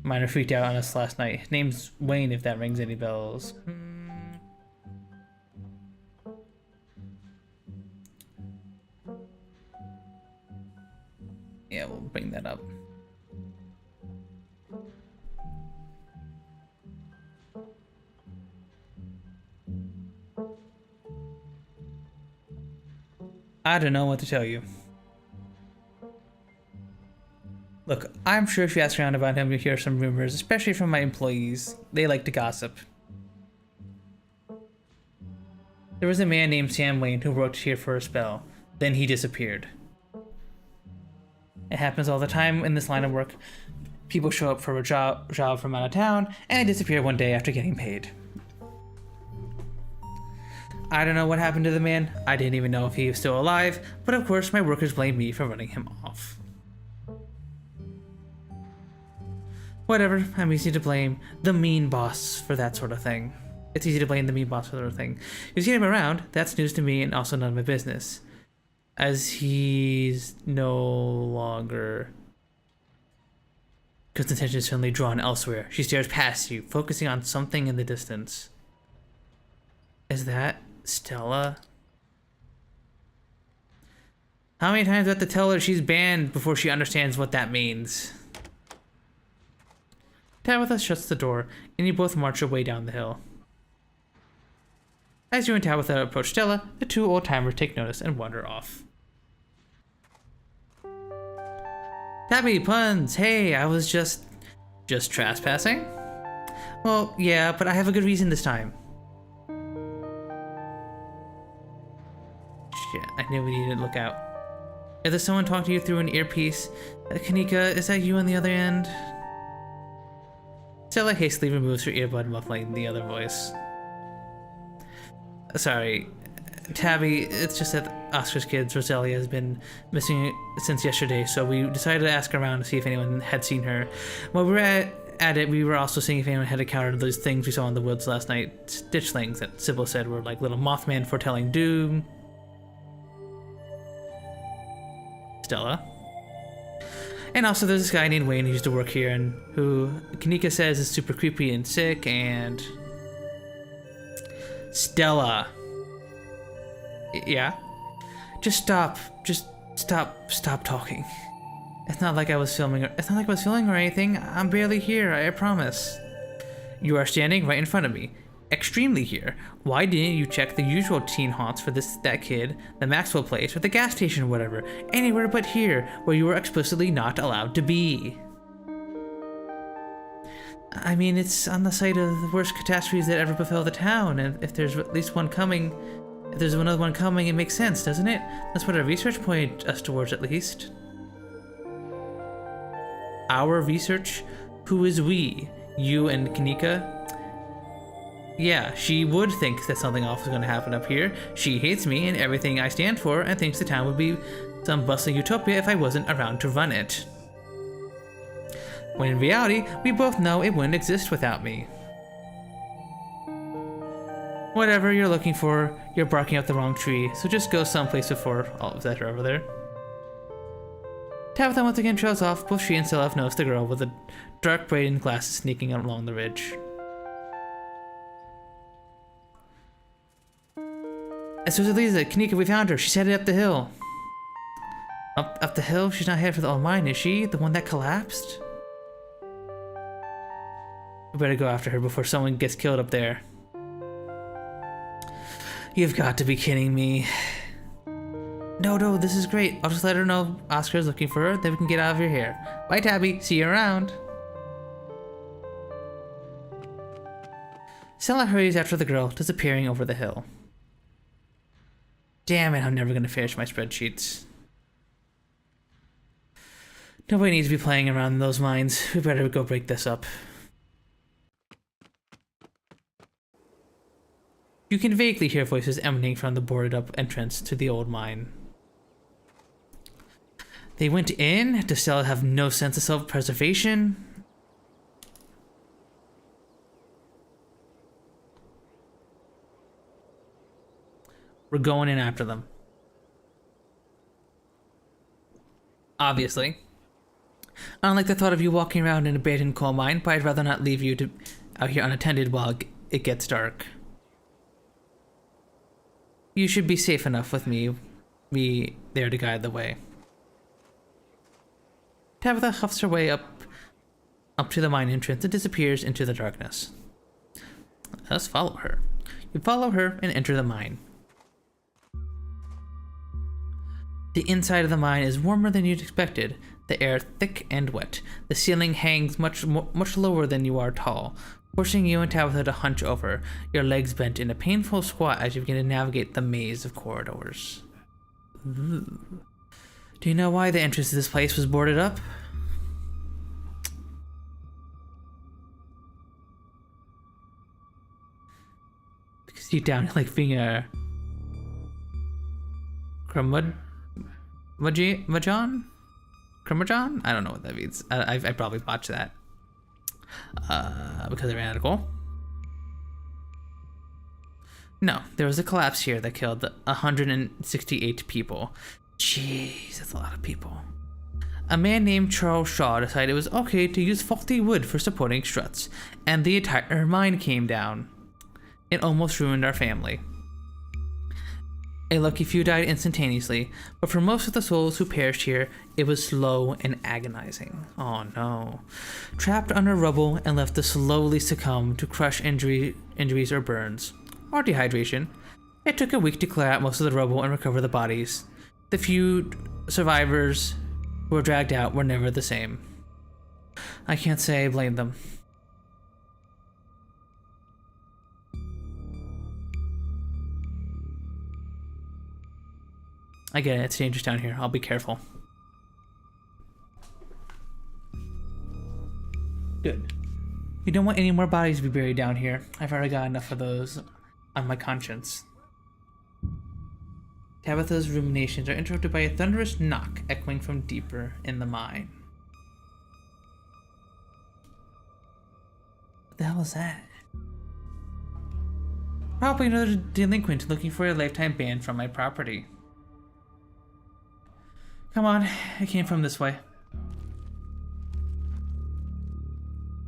miner freaked out on us last night. His name's Wayne, if that rings any bells. Yeah, we'll bring that up. I don't know what to tell you. Look, I'm sure if you ask around about him, you'll hear some rumors, especially from my employees. They like to gossip. There was a man named Sam Wayne who worked here for a spell. Then he disappeared. It happens all the time in this line of work. People show up for a job from out of town and disappear one day after getting paid. I don't know what happened to the man. I didn't even know if he was still alive, but of course my workers blame me for running him off. Whatever, I'm easy to blame the mean boss for that sort of thing. It's easy to blame the mean boss for that sort of thing. You see him around, that's news to me and also none of my business. As he's no longer... Because attention is suddenly drawn elsewhere. She stares past you, focusing on something in the distance. Is that Stella? How many times do I have to tell her she's banned before she understands what that means? Tabitha shuts the door, and you both march your way down the hill. As you and Tabitha approach Stella, the two old-timers take notice and wander off. Tabby, puns! Hey, I was just trespassing? Well, yeah, but I have a good reason this time. Shit, I knew we needed to look out. Is there someone talking to you through an earpiece? Kanika, is that you on the other end? Stella hastily removes her earbud, muffling the other voice. Sorry, Tabby, it's just that Oscar's kids, Rosalia, has been missing since yesterday, so we decided to ask around to see if anyone had seen her. While we were at it, we were also seeing if anyone had encountered those things we saw in the woods last night, ditchlings that Sybil said were like little Mothman foretelling doom. Stella. And also there's this guy named Wayne who used to work here and who Kanika says is super creepy and sick, and... Stella. Yeah? Just stop talking. It's not like I was filming or anything. I'm barely here, I promise. You are standing right in front of me. Extremely here. Why didn't you check the usual teen haunts for that kid, the Maxwell place, or the gas station or whatever? Anywhere but here, where you were explicitly not allowed to be. I mean, it's on the site of the worst catastrophes that ever befell the town, and if there's at least one coming, if there's another one coming, it makes sense, doesn't it? That's what our research pointed us towards, at least. Our research? Who is we? You and Kanika? Yeah, she would think that something awful is going to happen up here. She hates me and everything I stand for and thinks the town would be some bustling utopia if I wasn't around to run it. When in reality, we both know it wouldn't exist without me. Whatever you're looking for, you're barking up the wrong tree, so just go someplace before all of that are over there. Tabitha once again trails off. Both she and Stella have noticed the girl with the dark braided glasses sneaking along the ridge. As soon as Lisa, Kanika, we found her. She's headed up the hill. Up the hill? She's not headed for the old mine, is she? The one that collapsed? We better go after her before someone gets killed up there. You've got to be kidding me. No, this is great. I'll just let her know Oscar's looking for her, then we can get out of your hair. Bye, Tabby. See you around. Stella hurries after the girl, disappearing over the hill. Damn it, I'm never going to finish my spreadsheets. Nobody needs to be playing around in those mines. We better go break this up. You can vaguely hear voices emanating from the boarded-up entrance to the old mine. They went in? Does Stella have no sense of self-preservation? We're going in after them. Obviously. I don't like the thought of you walking around in an abandoned coal mine, but I'd rather not leave you out here unattended while it gets dark. You should be safe enough with me there to guide the way. Tabitha huffs her way up to the mine entrance and disappears into the darkness. Let's follow her. You follow her and enter the mine. The inside of the mine is warmer than you'd expected. The air thick and wet. The ceiling hangs much lower than you are tall, forcing you and Tabitha to hunch over, your legs bent in a painful squat as you begin to navigate the maze of corridors. Ooh. Do you know why the entrance to this place was boarded up? Because deep down, like being a Curmudgeon? I don't know what that means. I probably botched that. Because I ran out of coal. No, there was a collapse here that killed 168 people. Jeez, that's a lot of people. A man named Charles Shaw decided it was okay to use faulty wood for supporting struts, and the entire mine came down. It almost ruined our family. A lucky few died instantaneously, but for most of the souls who perished here, it was slow and agonizing. Oh no. Trapped under rubble and left to slowly succumb to crush injuries or burns, or dehydration. It took a week to clear out most of the rubble and recover the bodies. The few survivors who were dragged out were never the same. I can't say I blame them. I get it, it's dangerous down here. I'll be careful. Good. We don't want any more bodies to be buried down here. I've already got enough of those on my conscience. Tabitha's ruminations are interrupted by a thunderous knock echoing from deeper in the mine. What the hell is that? Probably another delinquent looking for a lifetime ban from my property. Come on, it came from this way.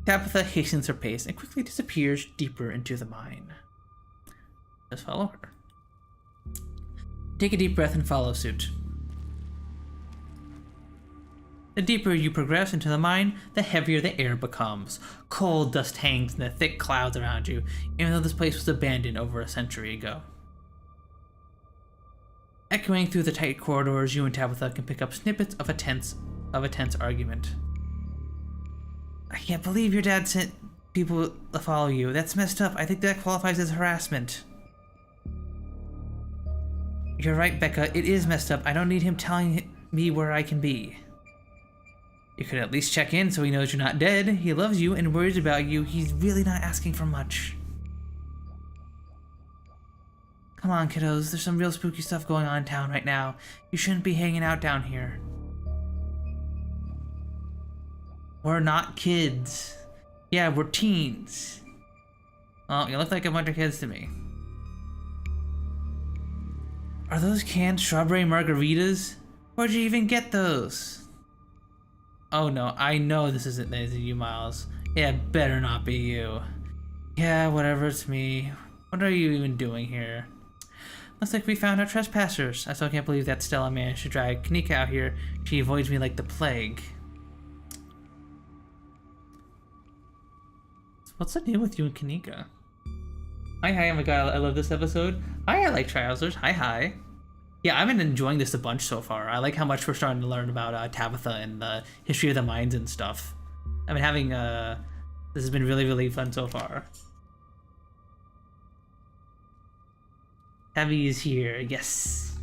Tabitha hastens her pace and quickly disappears deeper into the mine. Just follow her. Take a deep breath and follow suit. The deeper you progress into the mine, the heavier the air becomes. Coal dust hangs in the thick clouds around you, even though this place was abandoned over a century ago. Echoing through the tight corridors, you and Tabitha can pick up snippets of a tense argument. I can't believe your dad sent people to follow you. That's messed up. I think that qualifies as harassment. You're right, Becca. It is messed up. I don't need him telling me where I can be. You could at least check in so he knows you're not dead. He loves you and worries about you. He's really not asking for much. Come on, kiddos. There's some real spooky stuff going on in town right now. You shouldn't be hanging out down here. We're not kids. Yeah, we're teens. Well, you look like a bunch of kids to me. Are those canned strawberry margaritas? Where'd you even get those? Oh no, I know this isn't you, Miles. Yeah, it better not be you. Yeah, whatever, it's me. What are you even doing here? Looks like we found our trespassers. I still can't believe that Stella managed to drag Kanika out here. She avoids me like the plague. What's the deal with you and Kanika? Hi, oh my god, I love this episode. Hi, I like trousers. Hi. Yeah, I've been enjoying this a bunch so far. I like how much we're starting to learn about Tabitha and the history of the mines and stuff. I've been having, this has been really, really fun so far. Tabby is here, yes.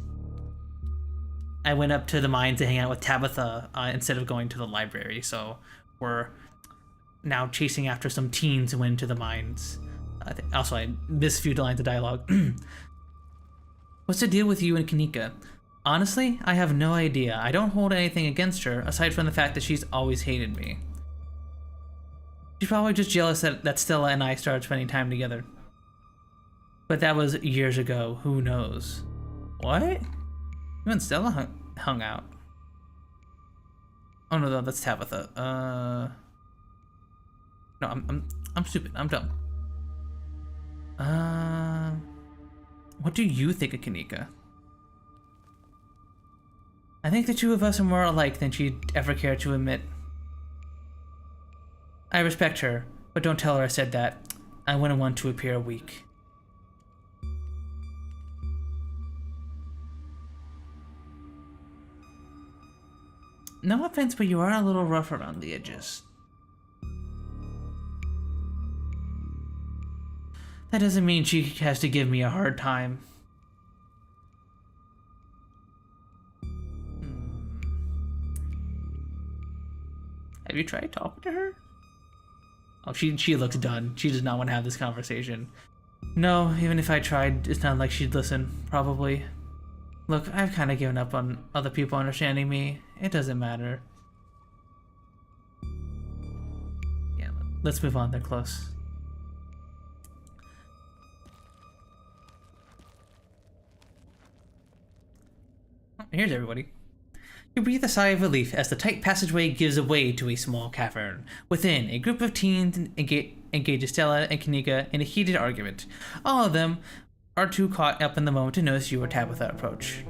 I went up to the mines to hang out with Tabitha instead of going to the library, so we're now chasing after some teens who went into the mines. Also, I missed a few lines of dialogue. What's the deal with you and Kanika? Honestly, I have no idea. I don't hold anything against her, aside from the fact that she's always hated me. She's probably just jealous that Stella and I started spending time together. But that was years ago, who knows? What? You and Stella hung out. Oh no, that's Tabitha. No, I'm stupid. I'm dumb. What do you think of Kanika? I think the two of us are more alike than she'd ever care to admit. I respect her, but don't tell her I said that. I wouldn't want to appear weak. No offense, but you are a little rough around the edges. That doesn't mean she has to give me a hard time. Have you tried talking to her? Oh, she looks done. She does not want to have this conversation. No, even if I tried, it's not like she'd listen, probably. Look, I've kind of given up on other people understanding me. It doesn't matter. Yeah, let's move on. They're close. Oh, here's everybody. You breathe a sigh of relief as the tight passageway gives way to a small cavern. Within, a group of teens engages Stella and Kanika in a heated argument. All of them are too caught up in the moment to notice you or Tabitha approach.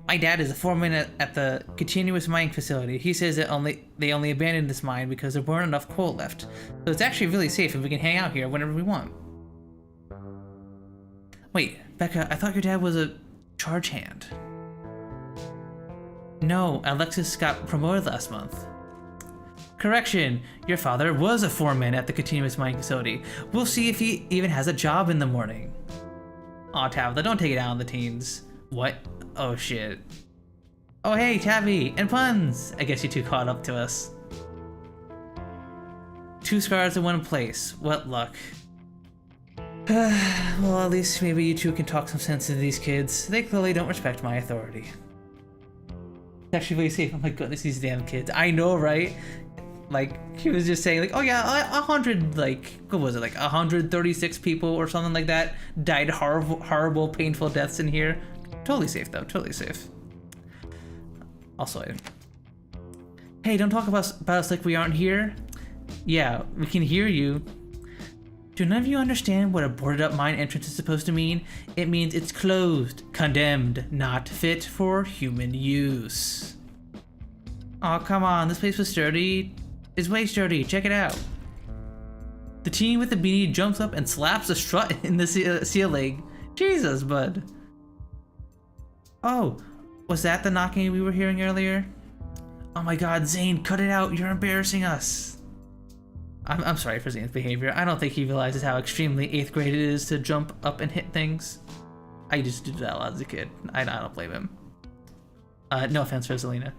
My dad is a foreman at the continuous mining facility. He says that they only abandoned this mine because there weren't enough coal left. So it's actually really safe and we can hang out here whenever we want. Wait, Becca, I thought your dad was a charge hand. No, Alexis got promoted last month. Correction, your father was a foreman at the continuous mining facility. We'll see if he even has a job in the morning. Aw, Tabitha, don't take it out on the teens. What? Oh shit. Oh hey, Tabby, and puns! I guess you two caught up to us. 2 scars in one place. What luck. Well, at least maybe you two can talk some sense into these kids. They clearly don't respect my authority. It's actually really safe. Oh my goodness, these damn kids. I know, right? Like, he was just saying, like, oh yeah, 100, like, what was it, like 136 people or something like that died horrible, painful deaths in here. Totally safe, though. Totally safe. Also, hey, don't talk about us like we aren't here. Yeah, we can hear you. Do none of you understand what a boarded up mine entrance is supposed to mean? It means it's closed, condemned, not fit for human use. Aw, come on, this place was sturdy. It's way sturdy, check it out. The teen with the beanie jumps up and slaps a strut in the ceiling. Jesus, bud. Oh, was that the knocking we were hearing earlier? Oh my god, Zane, cut it out, you're embarrassing us. I'm sorry for Zane's behavior. I don't think he realizes how extremely 8th grade it is to jump up and hit things. I used to do that a lot as a kid. I don't blame him. No offense, Rosalina.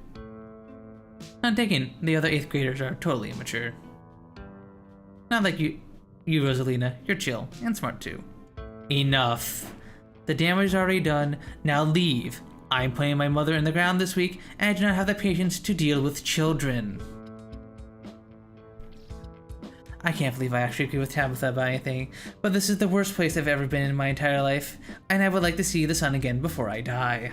I'm thinking the other 8th graders are totally immature. Not like you Rosalina. You're chill and smart too. Enough. The damage is already done. Now leave. I'm putting my mother in the ground this week, and I do not have the patience to deal with children. I can't believe I actually agree with Tabitha about anything, but this is the worst place I've ever been in my entire life, and I would like to see the sun again before I die.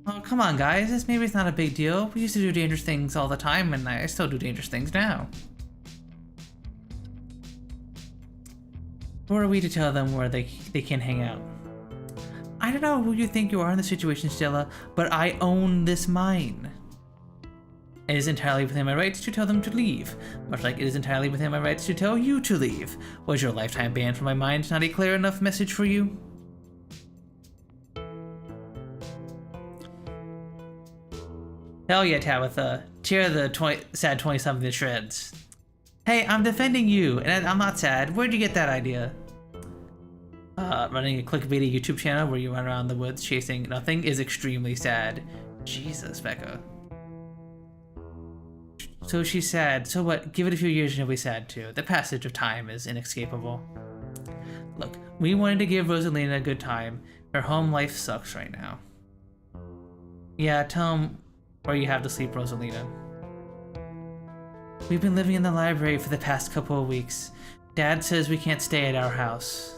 Oh, come on guys, maybe it's not a big deal. We used to do dangerous things all the time, and I still do dangerous things now. Who are we to tell them where they can hang out? I don't know who you think you are in the situation, Stella, but I own this mine. It is entirely within my rights to tell them to leave, much like it is entirely within my rights to tell you to leave. Was your lifetime ban from my mind not a clear enough message for you? Hell yeah, Tabitha. Tear the sad 20-something to shreds. Hey, I'm defending you, and I'm not sad. Where'd you get that idea? Running a clickbaity YouTube channel where you run around the woods chasing nothing is extremely sad. Jesus, Becca. So she's sad. So what? Give it a few years and you'll be sad too. The passage of time is inescapable. Look, we wanted to give Rosalina a good time. Her home life sucks right now. Yeah, tell him where you have to sleep, Rosalina. We've been living in the library for the past couple of weeks. Dad says we can't stay at our house.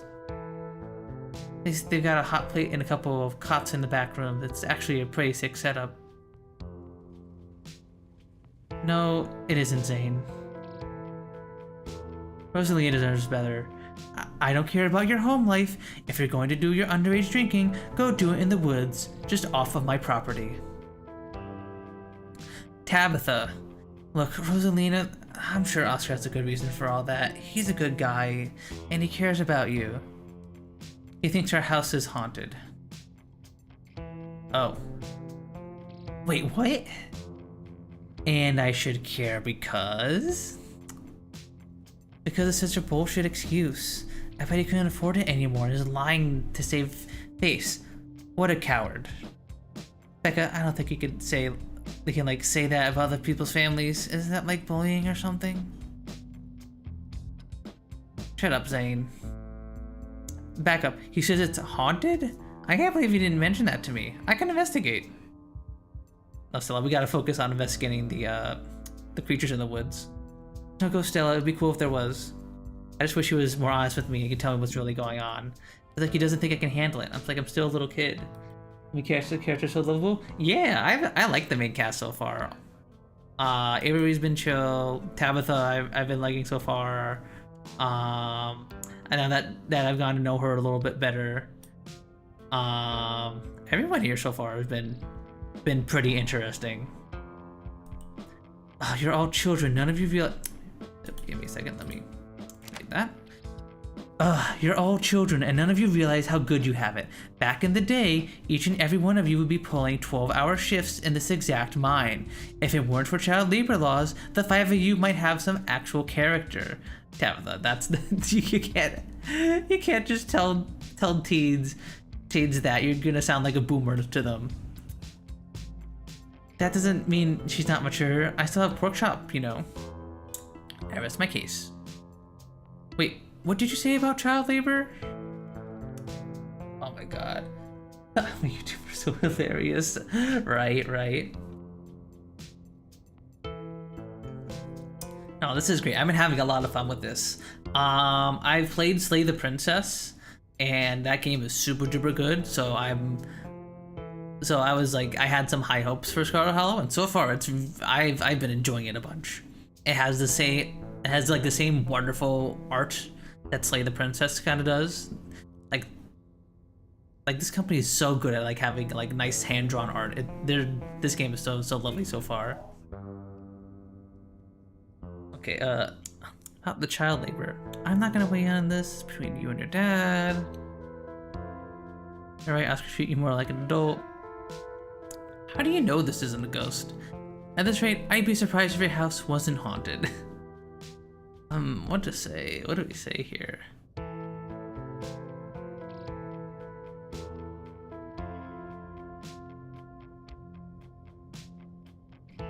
They've got a hot plate and a couple of cots in the back room. That's actually a pretty sick setup. No, it isn't, Zane. Rosalina deserves better. I don't care about your home life. If you're going to do your underage drinking, go do it in the woods, just off of my property. Tabitha. Look, Rosalina, I'm sure Oscar has a good reason for all that. He's a good guy, and he cares about you. He thinks our house is haunted. Oh. Wait, what? And I should care because... Because it's such a bullshit excuse. I bet he couldn't afford it anymore and is lying to save face. What a coward. Becca, I don't think you could say... They can, like, say that about other people's families. Isn't that, like, bullying or something? Shut up, Zane. Back up. He says it's haunted? I can't believe you didn't mention that to me. I can investigate. No, Stella, we gotta focus on investigating the creatures in the woods. No, go, Stella. It'd be cool if there was. I just wish he was more honest with me and could tell me what's really going on. It's like he doesn't think I can handle it. I'm like, I'm still a little kid. The character's so lovable. Yeah, I like the main cast so far. Avery's been chill. Tabitha, I've been liking so far. I know that I've gotten to know her a little bit better. Everyone here so far has been pretty interesting. Oh, you're all children. None of you realize. Give me a second. Let me like that. You're all children, and none of you realize how good you have it. Back in the day, each and every one of you would be pulling 12-hour shifts in this exact mine. If it weren't for child labor laws, the 5 of you might have some actual character. Tabitha, that's you can't just tell teens that. You're gonna sound like a boomer to them. That doesn't mean she's not mature. I still have pork chop, you know. I rest my case. Wait, what did you say about child labor? Oh my god. YouTubers so hilarious. Right. No, this is great. I've been having a lot of fun with this. I've played Slay the Princess, and that game is super duper good. So I was like, I had some high hopes for Scarlet Hollow, and so far I've been enjoying it a bunch. It has the same wonderful art that Slay the Princess kind of does. Like this company is so good at like having like nice hand-drawn art. This game is so lovely so far. Okay, about the child labor. I'm not gonna weigh in on this between you and your dad. Alright, Oscar treat you more like an adult. How do you know this isn't a ghost? At this rate, I'd be surprised if your house wasn't haunted. What to say? What do we say here?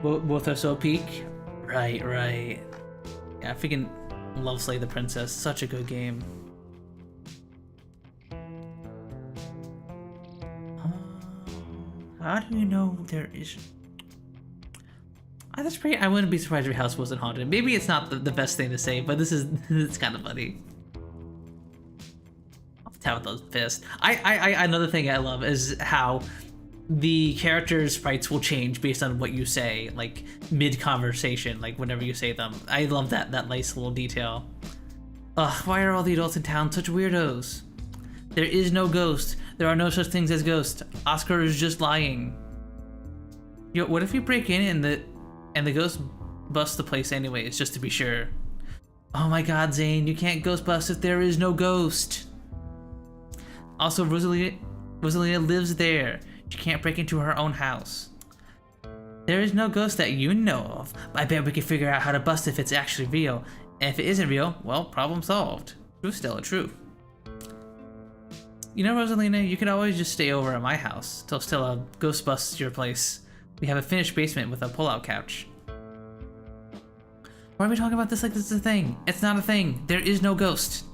Both are so peak? Right. Yeah, I freaking love Slay the Princess. Such a good game. How do you know there is... That's pretty... I wouldn't be surprised if your house wasn't haunted. Maybe it's not the best thing to say, but it's kind of funny. Tabitha's pissed. Another thing I love is how the characters' sprites will change based on what you say, like mid-conversation, like whenever you say them. I love that nice little detail. Ugh, why are all the adults in town such weirdos? There is no ghost. There are no such things as ghosts. Oscar is just lying. Yo, what if you break in and the ghost busts the place anyways, just to be sure? Oh my god, Zane, you can't ghost bust if there is no ghost. Also, Rosalina lives there. She can't break into her own house. There is no ghost that you know of. I bet we can figure out how to bust if it's actually real. And if it isn't real, well, problem solved. True, Stella, true. You know, Rosalina, you can always just stay over at my house till Stella ghost busts your place. We have a finished basement with a pull-out couch. Why are we talking about this like this is a thing? It's not a thing. There is no ghost.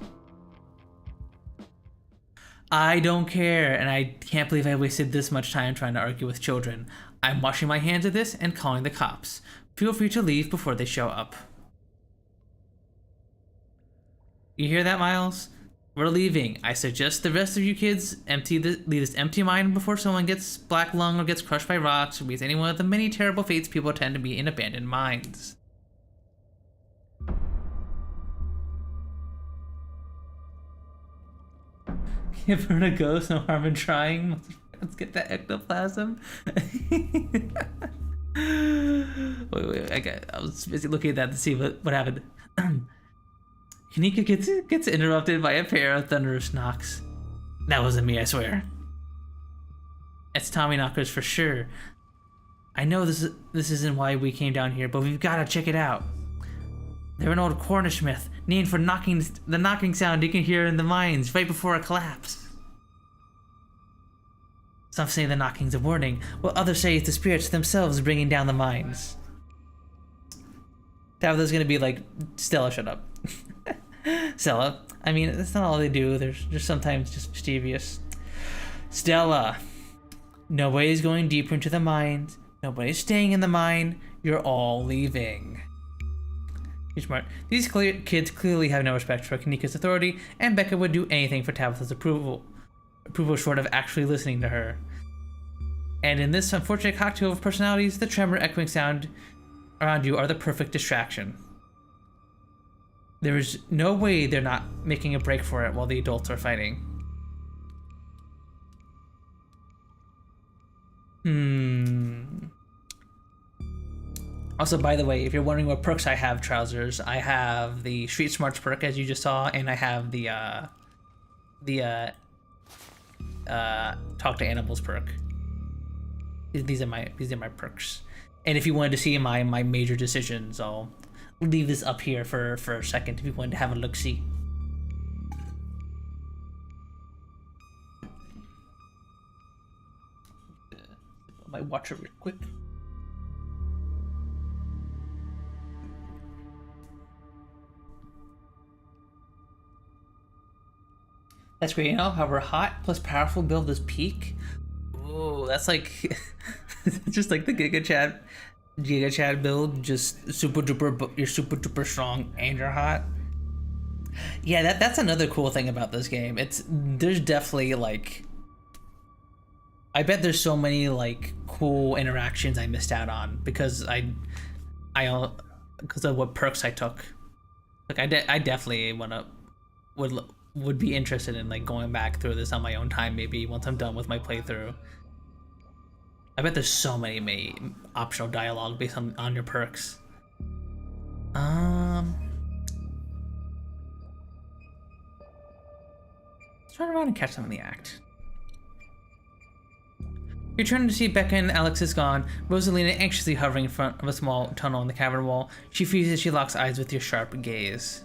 I don't care, and I can't believe I wasted this much time trying to argue with children. I'm washing my hands of this and calling the cops. Feel free to leave before they show up. You hear that, Miles? We're leaving. I suggest the rest of you kids leave this empty mine before someone gets black lung or gets crushed by rocks, or meets any one of the many terrible fates people tend to be in abandoned mines. Give her a ghost, no harm in trying. Let's get that ectoplasm. wait, I was busy looking at that to see what happened. Kanika gets interrupted by a pair of thunderous knocks. That wasn't me, I swear. It's Tommy knockers for sure. I know this isn't why we came down here, but we've gotta check it out. They're an old Cornish myth, named for the knocking sound you can hear in the mines right before a collapse. Some say the knocking's a warning, while others say it's the spirits themselves bringing down the mines. Tabitha's gonna be like, Stella, shut up. Stella, I mean, that's not all they do. They're just sometimes just mischievous. Stella, nobody's going deeper into the mines. Nobody's staying in the mine. You're all leaving. You're smart. These kids clearly have no respect for Kanika's authority, and Becca would do anything for Tabitha's approval short of actually listening to her. And in this unfortunate cocktail of personalities, the tremor echoing sound around you are the perfect distraction. There is no way they're not making a break for it while the adults are fighting. Also, by the way, if you're wondering what perks I have, Trousers, I have the Street Smarts perk, as you just saw, and I have the Talk to Animals perk. These are my perks. And if you wanted to see my major decisions, I'll leave this up here for a second if you wanted to have a look-see. My watcher real quick. That's great, you know how we're hot plus powerful build is peak. Ooh, that's like just like the Giga Chad build, just super duper. You're super duper strong and you're hot. Yeah, that's another cool thing about this game. There's definitely like, I bet there's so many like cool interactions I missed out on because because of what perks I took. Like I definitely would be interested in like going back through this on my own time maybe once I'm done with my playthrough. I bet there's so many optional dialogue based on your perks. Let's turn around and catch them in the act. You're turning to see Becca and Alex is gone. Rosalina anxiously hovering in front of a small tunnel in the cavern wall. She freezes. She locks eyes with your sharp gaze.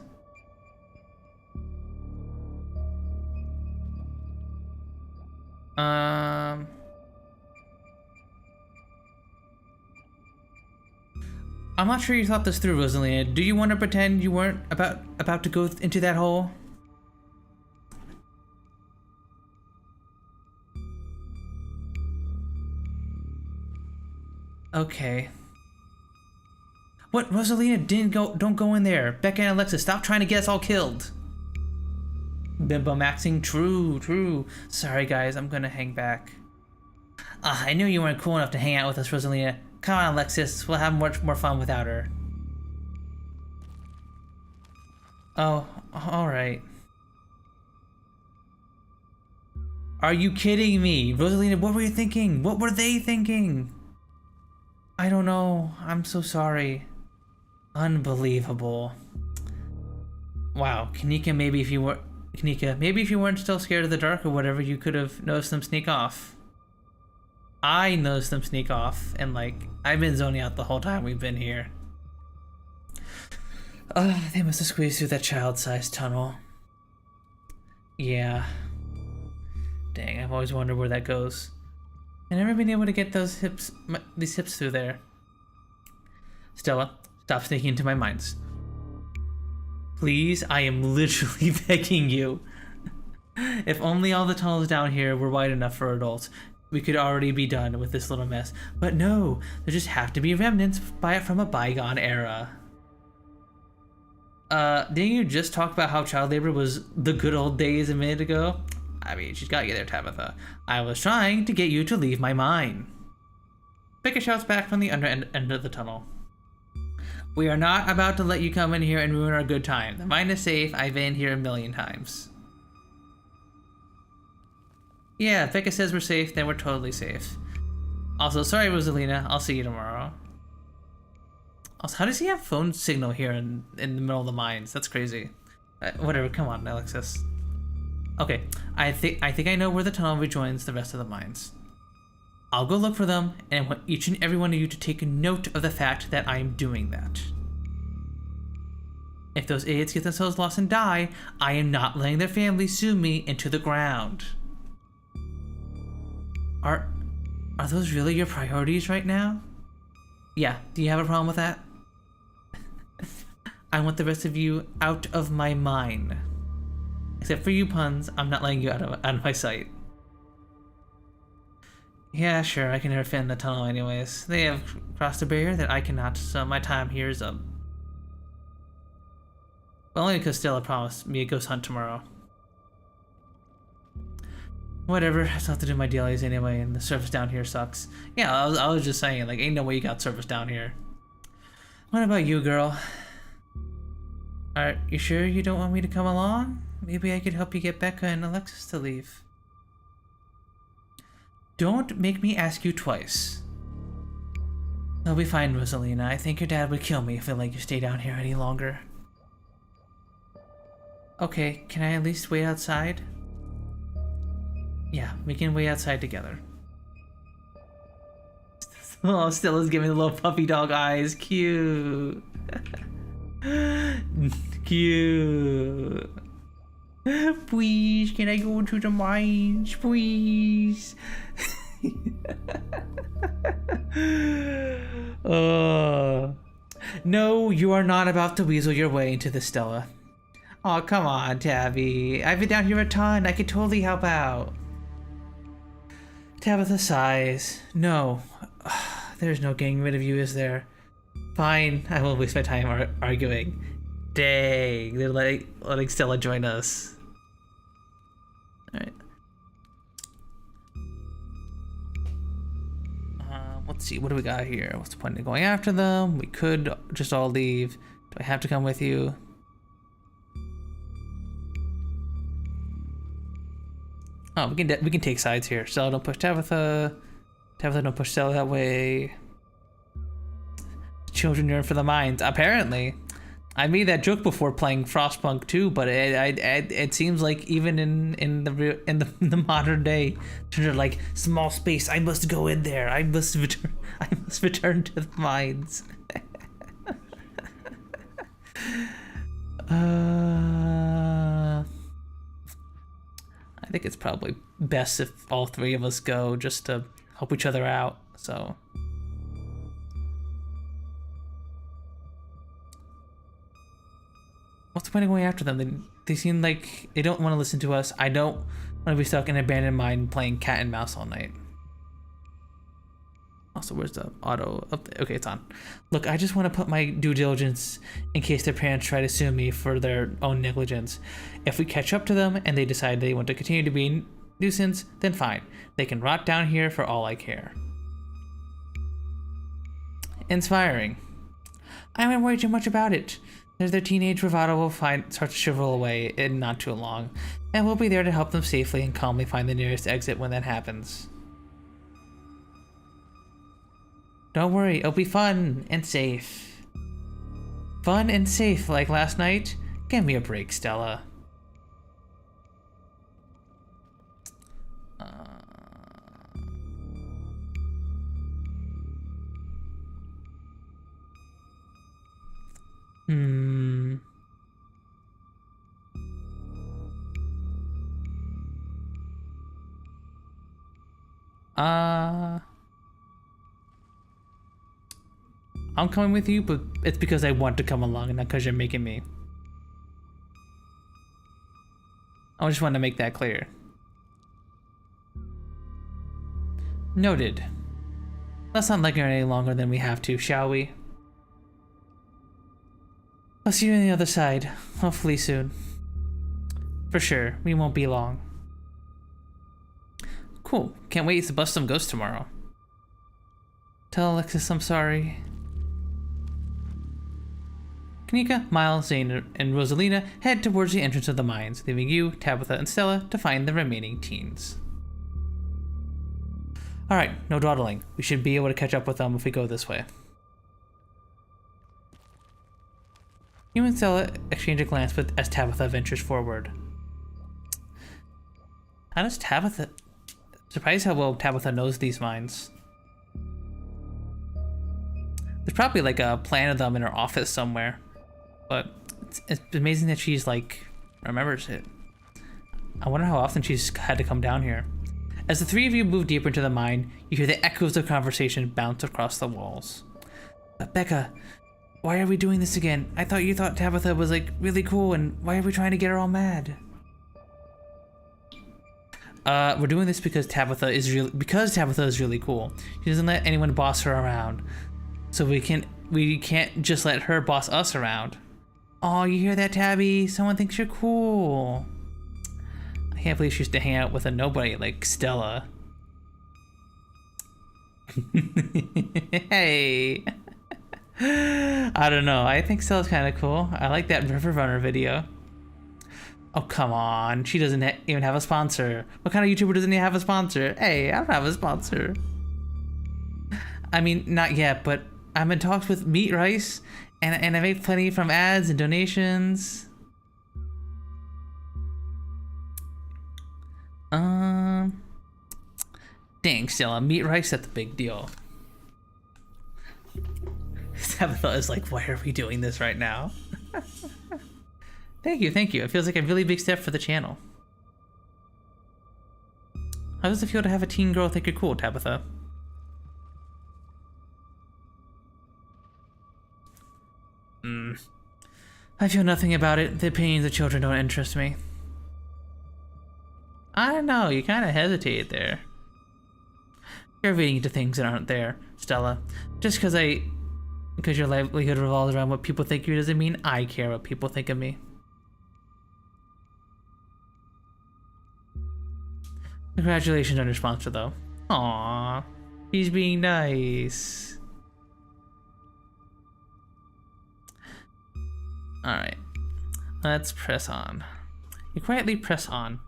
I'm not sure you thought this through, Rosalina. Do you want to pretend you weren't about to go into that hole? Okay. What? Rosalina, don't go in there. Becca and Alexa, stop trying to get us all killed. Bimbo maxing, true. Sorry guys, I'm gonna hang back. I knew you weren't cool enough to hang out with us, Rosalina. Come on, Alexis, we'll have much more fun without her. Oh, alright. Are you kidding me? Rosalina, what were you thinking? What were they thinking? I don't know. I'm so sorry. Unbelievable. Wow, Kanika, maybe if you weren't still scared of the dark or whatever, you could have noticed them sneak off. I noticed them sneak off, and like, I've been zoning out the whole time we've been here. They must have squeezed through that child-sized tunnel. Yeah. Dang, I've always wondered where that goes. I've never been able to get these hips through there. Stella, stop sneaking into my minds. Please, I am literally begging you. If only all the tunnels down here were wide enough for adults, we could already be done with this little mess. But no, there just have to be remnants from a bygone era. Didn't you just talk about how child labor was the good old days a minute ago? I mean, she's got you there, Tabitha. I was trying to get you to leave my mine. Becca shouts back from the end of the tunnel. We are not about to let you come in here and ruin our good time. The mine is safe. I've been here a million times. Yeah, if Becca says we're safe, then we're totally safe. Also, sorry, Rosalina. I'll see you tomorrow. Also, how does he have phone signal here in the middle of the mines? That's crazy. Whatever, come on, Alexis. Okay, I think I know where the tunnel rejoins the rest of the mines. I'll go look for them, and I want each and every one of you to take a note of the fact that I'm doing that. If those idiots get themselves lost and die, I am not letting their families sue me into the ground. Are those really your priorities right now? Yeah, do you have a problem with that? I want the rest of you out of my mind. Except for you, Puns, I'm not letting you out of my sight. Yeah, sure, I can never fit in the tunnel anyways. They have crossed a barrier that I cannot, so my time here is up. Well, only because Stella promised me a ghost hunt tomorrow. Whatever, I still have to do my dailies anyway, and the service down here sucks. Yeah, I was just saying, like, ain't no way you got service down here. What about you, girl? Are you sure you don't want me to come along? Maybe I could help you get Becca and Alexis to leave. Don't make me ask you twice. They'll be fine, Rosalina. I think your dad would kill me if I let you stay down here any longer. Okay, can I at least wait outside? Yeah, we can wait outside together. Oh, Stella's giving the little puppy dog eyes. Cute. Cute. Please, can I go to the mines? Please. No, you are not about to weasel your way into the Stella. Oh, come on, Tabby. I've been down here a ton. I could totally help out. Tabitha sighs. No. There's no getting rid of you, is there? Fine, I won't waste my time arguing. Dang, they're letting Stella join us. Alright. Let's see, what do we got here? What's the point of going after them? We could just all leave. Do I have to come with you? Oh, we can take sides here. Stella, don't push Tabitha. Tabitha, don't push Stella that way. Children yearn for the mines. Apparently, I made that joke before playing Frostpunk 2, but it seems like even in the modern day, they're like small space. I must go in there. I must return to the mines. I think it's probably best if all three of us go just to help each other out. So. What's the point of going after them? They seem like they don't want to listen to us. I don't want to be stuck in an abandoned mine playing cat and mouse all night. Also, where's the auto? Oh, okay, it's on. Look, I just want to put my due diligence in case their parents try to sue me for their own negligence. If we catch up to them and they decide they want to continue to be a nuisance, then fine. They can rot down here for all I care. Inspiring. I don't worry too much about it. Their teenage bravado will start to shrivel away in not too long, and we'll be there to help them safely and calmly find the nearest exit when that happens. Don't worry, it'll be fun and safe. Fun and safe like last night? Give me a break, Stella. I'm coming with you, but it's because I want to come along and not because you're making me. I just want to make that clear. Noted. Let's not linger any longer than we have to, shall we? I'll see you on the other side, hopefully soon. For sure, we won't be long. Cool, can't wait to bust some ghosts tomorrow. Tell Alexis I'm sorry. Kanika, Miles, Zane, and Rosalina head towards the entrance of the mines, leaving you, Tabitha, and Stella to find the remaining teens. Alright, no dawdling. We should be able to catch up with them if we go this way. You and Stella exchange a glance as Tabitha ventures forward. How does Tabitha... Surprised how well Tabitha knows these mines. There's probably like a plan of them in her office somewhere. But it's amazing that she's like, remembers it. I wonder how often she's had to come down here. As the three of you move deeper into the mine, you hear the echoes of conversation bounce across the walls. Becca, why are we doing this again? I thought you thought Tabitha was like really cool, and why are we trying to get her all mad? We're doing this because Tabitha is really cool. She doesn't let anyone boss her around. So we can't just let her boss us around. Oh, you hear that, Tabby? Someone thinks you're cool. I can't believe she used to hang out with a nobody like Stella. Hey. I don't know. I think Stella's kind of cool. I like that River Runner video. Oh, come on. She doesn't even have a sponsor. What kind of YouTuber doesn't even have a sponsor? Hey, I don't have a sponsor. I mean, not yet, but I'm in talks with Meat Rice, and I make plenty from ads and donations. Dang, Stella, Meat Rice, that's a big deal. Tabitha is like, why are we doing this right now? Thank you, thank you. It feels like a really big step for the channel. How does it feel to have a teen girl think you're cool, Tabitha? I feel nothing about it. The opinions of children don't interest me. I don't know, you kind of hesitated there. You're reading into things that aren't there, Stella. Just because your livelihood revolves around what people think of you doesn't mean I care what people think of me. Congratulations on your sponsor, though. Aww, he's being nice. Alright, let's press on. You quietly press on.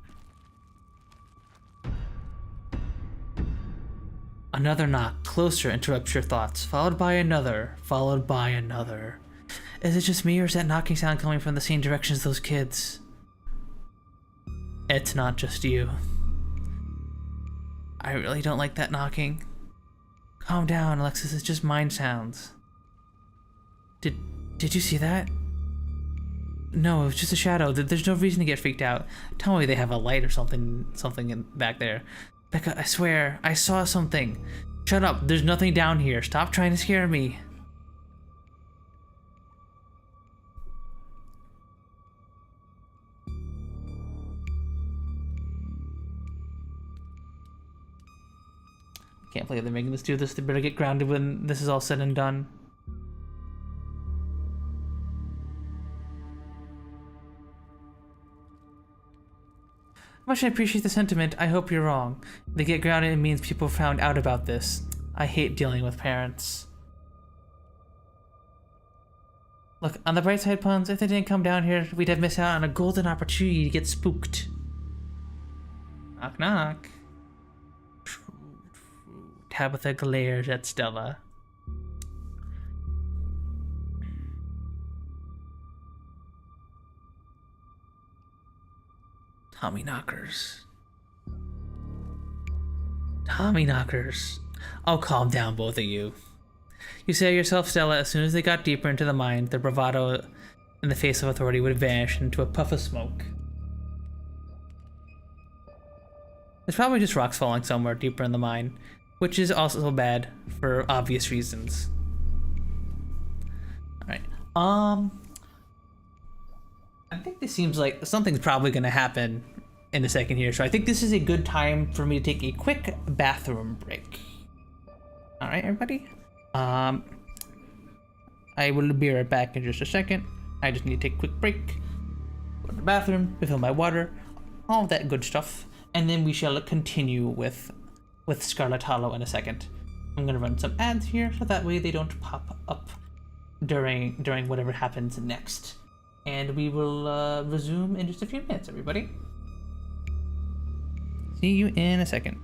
Another knock, closer, interrupts your thoughts, followed by another, followed by another. Is it just me, or is that knocking sound coming from the same direction as those kids? It's not just you. I really don't like that knocking. Calm down, Alexis, it's just mind sounds. Did you see that? No, it was just a shadow. There's no reason to get freaked out. Tell me they have a light or something back there. Becca, I swear, I saw something. Shut up, there's nothing down here. Stop trying to scare me. Can't believe they're making us do this. They better get grounded when this is all said and done. Much I appreciate the sentiment. I hope you're wrong. They get grounded, it means people found out about this. I hate dealing with parents. Look, on the bright side, Puns, if they didn't come down here, we'd have missed out on a golden opportunity to get spooked. Knock knock. Tabitha glares at Stella. Tommy knockers. Tommy knockers. Oh, calm down, both of you. You say yourself, Stella, as soon as they got deeper into the mine, their bravado in the face of authority would vanish into a puff of smoke. There's probably just rocks falling somewhere deeper in the mine, which is also bad for obvious reasons. Alright, I think this seems like something's probably gonna happen in a second here, so I think this is a good time for me to take a quick bathroom break. Alright, everybody? I will be right back in just a second. I just need to take a quick break, go to the bathroom, refill my water, all that good stuff, and then we shall continue with Scarlet Hollow in a second. I'm gonna run some ads here so that way they don't pop up during whatever happens next. And we will resume in just a few minutes, everybody. See you in a second.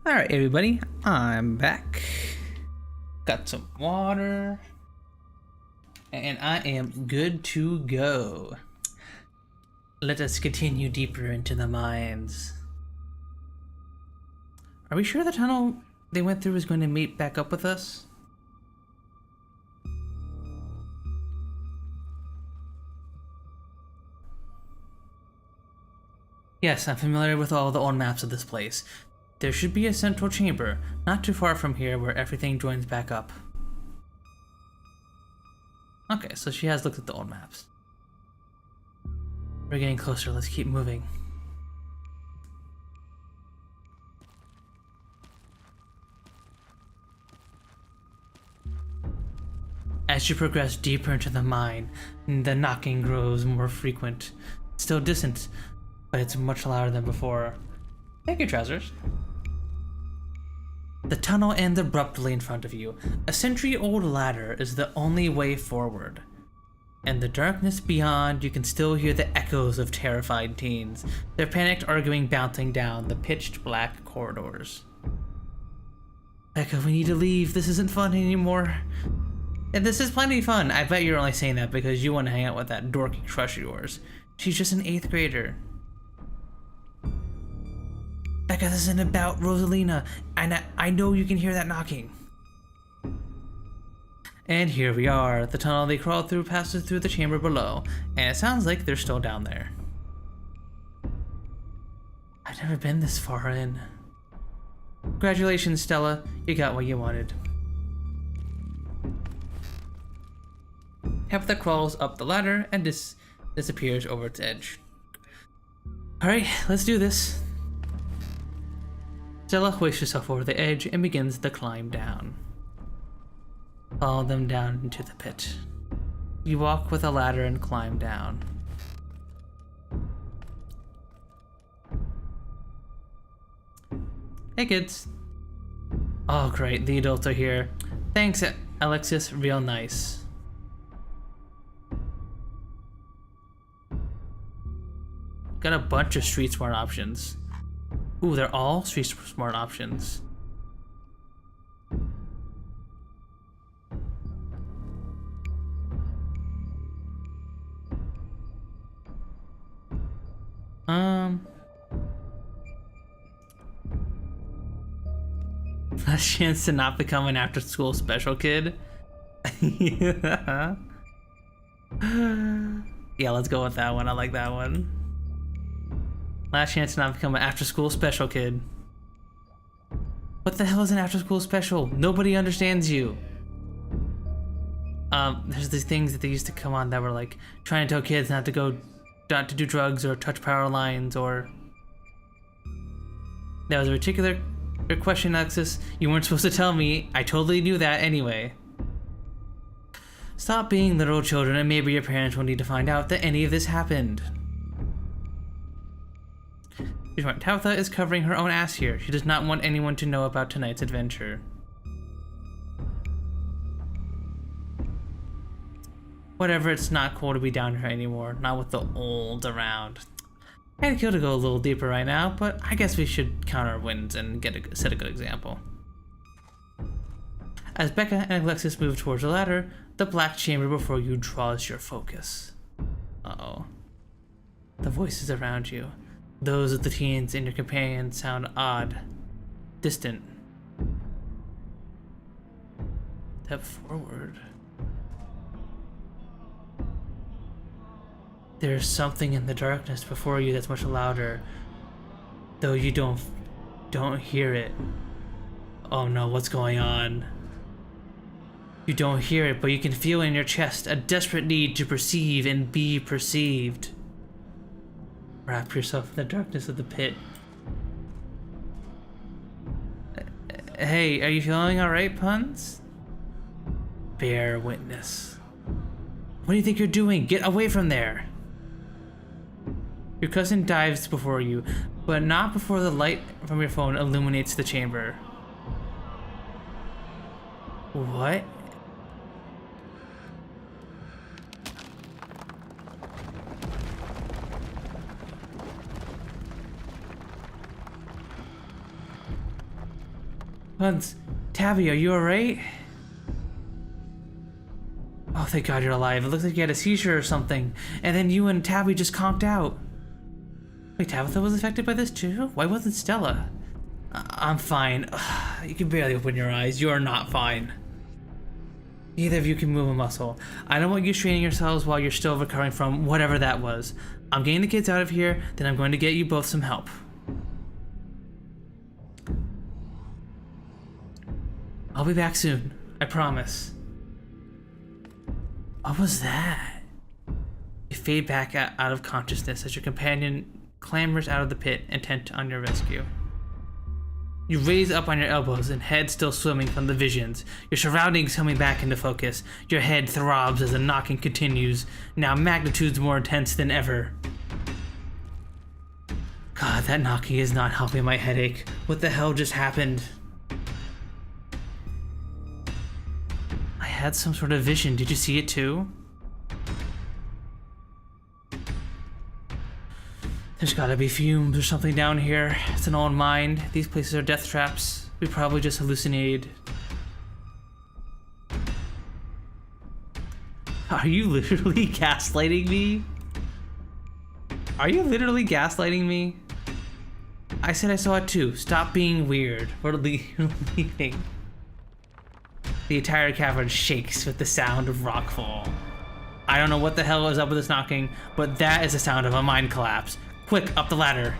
Alright, everybody, I'm back. Got some water. And I am good to go. Let us continue deeper into the mines. Are we sure the tunnel they went through is going to meet back up with us? Yes, I'm familiar with all the old maps of this place. There should be a central chamber, not too far from here, where everything joins back up. Okay, so she has looked at the old maps. We're getting closer, let's keep moving. As you progress deeper into the mine, the knocking grows more frequent. Still distant, but it's much louder than before. Thank you, Trousers. The tunnel ends abruptly in front of you. A century-old ladder is the only way forward. In the darkness beyond, you can still hear the echoes of terrified teens, their panicked arguing bouncing down the pitched black corridors. Becca, we need to leave. This isn't fun anymore. And this is plenty fun. I bet you're only saying that because you want to hang out with that dorky crush of yours. She's just an 8th grader. Becca, this isn't about Rosalina, and I know you can hear that knocking. And here we are. The tunnel they crawled through passes through the chamber below, and it sounds like they're still down there. I've never been this far in. Congratulations, Stella. You got what you wanted. Tabitha crawls up the ladder and disappears over its edge. Alright, let's do this. Stella hoists herself over the edge and begins the climb down. Follow them down into the pit. You walk with a ladder and climb down. Hey kids. Oh great, the adults are here. Thanks, Alexis, real nice. Got a bunch of street smart options. Ooh, they're all street smart options. Last chance to not become an after-school special kid. Yeah. Yeah, let's go with that one. I like that one. Last chance to not become an after-school special kid. What the hell is an after-school special? Nobody understands you. There's these things that they used to come on that were like trying to tell kids not to do drugs or touch power lines, or that was a particular question, Alexis. You weren't supposed to tell me. I totally knew that anyway. Stop being literal children, and maybe your parents will need to find out that any of this happened. Tabitha is covering her own ass here. She does not want anyone to know about tonight's adventure. Whatever, it's not cool to be down here anymore. Not with the olds around. I'd kill to go a little deeper right now, but I guess we should count our wins and set a good example. As Becca and Alexis move towards the ladder, the black chamber before you draws your focus. Uh-oh. The voices around you, those of the teens and your companions, sound odd, distant. Step forward. There's something in the darkness before you that's much louder, though you don't hear it. Oh no, what's going on? You don't hear it, but you can feel in your chest a desperate need to perceive and be perceived. Wrap yourself in the darkness of the pit. Hey, are you feeling alright, Puns? Bear witness. What do you think you're doing? Get away from there! Your cousin dives before you, but not before the light from your phone illuminates the chamber. What? Puns, Tabby, are you alright? Oh, thank God you're alive. It looks like you had a seizure or something, and then you and Tabby just conked out. Wait, Tabitha was affected by this too? Why wasn't Stella? I'm fine. You can barely open your eyes. You are not fine. Neither of you can move a muscle. I don't want you straining yourselves while you're still recovering from whatever that was. I'm getting the kids out of here, then I'm going to get you both some help. I'll be back soon. I promise. What was that? You fade back out of consciousness as your companion clambers out of the pit, intent on your rescue. You raise up on your elbows and head still swimming from the visions, your surroundings coming back into focus. Your head throbs as the knocking continues, now magnitudes more intense than ever. God, that knocking is not helping my headache. What the hell just happened? I had some sort of vision. Did you see it too? There's gotta be fumes or something down here. It's an old mine. These places are death traps. We probably just hallucinated. Are you literally gaslighting me? Are you literally gaslighting me? I said I saw it too. Stop being weird. We're leaving. The entire cavern shakes with the sound of rockfall. I don't know what the hell is up with this knocking, but that is the sound of a mine collapse. Quick, up the ladder.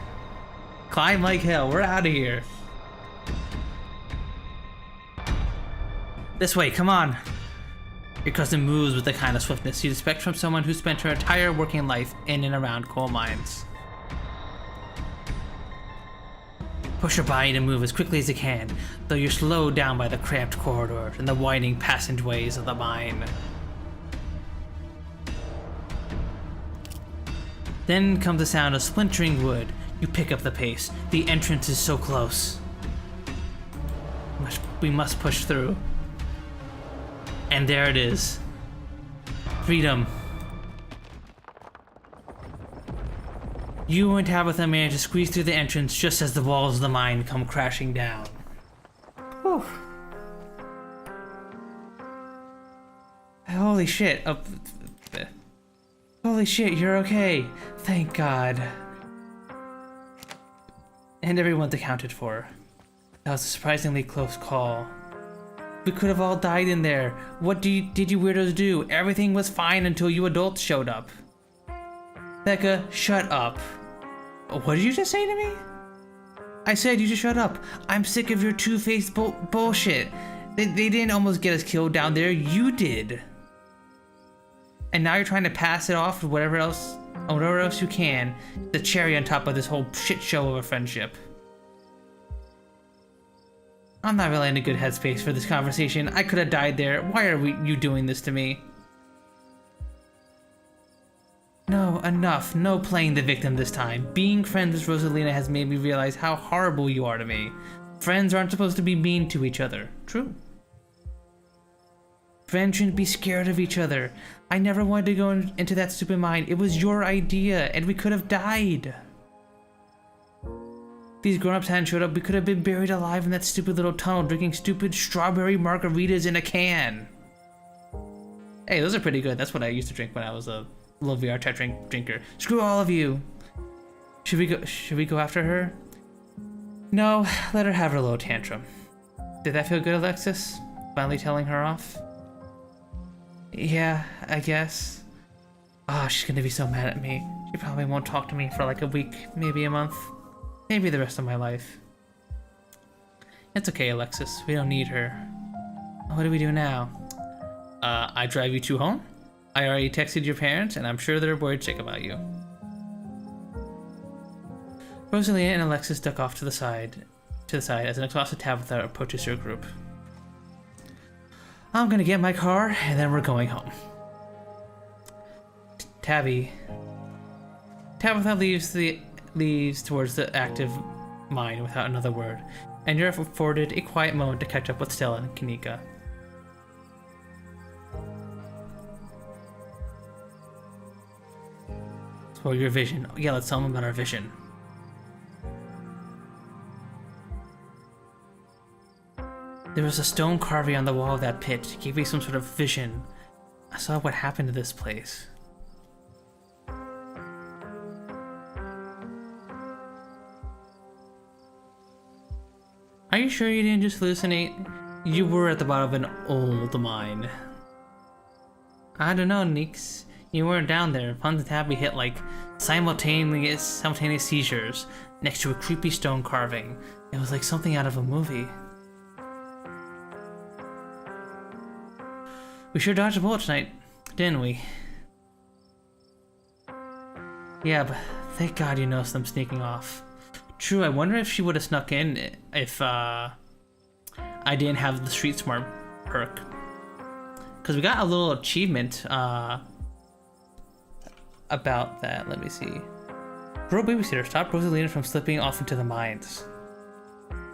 Climb like hell. We're out of here. This way, come on. Your cousin moves with the kind of swiftness you'd expect from someone who spent her entire working life in and around coal mines. Push your body to move as quickly as you can, though you're slowed down by the cramped corridors and the winding passageways of the mine. Then comes the sound of splintering wood. You pick up the pace. The entrance is so close. We must push through. And there it is. Freedom. You and Tabitha manage to squeeze through the entrance just as the walls of the mine come crashing down. Whew. Holy shit. Holy shit, you're okay. Thank God. And everyone's accounted for. That was a surprisingly close call. We could have all died in there. What did you weirdos do? Everything was fine until you adults showed up. Becca, shut up. What did you just say to me? I said you just shut up. I'm sick of your two-faced bullshit. They didn't almost get us killed down there. You did. And now you're trying to pass it off to whatever else you can. The cherry on top of this whole shit show of a friendship. I'm not really in a good headspace for this conversation. I could have died there. Why are you doing this to me? No, enough. No playing the victim this time. Being friends with Rosalina has made me realize how horrible you are to me. Friends aren't supposed to be mean to each other. True. Friends shouldn't be scared of each other. I never wanted to go into that stupid mine. It was your idea, and we could have died. If these grown-ups hadn't showed up, we could have been buried alive in that stupid little tunnel, drinking stupid strawberry margaritas in a can. Hey, those are pretty good. That's what I used to drink when I was a little VR chat drinker. Screw all of you. Should we go after her? No, let her have her little tantrum. Did that feel good, Alexis? Finally telling her off? Yeah, I guess. Oh, she's gonna be so mad at me. She probably won't talk to me for like a week, maybe a month, maybe the rest of my life. It's okay, Alexis. We don't need her. What do we do now? I drive you two home? I already texted your parents, and I'm sure they're worried sick about you. Rosalina and Alexis duck off to the side as an exhausted Tabitha approaches your group. I'm gonna get my car, and then we're going home. Tabitha leaves towards the active mine without another word, and you're afforded a quiet moment to catch up with Stella and Kanika. So your vision. Yeah, let's tell them about our vision. There was a stone carving on the wall of that pit. It gave me some sort of vision. I saw what happened to this place. Are you sure you didn't just hallucinate? You were at the bottom of an old mine. I don't know, Neeks. You weren't down there. Pons and Tabby hit like simultaneous seizures next to a creepy stone carving. It was like something out of a movie. We sure dodged a bullet tonight, didn't we? Yeah, but thank God you noticed them sneaking off. True, I wonder if she would have snuck in if I didn't have the street smart perk. Because we got a little achievement about that. Let me see. Girl babysitter, stop Rosalina from slipping off into the mines.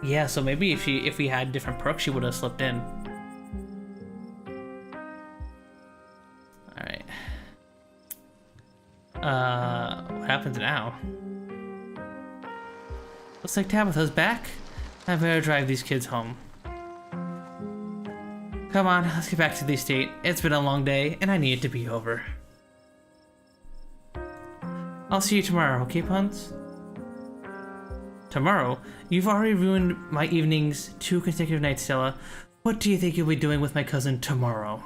Yeah, so maybe if we had different perks, she would have slipped in. Alright. What happens now? Looks like Tabitha's back. I better drive these kids home. Come on, let's get back to the estate. It's been a long day, and I need it to be over. I'll see you tomorrow, okay, Puns? Tomorrow? You've already ruined my evenings 2 consecutive nights, Stella. What do you think you'll be doing with my cousin tomorrow?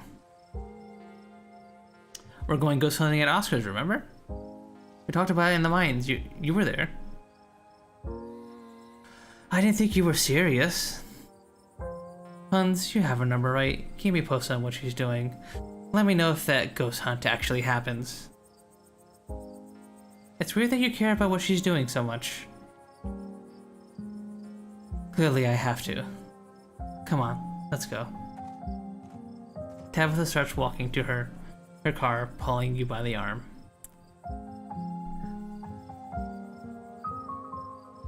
We're going ghost hunting at Oscar's, remember? We talked about it in the mines. You were there. I didn't think you were serious. Puns, you have her number, right? Keep me posted on what she's doing. Let me know if that ghost hunt actually happens. It's weird that you care about what she's doing so much. Clearly I have to. Come on, let's go. Tabitha starts walking to her car, pulling you by the arm.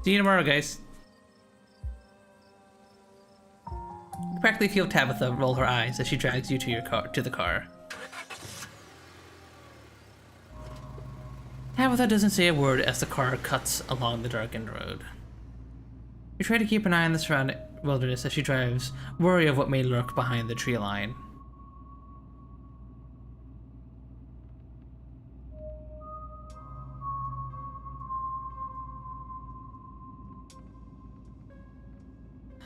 See you tomorrow, guys. You practically feel Tabitha roll her eyes as she drags you to the car. Tabitha doesn't say a word as the car cuts along the darkened road. You try to keep an eye on the surrounding wilderness as she drives, worry of what may lurk behind the tree line.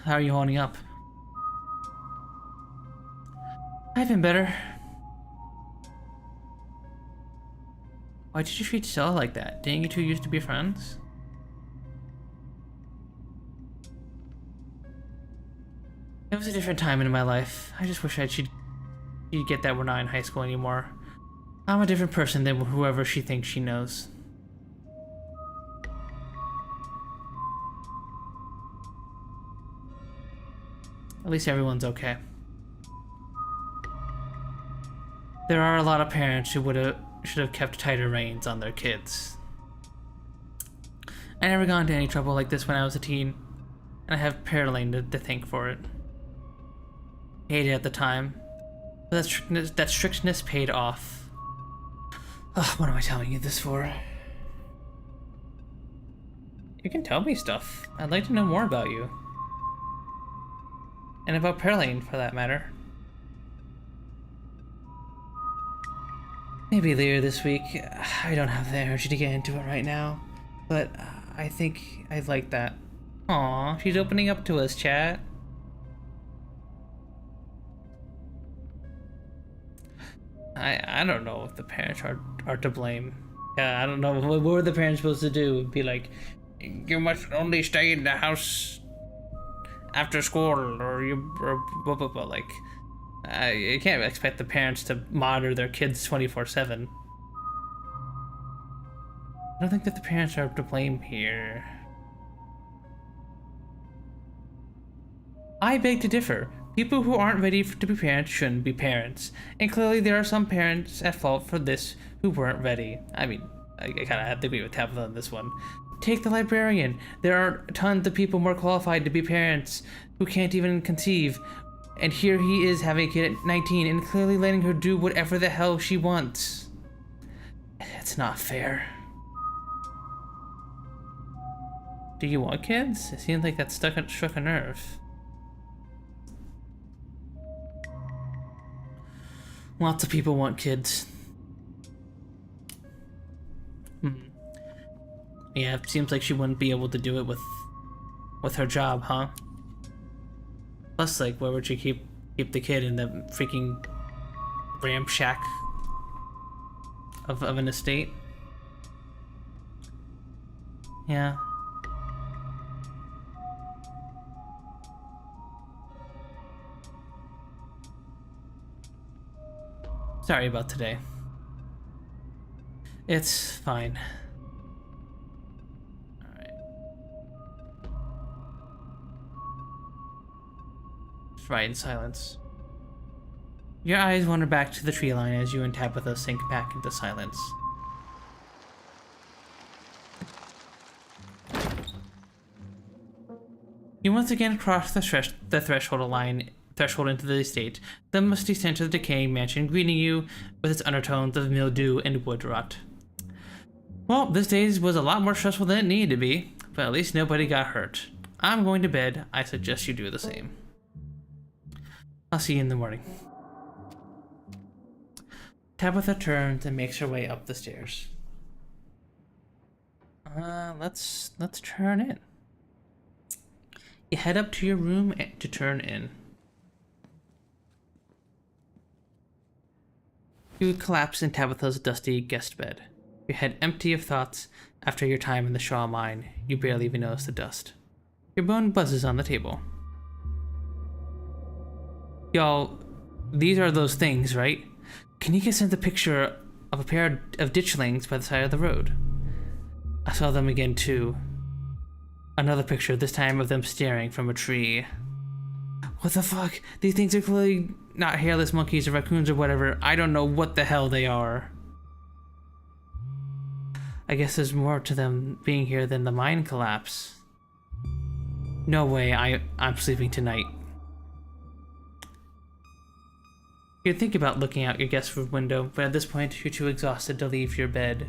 How are you holding up? I've been better. Why did you treat Stella like that? Didn't you two used to be friends? It was a different time in my life. I just wish she'd get that we're not in high school anymore. I'm a different person than whoever she thinks she knows. At least everyone's okay. There are a lot of parents who should have kept tighter reins on their kids. I never got into any trouble like this when I was a teen, and I have Pearline to thank for it. Hated it at the time, but that strictness paid off. Ugh, what am I telling you this for? You can tell me stuff. I'd like to know more about you. And about Pearline, for that matter. Maybe later this week. I don't have the energy to get into it right now, but I think I'd like that. Aw, she's opening up to us, chat. I don't know if the parents are to blame. Yeah, I don't know. What were the parents supposed to do? Be like, you must only stay in the house after school, or blah, blah, blah. Like, you can't expect the parents to monitor their kids 24/7. I don't think that the parents are to blame here. I beg to differ. People who aren't ready to be parents shouldn't be parents. And clearly there are some parents at fault for this who weren't ready. I mean, I kind of have to agree with Tabitha on this one. Take the librarian. There are tons of people more qualified to be parents who can't even conceive. And here he is having a kid at 19 and clearly letting her do whatever the hell she wants. It's not fair. Do you want kids? It seems like that struck a nerve. Lots of people want kids. Yeah, it seems like she wouldn't be able to do it with her job, huh? Plus, like, where would she keep the kid in the freaking ramshack of an estate? Yeah. Sorry about today. It's fine. Alright. Just ride in silence. Your eyes wander back to the tree line as you and Tabitha sink back into silence. You once again cross the threshold into the estate, the musty stench of the decaying mansion greeting you with its undertones of mildew and wood rot. Well, this day was a lot more stressful than it needed to be, but at least nobody got hurt. I'm going to bed. I suggest you do the same. I'll see you in the morning. Tabitha turns and makes her way up the stairs. Let's turn in. You head up to your room to turn in. You collapse in Tabitha's dusty guest bed. Your head empty of thoughts after your time in the Shaw mine. You barely even notice the dust. Your bone buzzes on the table. Y'all, these are those things, right? Can you get sent the picture of a pair of ditchlings by the side of the road? I saw them again too. Another picture, this time of them staring from a tree. What the fuck? These things are clearly not hairless monkeys or raccoons or whatever. I don't know what the hell they are. I guess there's more to them being here than the mine collapse. No way, I'm sleeping tonight. You'd think about looking out your guest room window, but at this point, you're too exhausted to leave your bed.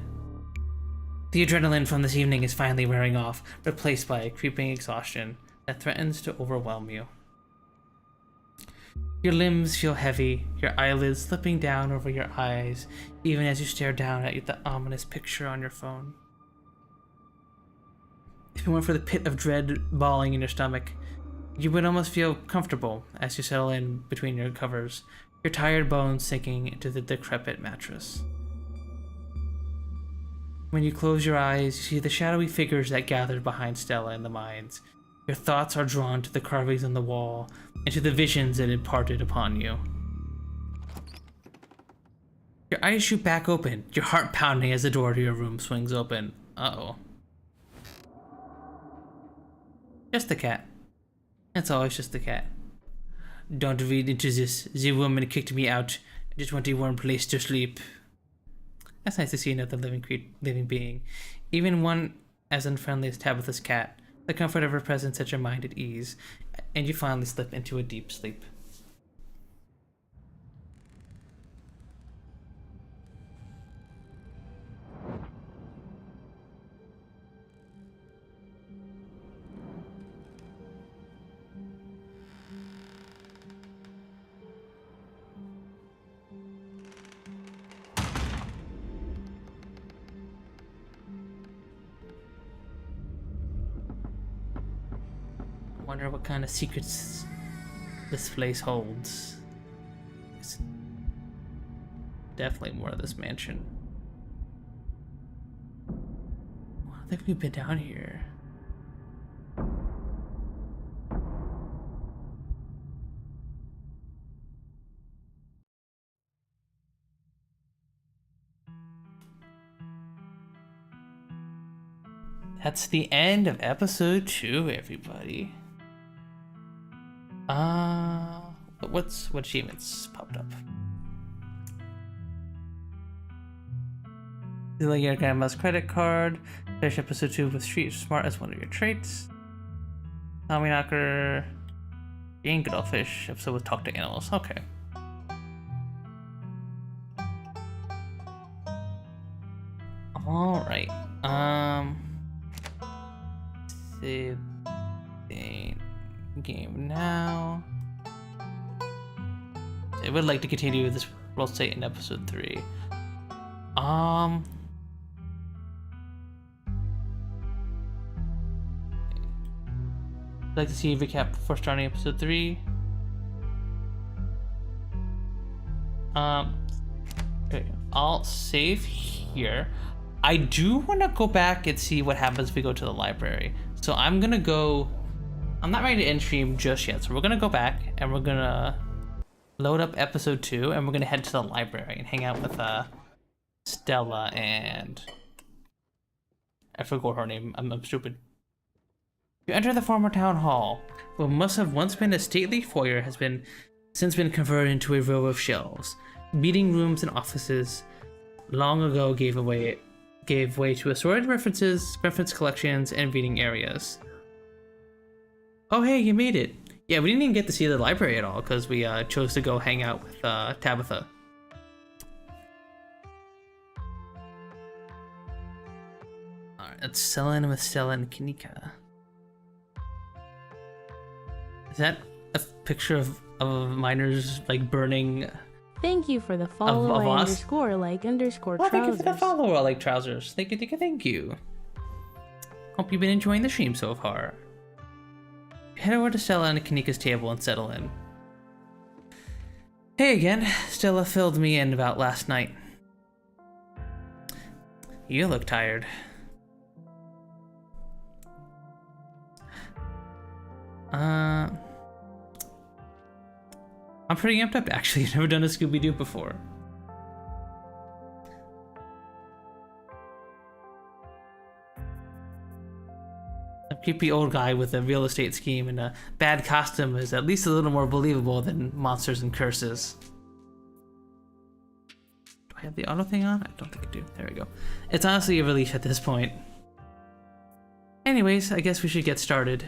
The adrenaline from this evening is finally wearing off, replaced by a creeping exhaustion that threatens to overwhelm you. Your limbs feel heavy, your eyelids slipping down over your eyes, even as you stare down at the ominous picture on your phone. If it weren't for the pit of dread balling in your stomach, you would almost feel comfortable as you settle in between your covers, your tired bones sinking into the decrepit mattress. When you close your eyes, you see the shadowy figures that gathered behind Stella in the mines. Your thoughts are drawn to the carvings on the wall and to the visions it imparted upon you. Your eyes shoot back open, your heart pounding as the door to your room swings open. Uh-oh. Just the cat. It's always just the cat. Don't read into this. The woman kicked me out. I just want a warm place to sleep. That's nice to see another living being, even one as unfriendly as Tabitha's cat. The comfort of her presence sets your mind at ease, and you finally slip into a deep sleep. Wonder what kind of secrets this place holds. It's definitely more of this mansion. I don't think we've been down here. That's the end of episode 2, everybody. What achievements popped up? Stealing your grandma's credit card. Finish episode 2 with Street Smart as one of your traits. Tommy Knocker. Being good old fish. Episode with Talk to Animals. Okay. Alright. Save the game now. I would like to continue this role state in episode 3. I'd like to see a recap before starting episode 3. Okay, I'll save here. I do want to go back and see what happens if we go to the library. So I'm gonna go. I'm not ready to end stream just yet, so we're gonna go back and we're gonna load up episode 2, and we're gonna head to the library and hang out with Stella and I forgot her name. I'm stupid. You enter the former town hall. What must have once been a stately foyer has since been converted into a row of shelves. Meeting rooms and offices long ago gave way to assorted reference collections, and reading areas. Oh hey, you made it. Yeah, we didn't even get to see the library at all because we chose to go hang out with Tabitha. Alright, let's sell in with Stella and Kanika. Is that a picture of miners like burning? Thank you for the follow underscore like underscore trousers. Thank you for the follow like trousers. Thank you. Hope you've been enjoying the stream so far. Head over to Stella and Kanika's table and settle in. Hey again. Stella filled me in about last night. You look tired. I'm pretty amped up actually. I've never done a Scooby-Doo before. A creepy old guy with a real estate scheme and a bad costume is at least a little more believable than monsters and curses. Do I have the auto thing on? I don't think I do. There we go. It's honestly a relief at this point. Anyways, I guess we should get started.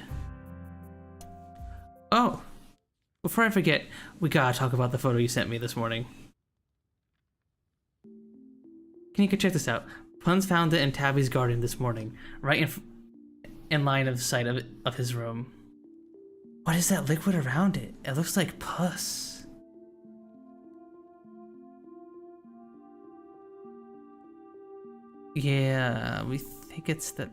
Oh, before I forget, we gotta talk about the photo you sent me this morning. Can you check this out? Puns found it in Tabby's garden this morning, right in line of sight of his room. What is that liquid around it? It looks like pus. Yeah, we think it's that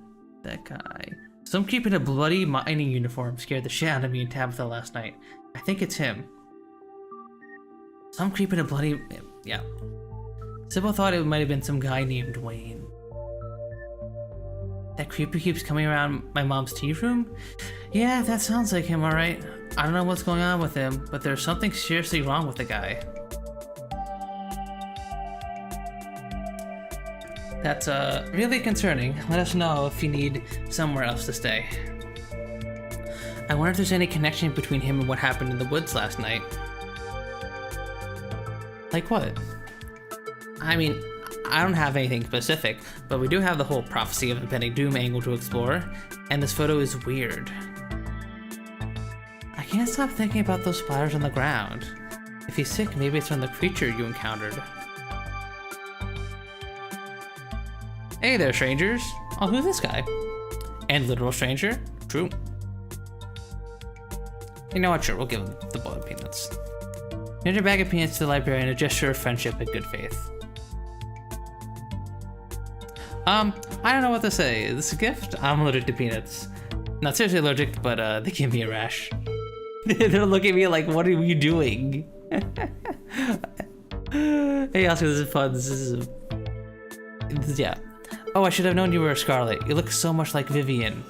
guy. Some creep in a bloody mining uniform scared the shit out of me and Tabitha last night. I think it's him. Some creep in a bloody... yeah. Sybil thought it might have been some guy named Wayne. That creeper keeps coming around my mom's tea room? Yeah, that sounds like him, alright. I don't know what's going on with him, but there's something seriously wrong with the guy. That's really concerning. Let us know if you need somewhere else to stay. I wonder if there's any connection between him and what happened in the woods last night. Like what? I mean, I don't have anything specific, but we do have the whole prophecy of impending doom angle to explore, and this photo is weird. I can't stop thinking about those splatters on the ground. If he's sick, maybe it's from the creature you encountered. Hey there, strangers. Oh, who's this guy? And literal stranger? True. You know what, sure, we'll give him the boiled peanuts. Hand your bag of peanuts to the librarian, a gesture of friendship and good faith. I don't know what to say. Is this a gift? I'm allergic to peanuts. Not seriously allergic, but they give me a rash. They're looking at me like, what are you doing? Hey Oscar, this is fun. This is yeah. Oh, I should have known you were a Scarlet. You look so much like Vivian.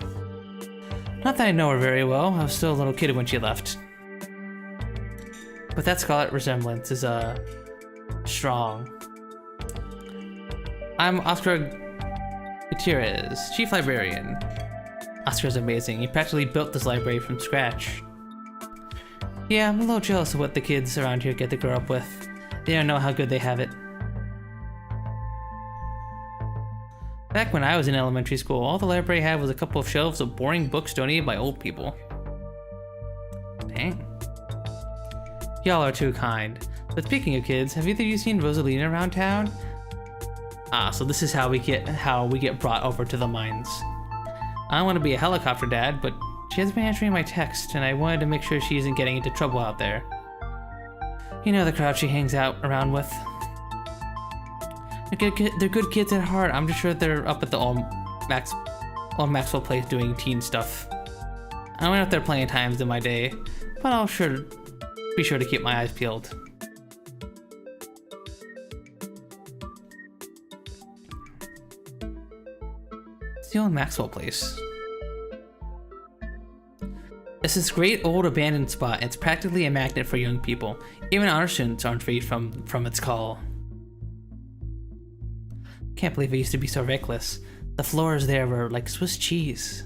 Not that I know her very well. I was still a little kid when she left. But that Scarlet resemblance is, strong. I'm Oscar Gutierrez, Chief Librarian. Oscar's amazing. He practically built this library from scratch. Yeah, I'm a little jealous of what the kids around here get to grow up with. They don't know how good they have it. Back when I was in elementary school, all the library had was a couple of shelves of boring books donated by old people. Dang. Y'all are too kind. But speaking of kids, have either of you seen Rosalina around town? Ah, so this is how we get brought over to the mines. I don't want to be a helicopter dad, but she hasn't been answering my text, and I wanted to make sure she isn't getting into trouble out there. You know the crowd she hangs out around with. They're good kids at heart. I'm just sure they're up at the old Maxwell place doing teen stuff. I went up there plenty of times in my day, but I'll be sure to keep my eyes peeled. It's the old Maxwell place. It's this great old abandoned spot, and it's practically a magnet for young people. Even honor students aren't free from its call. Can't believe I used to be so reckless. The floors there were like Swiss cheese.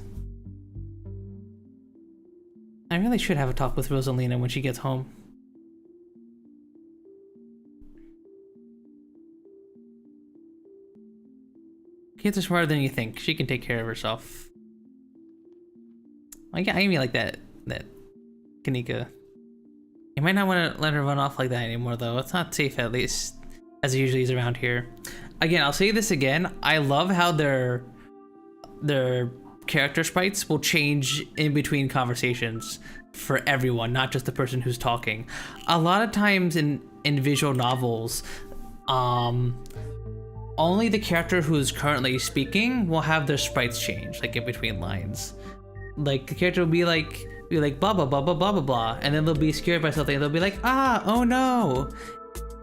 I really should have a talk with Rosalina when she gets home. Kids are smarter than you think. She can take care of herself. I mean like that Kanika. You might not want to let her run off like that anymore though. It's not safe, at least as it usually is around here. Again, I'll say this again. I love how their character sprites will change in between conversations for everyone, not just the person who's talking. A lot of times in visual novels, only the character who's currently speaking will have their sprites change, like in between lines. Like the character will be like blah blah blah blah blah blah blah, and then they'll be scared by something and they'll be like, ah, oh no.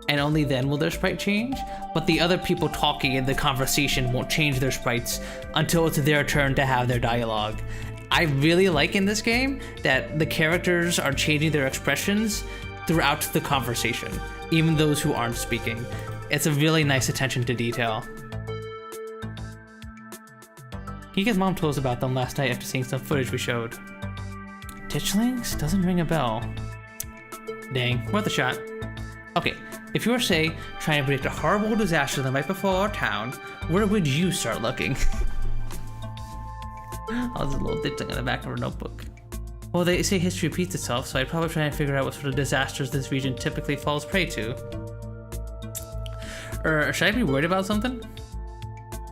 And only then will their sprite change, but the other people talking in the conversation won't change their sprites until it's their turn to have their dialogue. I really like in this game that the characters are changing their expressions throughout the conversation, even those who aren't speaking. It's a really nice attention to detail. Kika's mom told us about them last night after seeing some footage we showed. Ditchlings? Doesn't ring a bell. Dang, worth a shot. Okay, if you were, say, trying to predict a horrible disaster that might befall our town, where would you start looking? Oh, there's a little ditchling in the back of her notebook. Well, they say history repeats itself, so I'd probably try and figure out what sort of disasters this region typically falls prey to. Or should I be worried about something?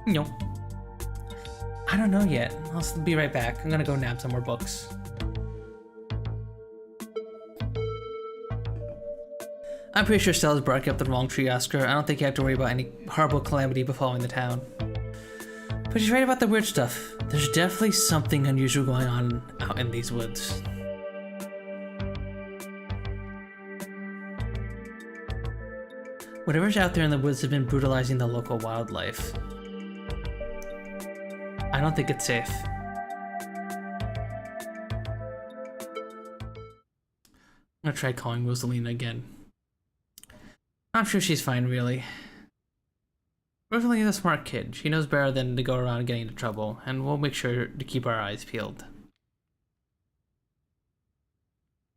No. I don't know yet. I'll be right back. I'm gonna go nab some more books. I'm pretty sure Stella's barking up the wrong tree, Oscar. I don't think you have to worry about any horrible calamity befalling the town. But she's right about the weird stuff. There's definitely something unusual going on out in these woods. Whatever's out there in the woods has been brutalizing the local wildlife. I don't think it's safe. I'm gonna try calling Rosalina again. I'm sure she's fine, really. Rosalina's a smart kid. She knows better than to go around getting into trouble, and we'll make sure to keep our eyes peeled.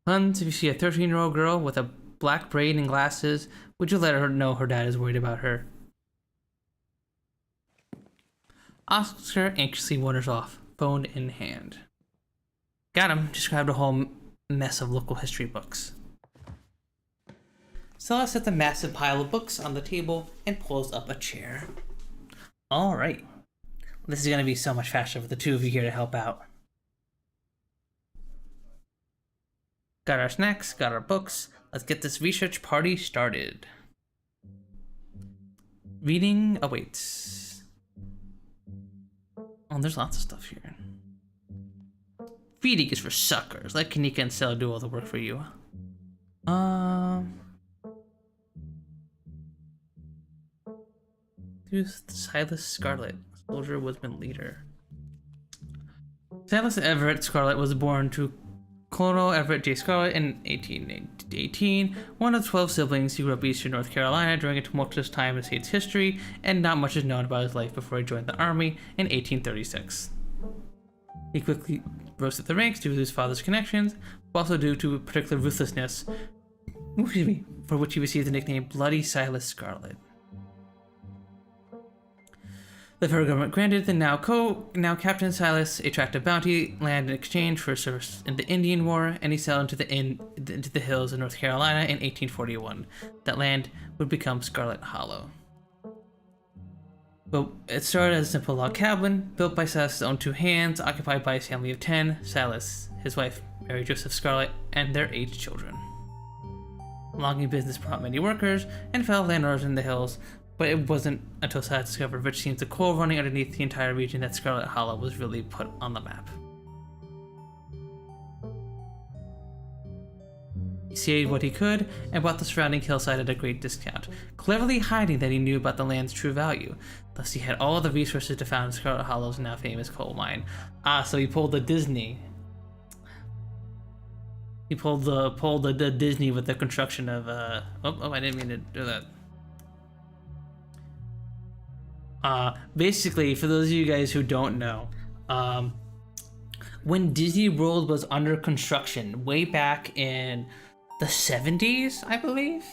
Huns, if you see a 13-year-old girl with a black braid and glasses, would you let her know her dad is worried about her? Oscar anxiously wanders off, phone in hand. Got him. Just grabbed a whole mess of local history books. Stella sets a massive pile of books on the table and pulls up a chair. Alright. This is going to be so much faster with the two of you here to help out. Got our snacks, got our books. Let's get this research party started. Reading awaits. Oh, there's lots of stuff here. Reading is for suckers. Let Kanika and Stella do all the work for you. Who's Silas Scarlet, soldier, woodsman, leader? Silas Everett Scarlet was born to Colonel Everett J. Scarlet in 1818. One of 12 siblings, he grew up in eastern North Carolina during a tumultuous time in the state's history, and not much is known about his life before he joined the army in 1836. He quickly rose to the ranks due to his father's connections, but also due to particular ruthlessness, for which he received the nickname Bloody Silas Scarlet. The federal government granted the now Captain Silas a tract of bounty land in exchange for service in the Indian War, and he sailed into the hills of North Carolina in 1841. That land would become Scarlet Hollow. But it started as a simple log cabin, built by Silas's own two hands, occupied by his family of 10, Silas, his wife, Mary Joseph Scarlet, and their 8 children. Logging business brought many workers and fellow landowners in the hills, but it wasn't until Silas discovered which seems the coal running underneath the entire region that Scarlet Hollow was really put on the map. He saved what he could and bought the surrounding hillside at a great discount, cleverly hiding that he knew about the land's true value. Thus he had all the resources to found Scarlet Hollow's now famous coal mine. Ah, so he pulled the Disney. He pulled the Disney with the construction of I didn't mean to do that. Basically, for those of you guys who don't know, when Disney World was under construction way back in the 70s, I believe,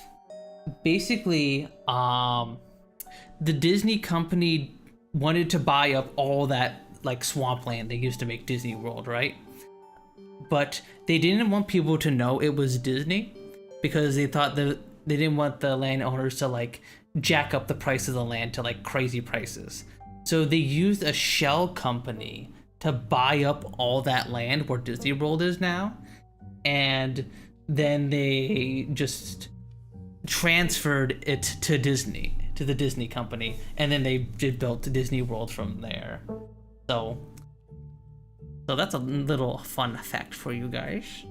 basically the Disney company wanted to buy up all that like swampland they used to make Disney World, right? But they didn't want people to know it was Disney because they thought that they didn't want the landowners to like jack up the price of the land to like crazy prices. So they used a shell company to buy up all that land where Disney World is now, and then they just transferred it to Disney, to the Disney company, and then they built Disney World from there. So that's a little fun fact for you guys.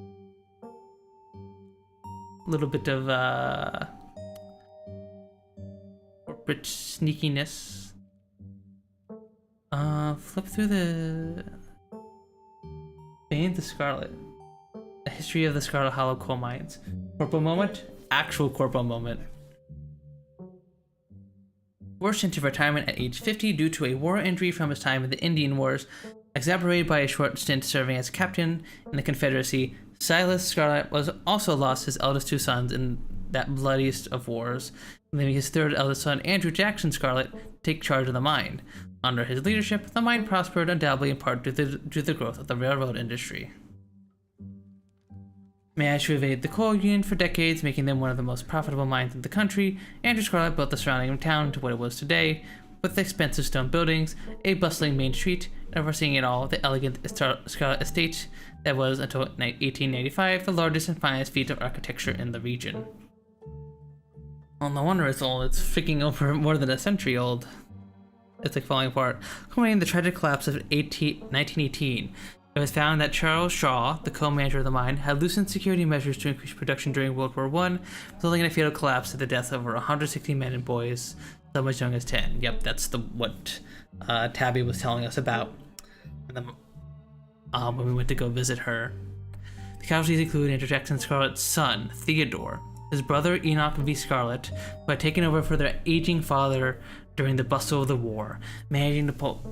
A little bit of corporate sneakiness. Flip through the Bane the Scarlet. A history of the Scarlet Hollow coal mines. Corpo moment? Actual corpo moment. Forced into retirement at age 50 due to a war injury from his time in the Indian Wars, exacerbated by a short stint serving as captain in the Confederacy, Silas Scarlet was also lost his eldest two sons in that bloodiest of wars, leaving his third eldest son, Andrew Jackson Scarlet, to take charge of the mine. Under his leadership, the mine prospered undoubtedly in part due to the growth of the railroad industry. Managed to evade the coal union for decades, making them one of the most profitable mines in the country, Andrew Scarlet built the surrounding town to what it was today, with expensive stone buildings, a bustling main street, and overseeing it all, the elegant Scarlet Estate that was, until 1895, the largest and finest feat of architecture in the region. Well, no wonder it's old. It's freaking over more than a century old. It's like falling apart. Culminating the tragic collapse of 1918, it was found that Charles Shaw, the co-manager of the mine, had loosened security measures to increase production during World War I, resulting in a fatal collapse to the death of over 160 men and boys, some as young as 10. Yep, that's what Tabby was telling us about when we went to go visit her. The casualties include Andrew Jackson Scarlet's son, Theodore, his brother Enoch V. Scarlet, who had taken over for their aging father during the bustle of the war, managing to pull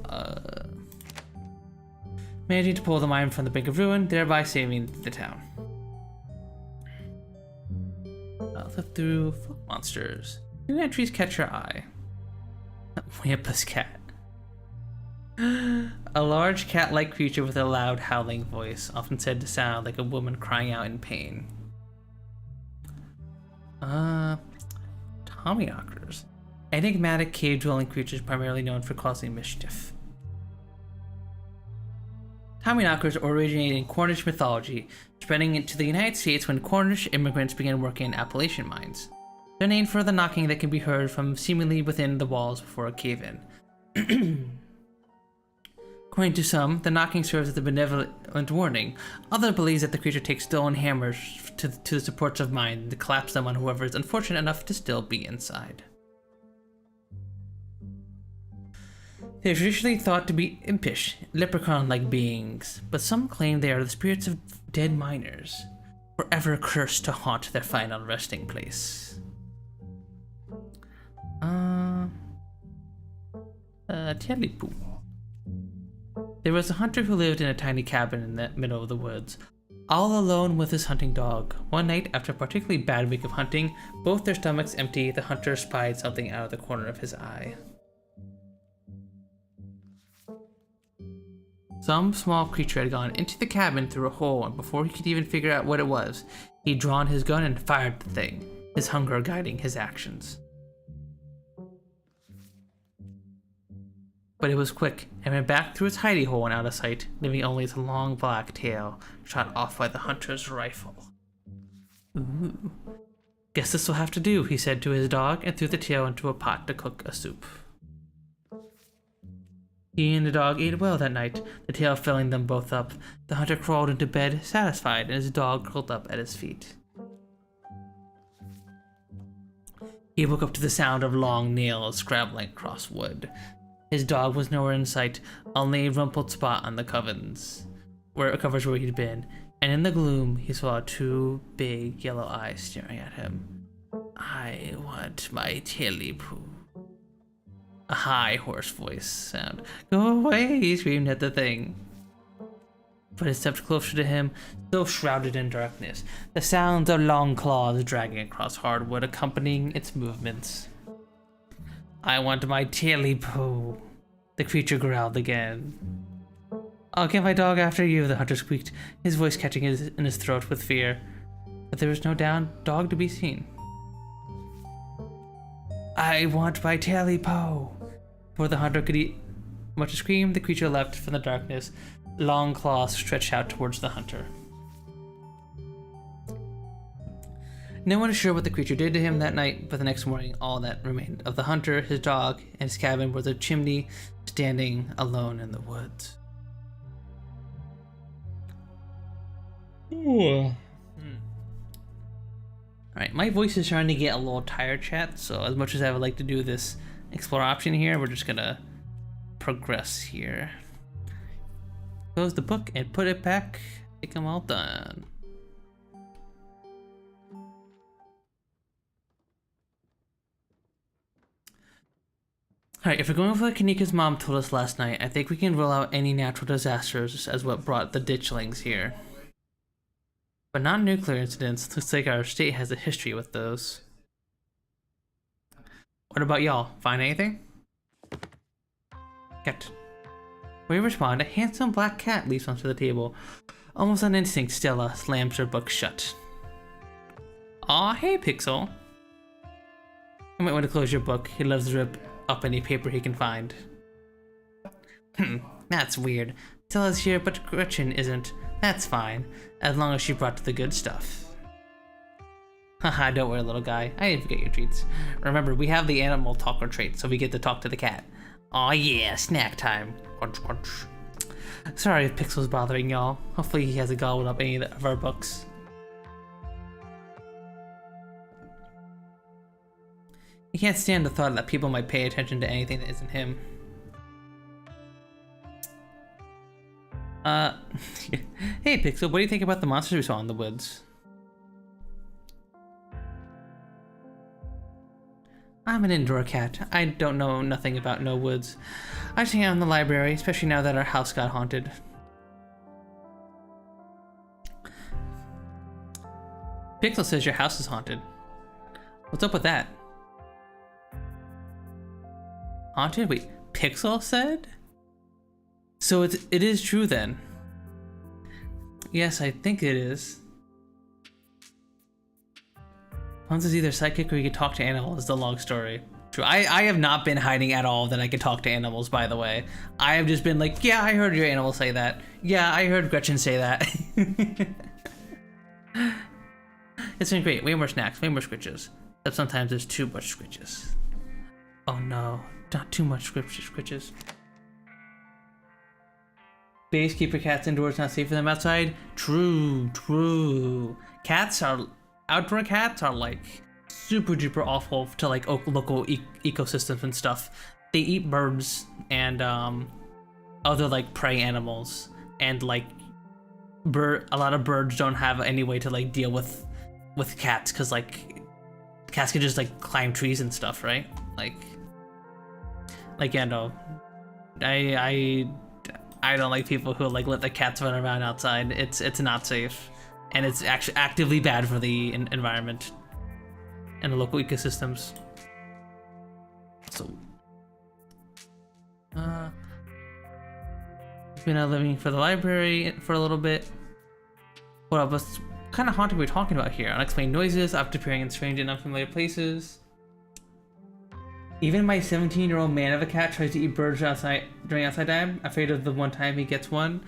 the mine from the brink of ruin, thereby saving the town. Flip through folk monsters. New entries catch your eye. Wampus cat. A large cat-like creature with a loud howling voice, often said to sound like a woman crying out in pain. Tommyknockers. Enigmatic cave-dwelling creatures primarily known for causing mischief. Tommyknockers originated in Cornish mythology, spreading into the United States when Cornish immigrants began working in Appalachian mines. They're named for the knocking that can be heard from seemingly within the walls before a cave-in. According to some, the knocking serves as a benevolent warning. Others believe that the creature takes stone hammers to the supports of mines to collapse them on whoever is unfortunate enough to still be inside. They are traditionally thought to be impish, leprechaun-like beings, but some claim they are the spirits of dead miners, forever cursed to haunt their final resting place. Telipoo. There was a hunter who lived in a tiny cabin in the middle of the woods, all alone with his hunting dog. One night, after a particularly bad week of hunting, both their stomachs empty, the hunter spied something out of the corner of his eye. Some small creature had gone into the cabin through a hole, and before he could even figure out what it was, he'd drawn his gun and fired the thing, his hunger guiding his actions. But it was quick, and went back through its hidey hole and out of sight, leaving only its long black tail, shot off by the hunter's rifle. Ooh. Guess this will have to do, he said to his dog, and threw the tail into a pot to cook a soup. He and the dog ate well that night, the tail filling them both up. The hunter crawled into bed, satisfied, and his dog curled up at his feet. He woke up to the sound of long nails scrabbling across wood. His dog was nowhere in sight, only a rumpled spot on the covens. where it covers where he'd been, and in the gloom he saw 2 big yellow eyes staring at him. I want my tilly poo. A high, hoarse voice sound. Go away, he screamed at the thing. But it stepped closer to him, still shrouded in darkness, the sounds of long claws dragging across hardwood accompanying its movements. I want my tilly poo. The creature growled again. I'll get my dog after you, the hunter squeaked, his voice catching in his throat with fear. But there was no dog to be seen. I want my tilly poo. Before the hunter could much scream, the creature leapt from the darkness, long claws stretched out towards the hunter. No one is sure what the creature did to him that night, but the next morning, all that remained of the hunter, his dog, and his cabin was a chimney standing alone in the woods. Ooh. Alright, my voice is starting to get a little tired, chat, so as much as I would like to do this explore option here, we're just gonna progress here. Close the book and put it back. I think I'm all done. Alright, if we're going with what Kanika's mom told us last night, I think we can rule out any natural disasters as what brought the ditchlings here. But not nuclear incidents. Looks like our state has a history with those. What about y'all? Find anything? Cat. We respond, a handsome black cat leaps onto the table. Almost on instinct, Stella slams her book shut. Aw, hey Pixel. You might want to close your book. He loves to rip up any paper he can find. That's weird. Stella's here, but Gretchen isn't. That's fine, as long as she brought the good stuff. Haha, don't worry, little guy. I didn't forget your treats. Remember, we have the animal talker trait, so we get to talk to the cat. Aw yeah, snack time. Crunch, crunch. Sorry if Pixel's bothering y'all. Hopefully he hasn't gobbled up any of our books. He can't stand the thought that people might pay attention to anything that isn't him. Hey Pixel, what do you think about the monsters we saw in the woods? I'm an indoor cat. I don't know nothing about no woods. I just hang out in the library, especially now that our house got haunted. Pixel says your house is haunted. What's up with that? Haunted? Wait, Pixel said? So it is true then. Yes, I think it is. Hans is either psychic or he can talk to animals, is the long story. True. I have not been hiding at all that I can talk to animals, by the way. I have just been like, yeah, I heard your animal say that. Yeah, I heard Gretchen say that. It's been great. Way more snacks, way more scritches. But sometimes there's too much scritches. Oh no, not too much scritches. Base, keep your cats indoors, not safe for them outside. True. Outdoor cats are like super duper awful to like local ecosystems and stuff. They eat birds and other like prey animals, and like a lot of birds don't have any way to like deal with cats, because like cats can just like climb trees and stuff, right? Like yeah, no, I don't like people who like let the cats run around outside. It's not safe, and it's actually actively bad for the environment and the local ecosystems. So, been out living for the library for a little bit. What kind of haunting we're talking about here? Unexplained noises after appearing in strange and unfamiliar places. Even my 17-year-old man of a cat tries to eat birds outside during outside time. Afraid of the one time he gets one.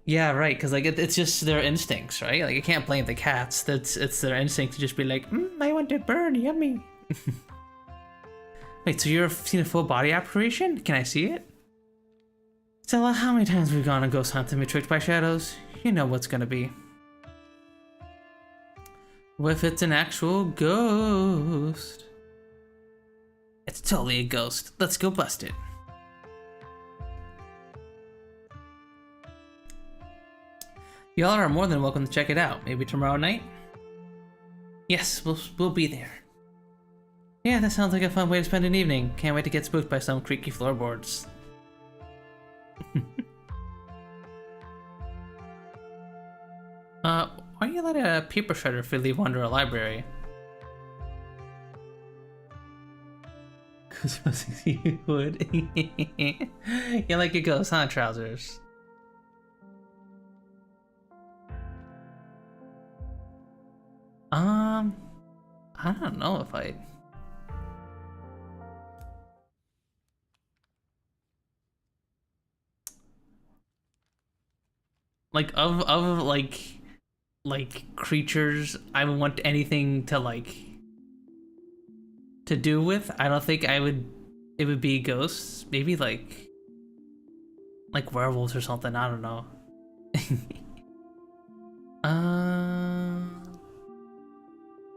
Yeah, right. Because like it's just their instincts, right? Like I can't blame the cats. It's their instinct to just be like, I want a bird, yummy. Wait, so you've seen a full body apparition? Can I see it? Stella, how many times have we gone on ghost hunts and been tricked by shadows? You know what's gonna be. What if it's an actual ghost? It's totally a ghost. Let's go bust it. Y'all are more than welcome to check it out. Maybe tomorrow night? Yes, we'll be there. Yeah, that sounds like a fun way to spend an evening. Can't wait to get spooked by some creaky floorboards. Why don't you let a paper shredder freely wander a library? You would. You like your ghost, huh, Trousers? I don't know if I... Like, of like creatures I would want anything to, like, to do with, I don't think it would be ghosts. Maybe, like werewolves or something, I don't know.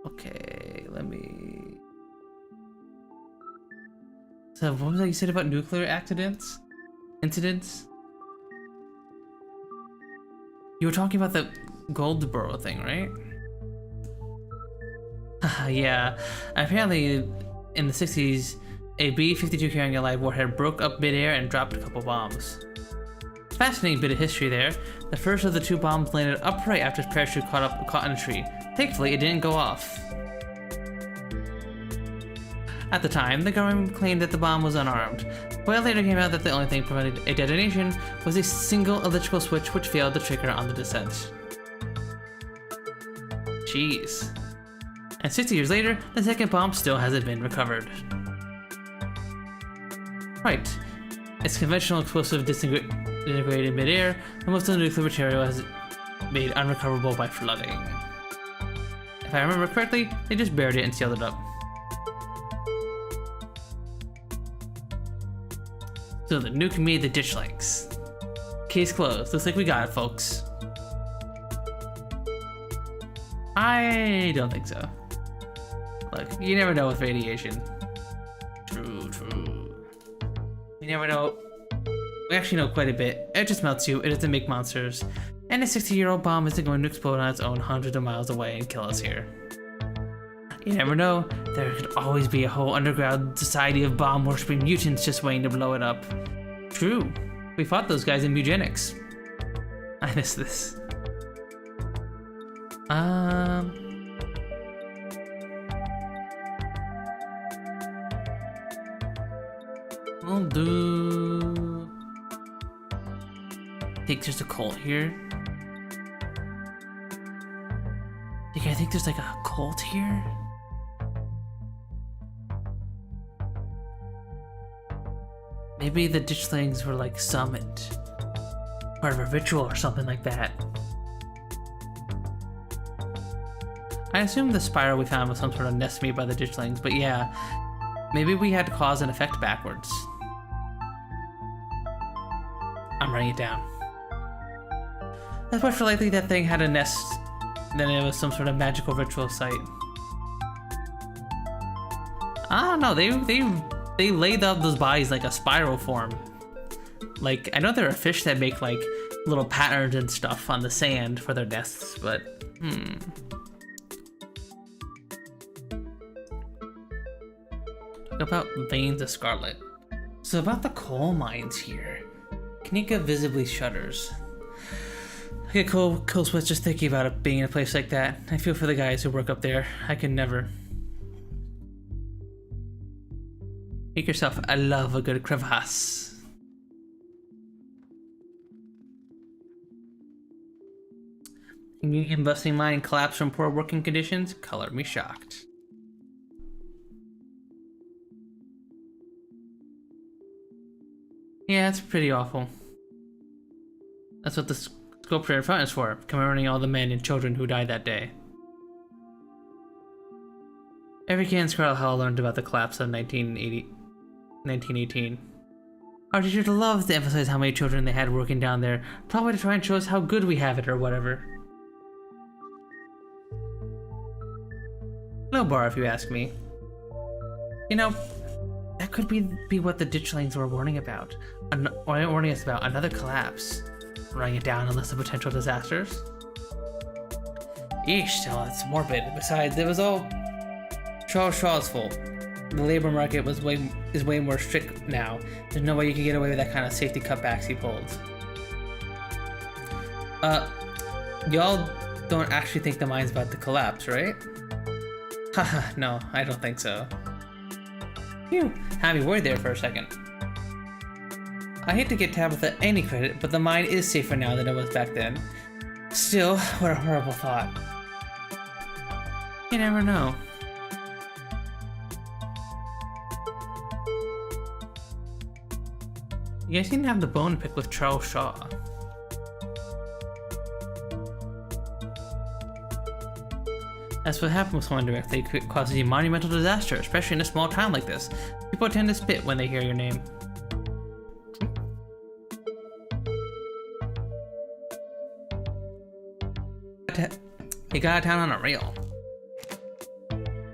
Okay, let me... So what was that you said about nuclear incidents? You were talking about the Goldsboro thing, right? Yeah, apparently in the 60s, a B-52 carrying a live warhead broke up midair and dropped a couple bombs. Fascinating bit of history there. The first of the two bombs landed upright after his parachute caught in a tree. Thankfully, it didn't go off. At the time, the government claimed that the bomb was unarmed, but it later came out that the only thing preventing a detonation was a single electrical switch which failed to trigger on the descent. Jeez. And 60 years later, the second bomb still hasn't been recovered. Right. Its conventional explosive disintegrated midair, but most of the nuclear material has made unrecoverable by flooding. If I remember correctly, they just buried it and sealed it up. So the nuke made the ditch legs. Case closed. Looks like we got it, folks. I don't think so. Look, you never know with radiation. True. You never know. We actually know quite a bit. It just melts you, it doesn't make monsters. And a 60-year-old bomb isn't going to explode on its own hundreds of miles away and kill us here. You never know, there could always be a whole underground society of bomb-worshipping mutants just waiting to blow it up. True, we fought those guys in eugenics. I miss this. We'll do... I think there's a cult here. I think there's like a cult here. Maybe the ditchlings were like summoned. Part of a ritual or something like that. I assume the spiral we found was some sort of nest made by the ditchlings, but yeah. Maybe we had cause and effect backwards. I'm writing it down. That's much more likely that thing had a nest than it was some sort of magical ritual site. I don't know, they laid out those bodies like a spiral form. Like, I know there are fish that make like little patterns and stuff on the sand for their nests, but Talk about veins of scarlet. So about the coal mines here. Kanika visibly shudders. I get cold sweats just thinking about it being in a place like that. I feel for the guys who work up there. I can never. Make yourself, I love a good crevasse. Union busting mine collapsed from poor working conditions? Color me shocked. Yeah, it's pretty awful. That's what the sculpture in front is for, commemorating all the men and children who died that day. Every kid in Scarlet Hollow learned about the collapse of 1918. Our teachers loved to emphasize how many children they had working down there, probably to try and show us how good we have it or whatever. Low bar, if you ask me. You know, that could be what the ditchlings were warning about. Warning us about, another collapse. writing it down, a list of potential disasters. Eesh, still, it's morbid. Besides, it was all Charles Shaw's fault. The labor market is way more strict now. There's no way you can get away with that kind of safety cutbacks he pulled. Y'all don't actually think the mine's about to collapse, right? Haha, no, I don't think so. Phew, had me worried there for a second. I hate to give Tabitha any credit, but the mine is safer now than it was back then. Still, what a horrible thought. You never know. You guys seem to have the bone to pick with Charles Shaw. That's what happens when directly causes a monumental disaster, especially in a small town like this. People tend to spit when they hear your name. He got out of town on a rail.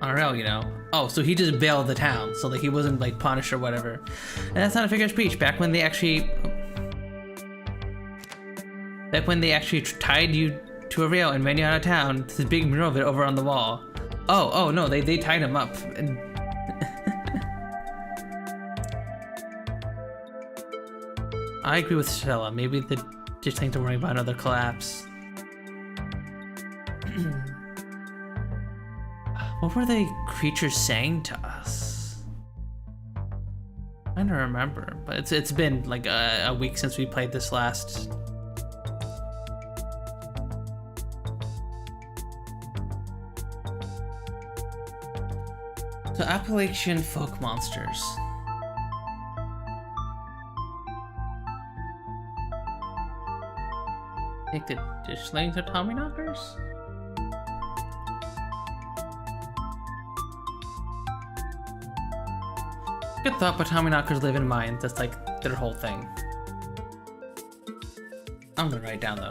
On a rail, you know. Oh, so he just bailed the town, so like he wasn't like punished or whatever. And that's not a figure of speech. Back when they actually tied you to a rail and ran you out of town, this big mural of it over on the wall. Oh no, they tied him up. And I agree with Stella. Maybe they just think to worry about another collapse. What were the creatures saying to us? I don't remember, but it's been like a week since we played this last. So Appalachian folk monsters. Think the dish lanes are Tommy knockers? Good thought, but Tommy knockers live in mines. That's like their whole thing. I'm gonna write it down though.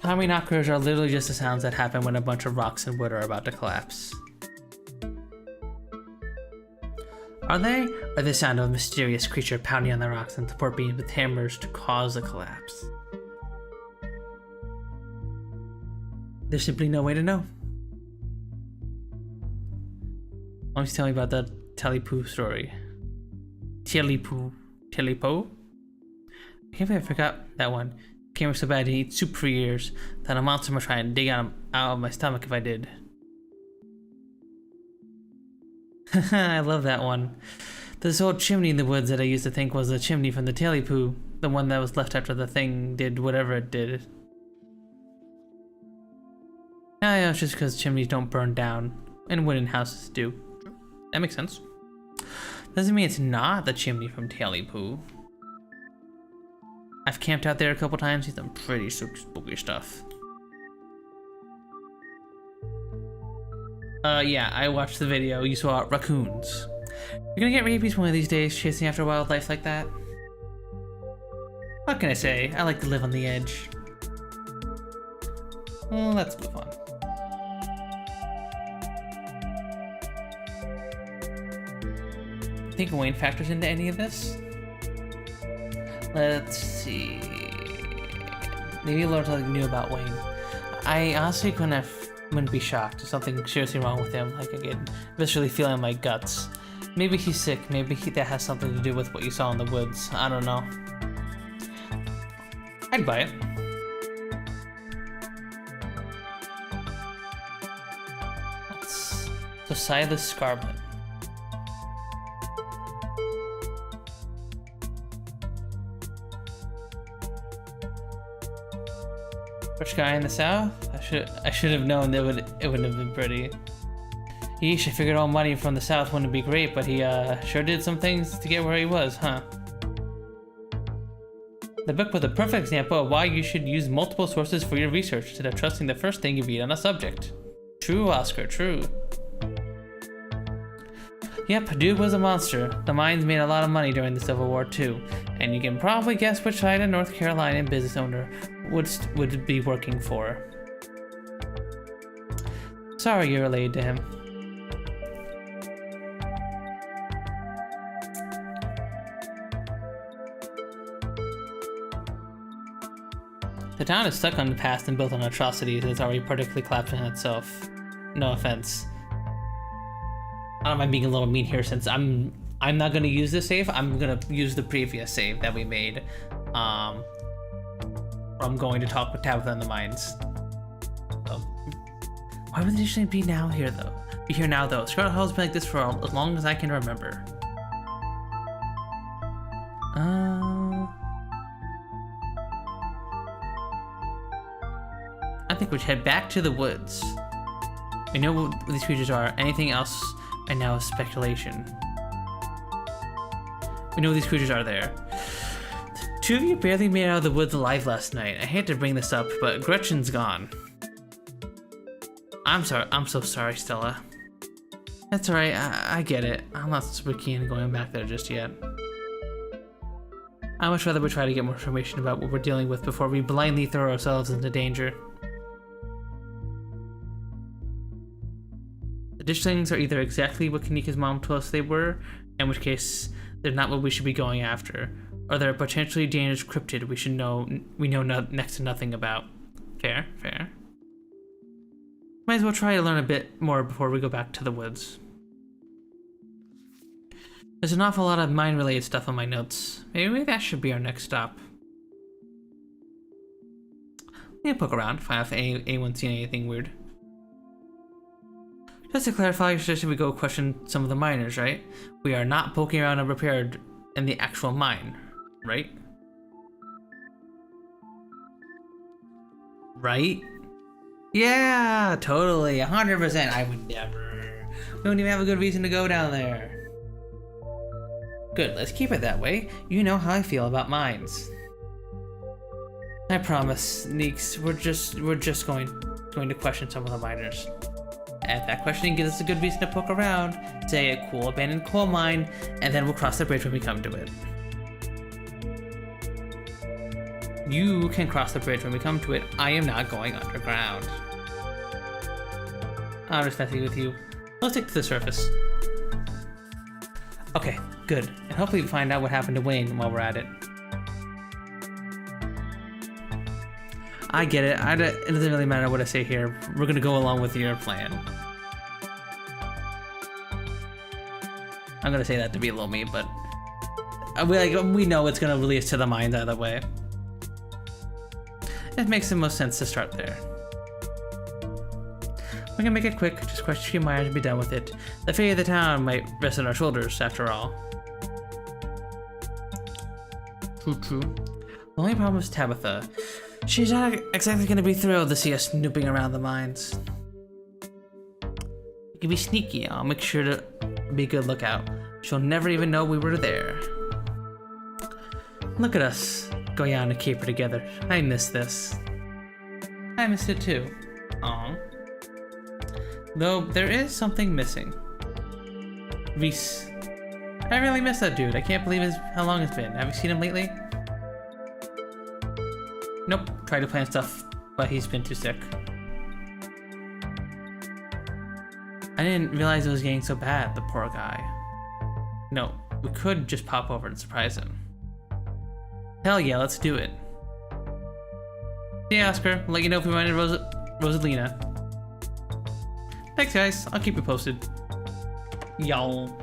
Tommy knockers are literally just the sounds that happen when a bunch of rocks and wood are about to collapse. Are they? Or the sound of a mysterious creature pounding on the rocks and support beams with hammers to cause a collapse? There's simply no way to know. Why don't you tell me about that Telly-Poo story? Telly-Poo? Telly-Po? I can't believe I forgot that one. Came so bad to eat soup for years that a monster must try and dig out of my stomach if I did. I love that one. This old chimney in the woods that I used to think was the chimney from the Telly-Poo, the one that was left after the thing did whatever it did. Yeah, it's just because chimneys don't burn down, and wooden houses do. That makes sense. Doesn't mean it's not the chimney from Telly-Poo. I've camped out there a couple times, seen some pretty spooky stuff. Yeah, I watched the video. You saw raccoons. You're gonna get rabies one of these days chasing after wildlife like that. What can I say? I like to live on the edge. Well, let's move on. Think Wayne factors into any of this? Let's see. Maybe learn something new about Wayne. I honestly wouldn't be shocked if something seriously wrong with him. Like I get viscerally feeling my guts. Maybe he's sick. Maybe that has something to do with what you saw in the woods. I don't know. I'd buy it. So Silas Scarlet. Rich guy in the south? I should have known that it wouldn't have been pretty. Yeesh, I figured all money from the south wouldn't be great, but he sure did some things to get where he was, huh? The book was a perfect example of why you should use multiple sources for your research instead of trusting the first thing you read on a subject. True, Oscar, true. Yep, dude was a monster. The mines made a lot of money during the Civil War too, and you can probably guess which side a North Carolina business owner would be working for. Sorry you're related to him. The town is stuck on the past and built on atrocities and it's already particularly collapsed on itself. No offense. I don't mind being a little mean here since I'm not gonna use this save. I'm gonna use the previous save that we made. I'm going to talk with Tabitha in the mines. So, why would the dictionary be here now though? Scarlet Hollow's been like this for as long as I can remember. I think we should head back to the woods. We know what these creatures are. Anything else right now is speculation. We know these creatures are there. Two of you barely made it out of the woods alive last night. I hate to bring this up, but Gretchen's gone. I'm sorry. I'm so sorry, Stella. That's alright. I get it. I'm not super keen on going back there just yet. I'd much rather we try to get more information about what we're dealing with before we blindly throw ourselves into danger. The ditchlings are either exactly what Kanika's mom told us they were, in which case they're not what we should be going after, or they're a potentially dangerous cryptid we know next to nothing about. Fair. Might as well try to learn a bit more before we go back to the woods. There's an awful lot of mine-related stuff on my notes. Maybe that should be our next stop. We can poke around, find out if anyone's seen anything weird. Just to clarify, you suggested we go question some of the miners, right? We are not poking around unprepared in the actual mine, right? Right? Yeah, totally, 100%. I would never. We don't even have a good reason to go down there. Good, let's keep it that way. You know how I feel about mines. I promise, Neeks, we're just going to question some of the miners. If that questioning gives us a good reason to poke around, say a cool abandoned coal mine, and then we'll cross the bridge when we come to it. You can cross the bridge when we come to it. I am not going underground. I'm just messing with you. Let's take to the surface. Okay, good. And hopefully we find out what happened to Wayne while we're at it. I get it. It doesn't really matter what I say here. We're gonna go along with your plan. I'm gonna say that to be a little mean, but we know it's gonna release to the mines either way. It makes the most sense to start there. We can make it quick, just question a few miners and be done with it. The fate of the town might rest on our shoulders, after all. True. The only problem is Tabitha. She's not exactly gonna be thrilled to see us snooping around the mines. We can be sneaky, I'll make sure to be a good lookout. She'll never even know we were there. Look at us, going out on a caper together. I miss this. I miss it too. Aw. Though there is something missing. Reese. I really miss that dude. I can't believe how long it's been. Have you seen him lately? Nope. Tried to plan stuff, but he's been too sick. I didn't realize it was getting so bad, the poor guy. No, we could just pop over and surprise him. Hell yeah, let's do it. Yeah, Oscar. I'll let you know if we run into Rosalina. Thanks, guys. I'll keep you posted. Y'all.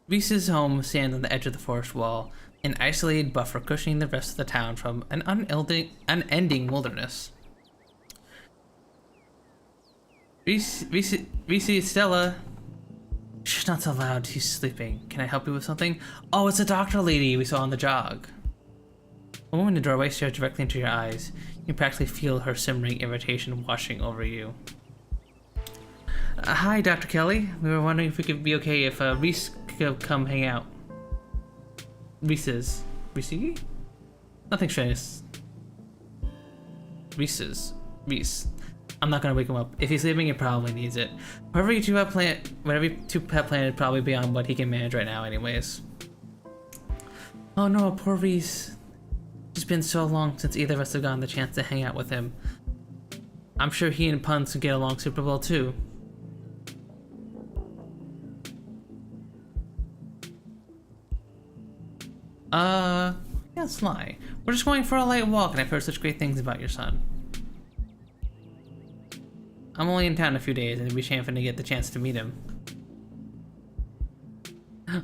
Reese's home stands on the edge of the forest wall, an isolated buffer cushioning the rest of the town from an unending wilderness. Reese, Stella. Shh, not so loud. He's sleeping. Can I help you with something? Oh, it's a doctor lady we saw on the jog. A woman in the doorway stares directly into your eyes. You can practically feel her simmering irritation washing over you. Hi, Dr. Kelly. We were wondering if we could be okay if Reese could come hang out. Reese's. Reese? Nothing strenuous. Reese's. Reese. I'm not gonna wake him up. If he's sleeping, he probably needs it. Whatever you two have planned would probably be on what he can manage right now anyways. Oh no, poor Reese. It's been so long since either of us have gotten the chance to hang out with him. I'm sure he and Puns can get along super well too. Yeah, Sly. We're just going for a light walk, and I've heard such great things about your son. I'm only in town a few days, and it'd be shameful to get the chance to meet him.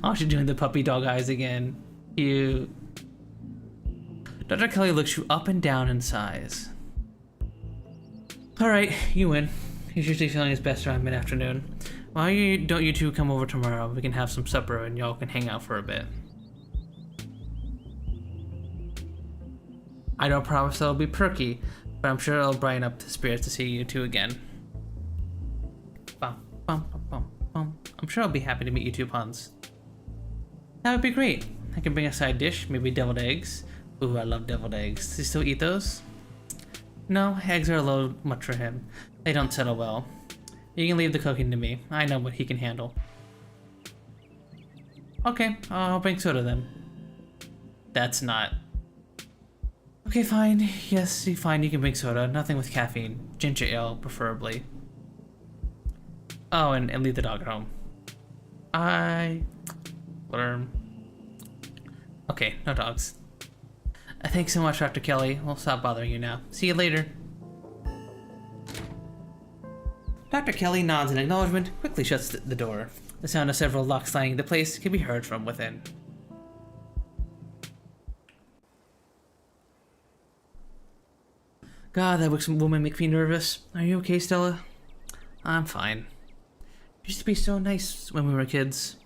Oh, she's doing the puppy dog eyes again. Cute. Dr. Kelly looks you up and down in size. Alright, you win. He's usually feeling his best around mid-afternoon. Why don't you two come over tomorrow? We can have some supper and y'all can hang out for a bit. I don't promise it'll be perky, but I'm sure it'll brighten up the spirits to see you two again. Bum, bum, bum, bum, bum. I'm sure I'll be happy to meet you two puns. That would be great. I can bring a side dish, maybe deviled eggs. Ooh, I love deviled eggs. Does he still eat those? No, eggs are a little much for him. They don't settle well. You can leave the cooking to me. I know what he can handle. Okay, I'll bring soda then. That's not... Okay, fine. Yes, fine, you can bring soda. Nothing with caffeine. Ginger ale, preferably. Oh, and leave the dog at home. I... learn. Okay, no dogs. Thanks so much, Dr. Kelly. We'll stop bothering you now. See you later. Dr. Kelly nods in acknowledgement, quickly shuts the door. The sound of several locks sliding into place can be heard from within. God, that woman makes me nervous. Are you okay, Stella? I'm fine. She used to be so nice when we were kids.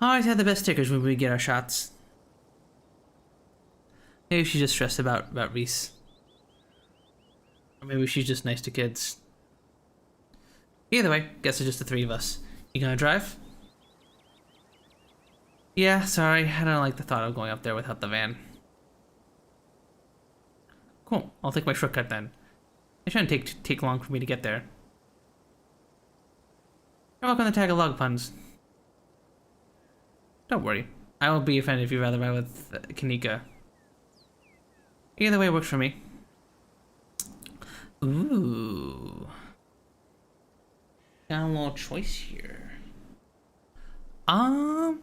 Always had the best stickers when we get our shots. Maybe she's just stressed about Reese. Or maybe she's just nice to kids. Either way, guess it's just the three of us. You gonna drive? Yeah, sorry. I don't like the thought of going up there without the van. Cool. I'll take my shortcut then. It shouldn't take long for me to get there. You're welcome to Tagalog puns. Don't worry. I won't be offended if you'd rather ride with Kanika. Either way works for me. Ooh. Got a little choice here. Let's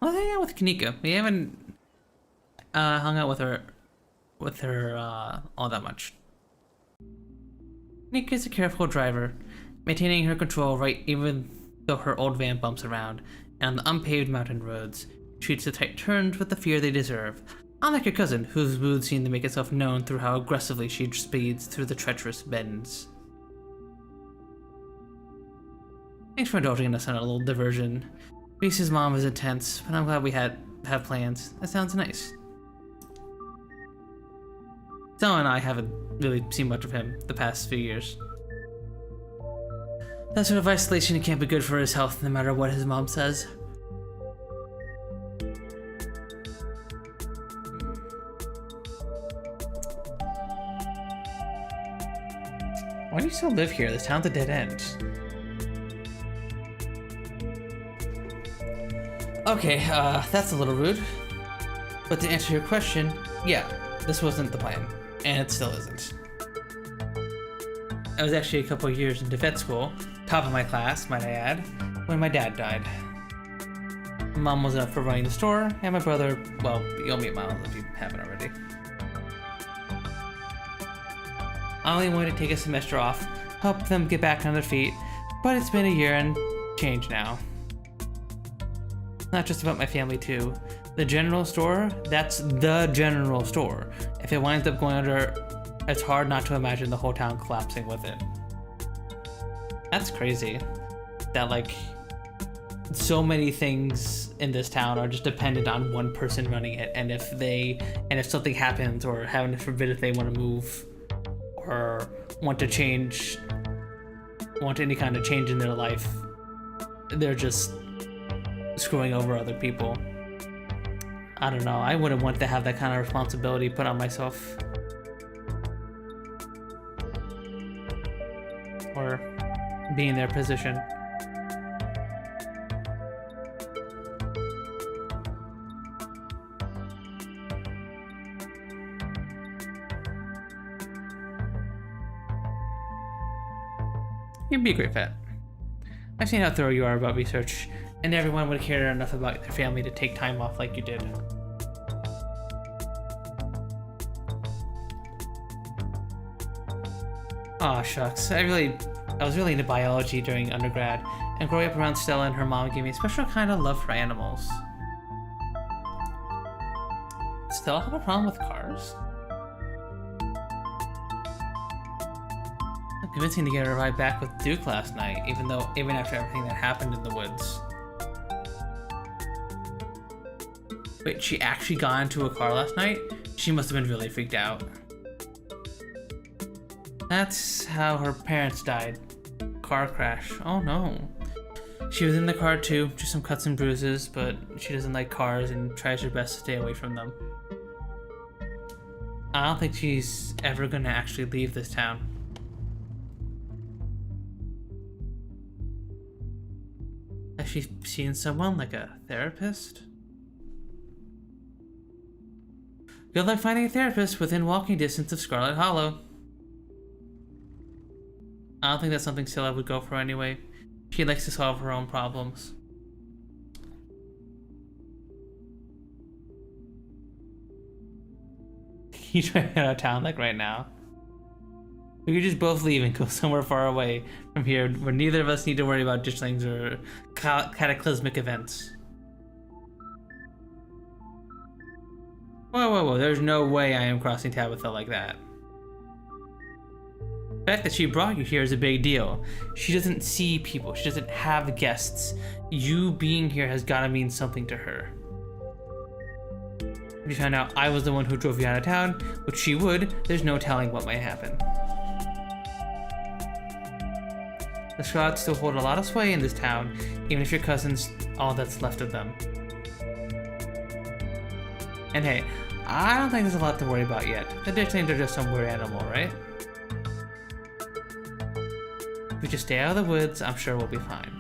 hang out with Kanika. We haven't hung out with her all that much. Kanika is a careful driver, maintaining her control right even though her old van bumps around, and on the unpaved mountain roads, treats the tight turns with the fear they deserve. Unlike her cousin, whose mood seemed to make itself known through how aggressively she speeds through the treacherous bends. Thanks for indulging us on a little diversion. Reese's mom is intense, but I'm glad we have plans. That sounds nice. Stella and I haven't really seen much of him the past few years. That sort of isolation can't be good for his health, no matter what his mom says. Why do you still live here? This town's a dead end. Okay, that's a little rude. But to answer your question, yeah, this wasn't the plan. And it still isn't. I was actually a couple years into vet school, top of my class, might I add, when my dad died. Mom was up for running the store, and my brother, well, you'll meet Miles if you haven't already. I only wanted to take a semester off, help them get back on their feet, but it's been a year and change now. Not just about my family too. The general store, that's the general store. If it winds up going under, it's hard not to imagine the whole town collapsing with it. That's crazy. That like, so many things in this town are just dependent on one person running it, and if something happens, or heaven forbid if they want to move, or want any kind of change in their life, they're just screwing over other people. I don't know, I wouldn't want to have that kind of responsibility put on myself. Or be in their position. You'd be a great vet. I've seen how thorough you are about research. And everyone would care enough about their family to take time off like you did. Aw, shucks. I was really into biology during undergrad, and growing up around Stella and her mom gave me a special kind of love for animals. Stella have a problem with cars? I'm convincing to get her ride back with Duke last night, even after everything that happened in the woods. Wait, she actually got into a car last night? She must have been really freaked out. That's how her parents died. Car crash. Oh no. She was in the car too, just some cuts and bruises, but she doesn't like cars and tries her best to stay away from them. I don't think she's ever gonna actually leave this town. Has she seen someone, like a therapist? Good luck finding a therapist within walking distance of Scarlet Hollow. I don't think that's something Stella would go for anyway. She likes to solve her own problems. You try to get out of town like right now. We could just both leave and go somewhere far away from here where neither of us need to worry about ditchlings or cataclysmic events. Whoa, whoa, whoa, there's no way I am crossing Tabitha like that. The fact that she brought you here is a big deal. She doesn't see people, she doesn't have guests. You being here has gotta mean something to her. If you found out I was the one who drove you out of town, which she would, there's no telling what might happen. The Scots still hold a lot of sway in this town, even if your cousin's all that's left of them. And hey, I don't think there's a lot to worry about yet. The ditchlings are just some weird animal, right? If we just stay out of the woods, I'm sure we'll be fine.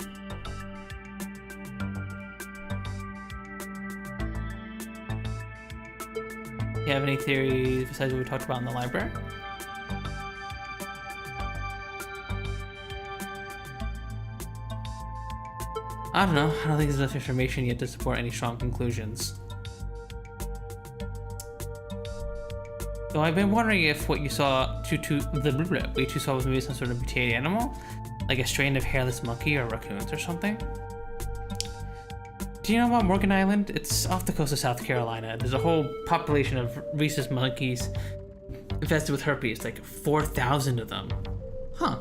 Do you have any theories besides what we talked about in the library? I don't know. I don't think there's enough information yet to support any strong conclusions. So I've been wondering if what you saw what you saw was maybe some sort of mutated animal, like a strain of hairless monkey or raccoons or something. Do you know about Morgan Island? It's off the coast of South Carolina. There's a whole population of rhesus monkeys infested with herpes, like 4,000 of them. Huh.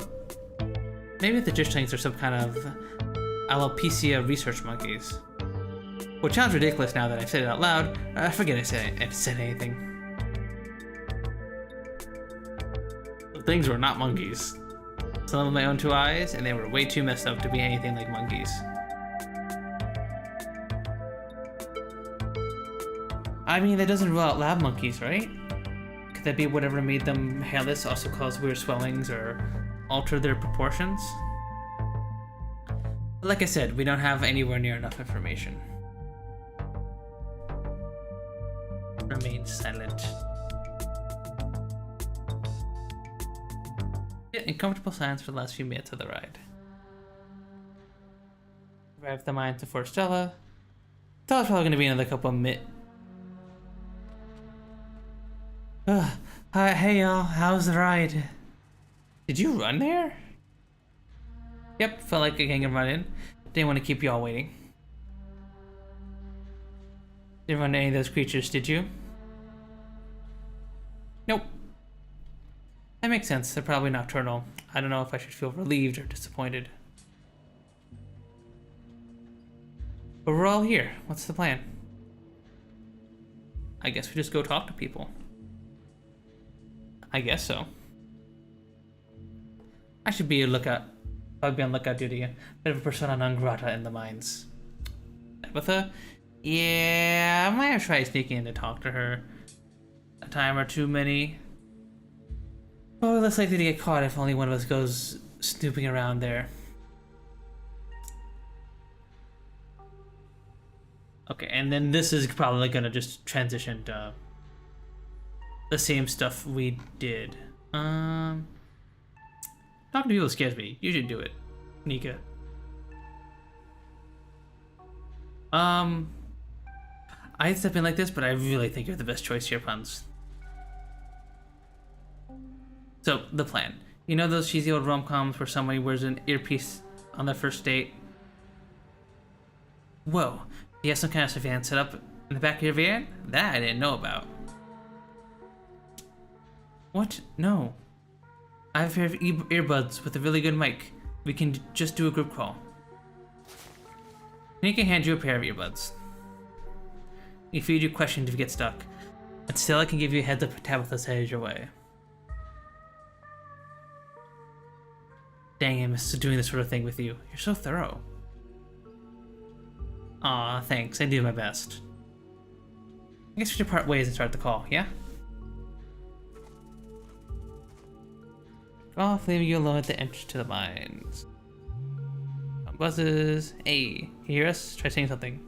Maybe the ditchlings are some kind of alopecia research monkeys. Which sounds ridiculous now that I've said it out loud. I forget I said anything. The things were not monkeys. Some of them my own two eyes, and they were way too messed up to be anything like monkeys. I mean, that doesn't rule out lab monkeys, right? Could that be whatever made them hairless also cause weird swellings or alter their proportions? But like I said, we don't have anywhere near enough information. Remain silent. In comfortable silence for the last few minutes of the ride. Revive the mines before Stella. Stella's probably gonna be another couple of Hey y'all, how's the ride? Did you run there? Yep, felt like a gang of running. Didn't want to keep y'all waiting. Didn't run any of those creatures, did you? Nope. That makes sense, they're probably nocturnal. I don't know if I should feel relieved or disappointed. But we're all here, what's the plan? I guess we just go talk to people. I guess so. I should be a lookout. I'll be on lookout duty. A bit of a persona non grata in the mines. Tabitha? Yeah, I might have tried sneaking in to talk to her. A time or too many. Probably less likely to get caught if only one of us goes snooping around there. Okay, and then this is probably gonna just transition to the same stuff we did. Talking to people scares me. You should do it, Nika. I step in like this, but I really think you're the best choice here, Puns. So, the plan. You know those cheesy old rom-coms where somebody wears an earpiece on their first date? Whoa, you have some kind of surveillance set up in the back of your van? That I didn't know about. What? No. I have a pair of earbuds with a really good mic. We can just do a group call. And he can hand you a pair of earbuds. You feed you questions if you get stuck. But still, I can give you a heads up if Tabitha's headed your way. Dang, I miss doing this sort of thing with you. You're so thorough. Aw, thanks. I do my best. I guess we should part ways and start the call, yeah? Off, leaving you alone at the entrance to the mines. Buzzes. Hey, can you hear us? Try saying something.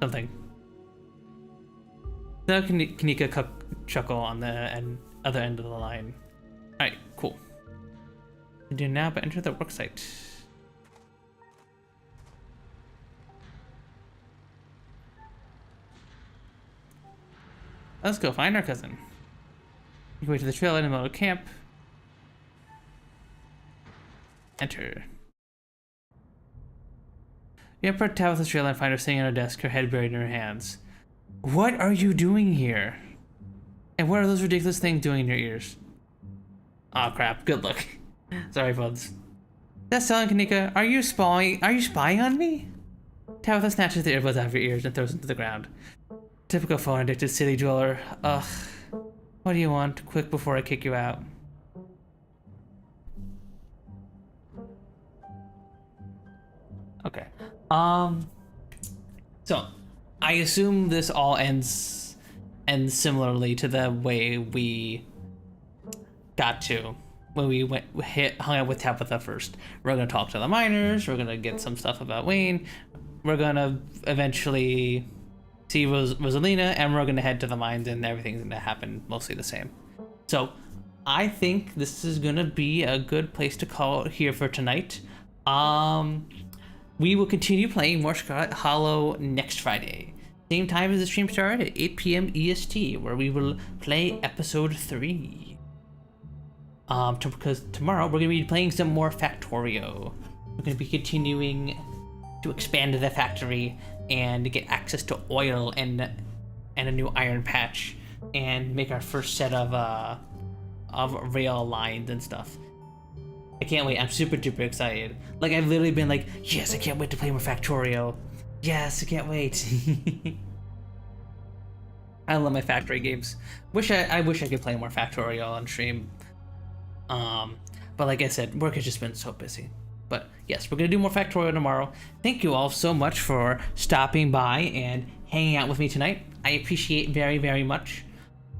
Something. Now Kanika chuckle on the other end of the line. Alright, cool. You do now, but enter the worksite. Let's go find our cousin. You can wait to the trail in the middle of camp. Enter. You approach Tabitha's trail and find her sitting at her desk, her head buried in her hands. What are you doing here? And what are those ridiculous things doing in your ears? Aw, crap. Good luck. Sorry, buds. That's telling Kanika. Are you spying on me? Tabitha snatches the earbuds out of your ears and throws them to the ground. Typical phone-addicted city dweller. Ugh. What do you want? Quick before I kick you out. Okay. So, I assume this all ends similarly to the way we got to when we hung out with Tabitha first. We're gonna talk to the miners. We're gonna get some stuff about Wayne. We're gonna eventually see Rosalina, and we're gonna head to the mines, and everything's gonna happen mostly the same. So, I think this is gonna be a good place to call it here for tonight. We will continue playing more Scarlet Hollow next Friday. Same time as the stream started at 8 p.m. EST, where we will play episode 3. Because tomorrow we're going to be playing some more Factorio. We're going to be continuing to expand the factory and get access to oil and a new iron patch, and make our first set of rail lines and stuff. I can't wait. I'm super duper excited. Like, I've literally been like, yes, I can't wait to play more Factorio. Yes, I can't wait. I love my factory games. I wish I could play more Factorio on stream. But like I said, work has just been so busy. But yes, we're gonna do more Factorio tomorrow. Thank you all so much for stopping by and hanging out with me tonight. I appreciate it very, very much.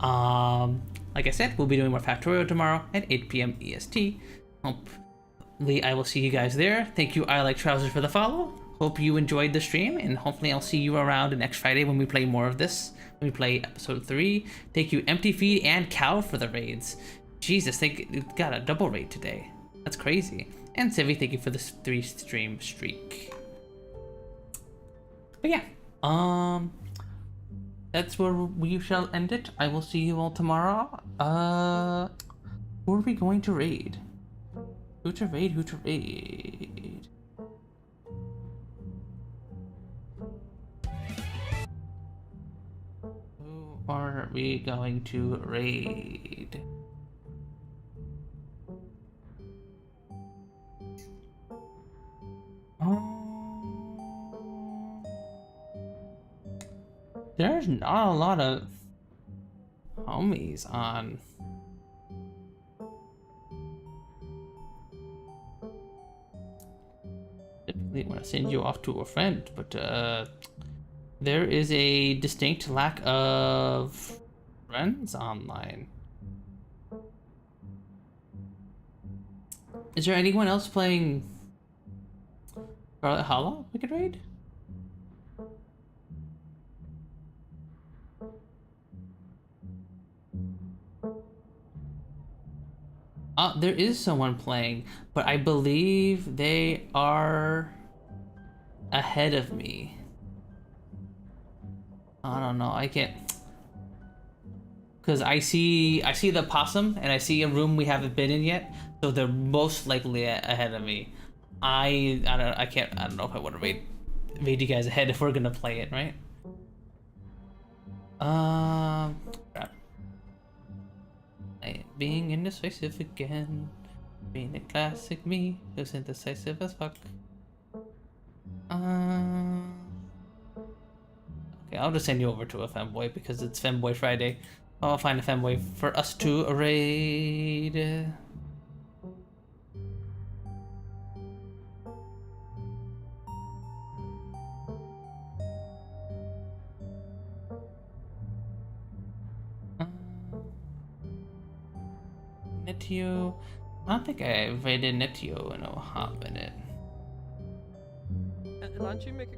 Like I said, we'll be doing more Factorio tomorrow at 8 p.m. EST. Hopefully I will see you guys there. Thank you, I Like Trousers, for the follow. Hope you enjoyed the stream, and hopefully I'll see you around next Friday when we play more of this. When we play episode 3. Thank you, Empty Feed and Cow, for the raids. Jesus, they got a double raid today. That's crazy. And Civi, thank you for this 3-stream streak. But yeah, that's where we shall end it. I will see you all tomorrow. Who are we going to raid? Who to raid? Who to raid? Who are we going to raid? There's not a lot of homies on. Typically want to send you off to a friend, but there is a distinct lack of friends online. Is there anyone else playing Scarlet Hollow we could raid? There is someone playing, but I believe they are ahead of me. I don't know. I can't. Because I see the possum and I see a room we haven't been in yet, so they're most likely ahead of me. I don't know if I want to raid you guys ahead if we're gonna play it, right? Crap. Being indecisive again, being a classic me who's indecisive as fuck. Okay, I'll just send you over to a femboy because it's Femboy Friday. I'll find a femboy for us to raid. Netio. I don't think I raided Netio in a hot minute. Lunch, you make a...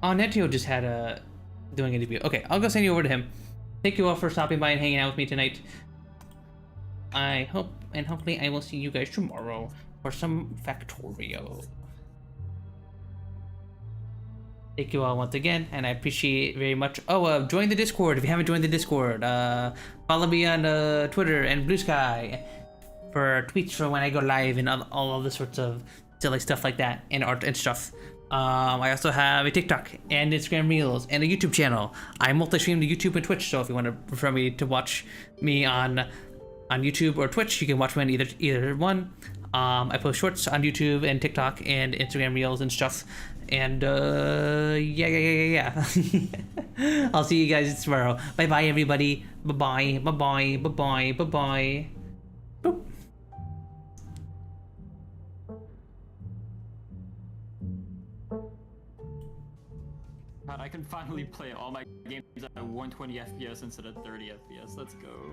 Oh, Netio just had a doing a debut. Okay, I'll go send you over to him. Thank you all for stopping by and hanging out with me tonight. I hope, and hopefully I will see you guys tomorrow for some Factorio. Thank you all once again, and I appreciate very much. Oh, join the Discord if you haven't joined the Discord. Follow me on Twitter and Blue Sky for tweets for when I go live and all other sorts of silly stuff like that, and art and stuff. I also have a TikTok and Instagram Reels and a YouTube channel. I multi-stream to YouTube and Twitch, so if you want to prefer me to watch me on YouTube or Twitch, you can watch me on either one. I post shorts on YouTube and TikTok and Instagram Reels and stuff. And yeah. I'll see you guys tomorrow. Bye bye everybody. Bye bye. Boop. God, I can finally play all my games at 120 FPS instead of 30 FPS. Let's go.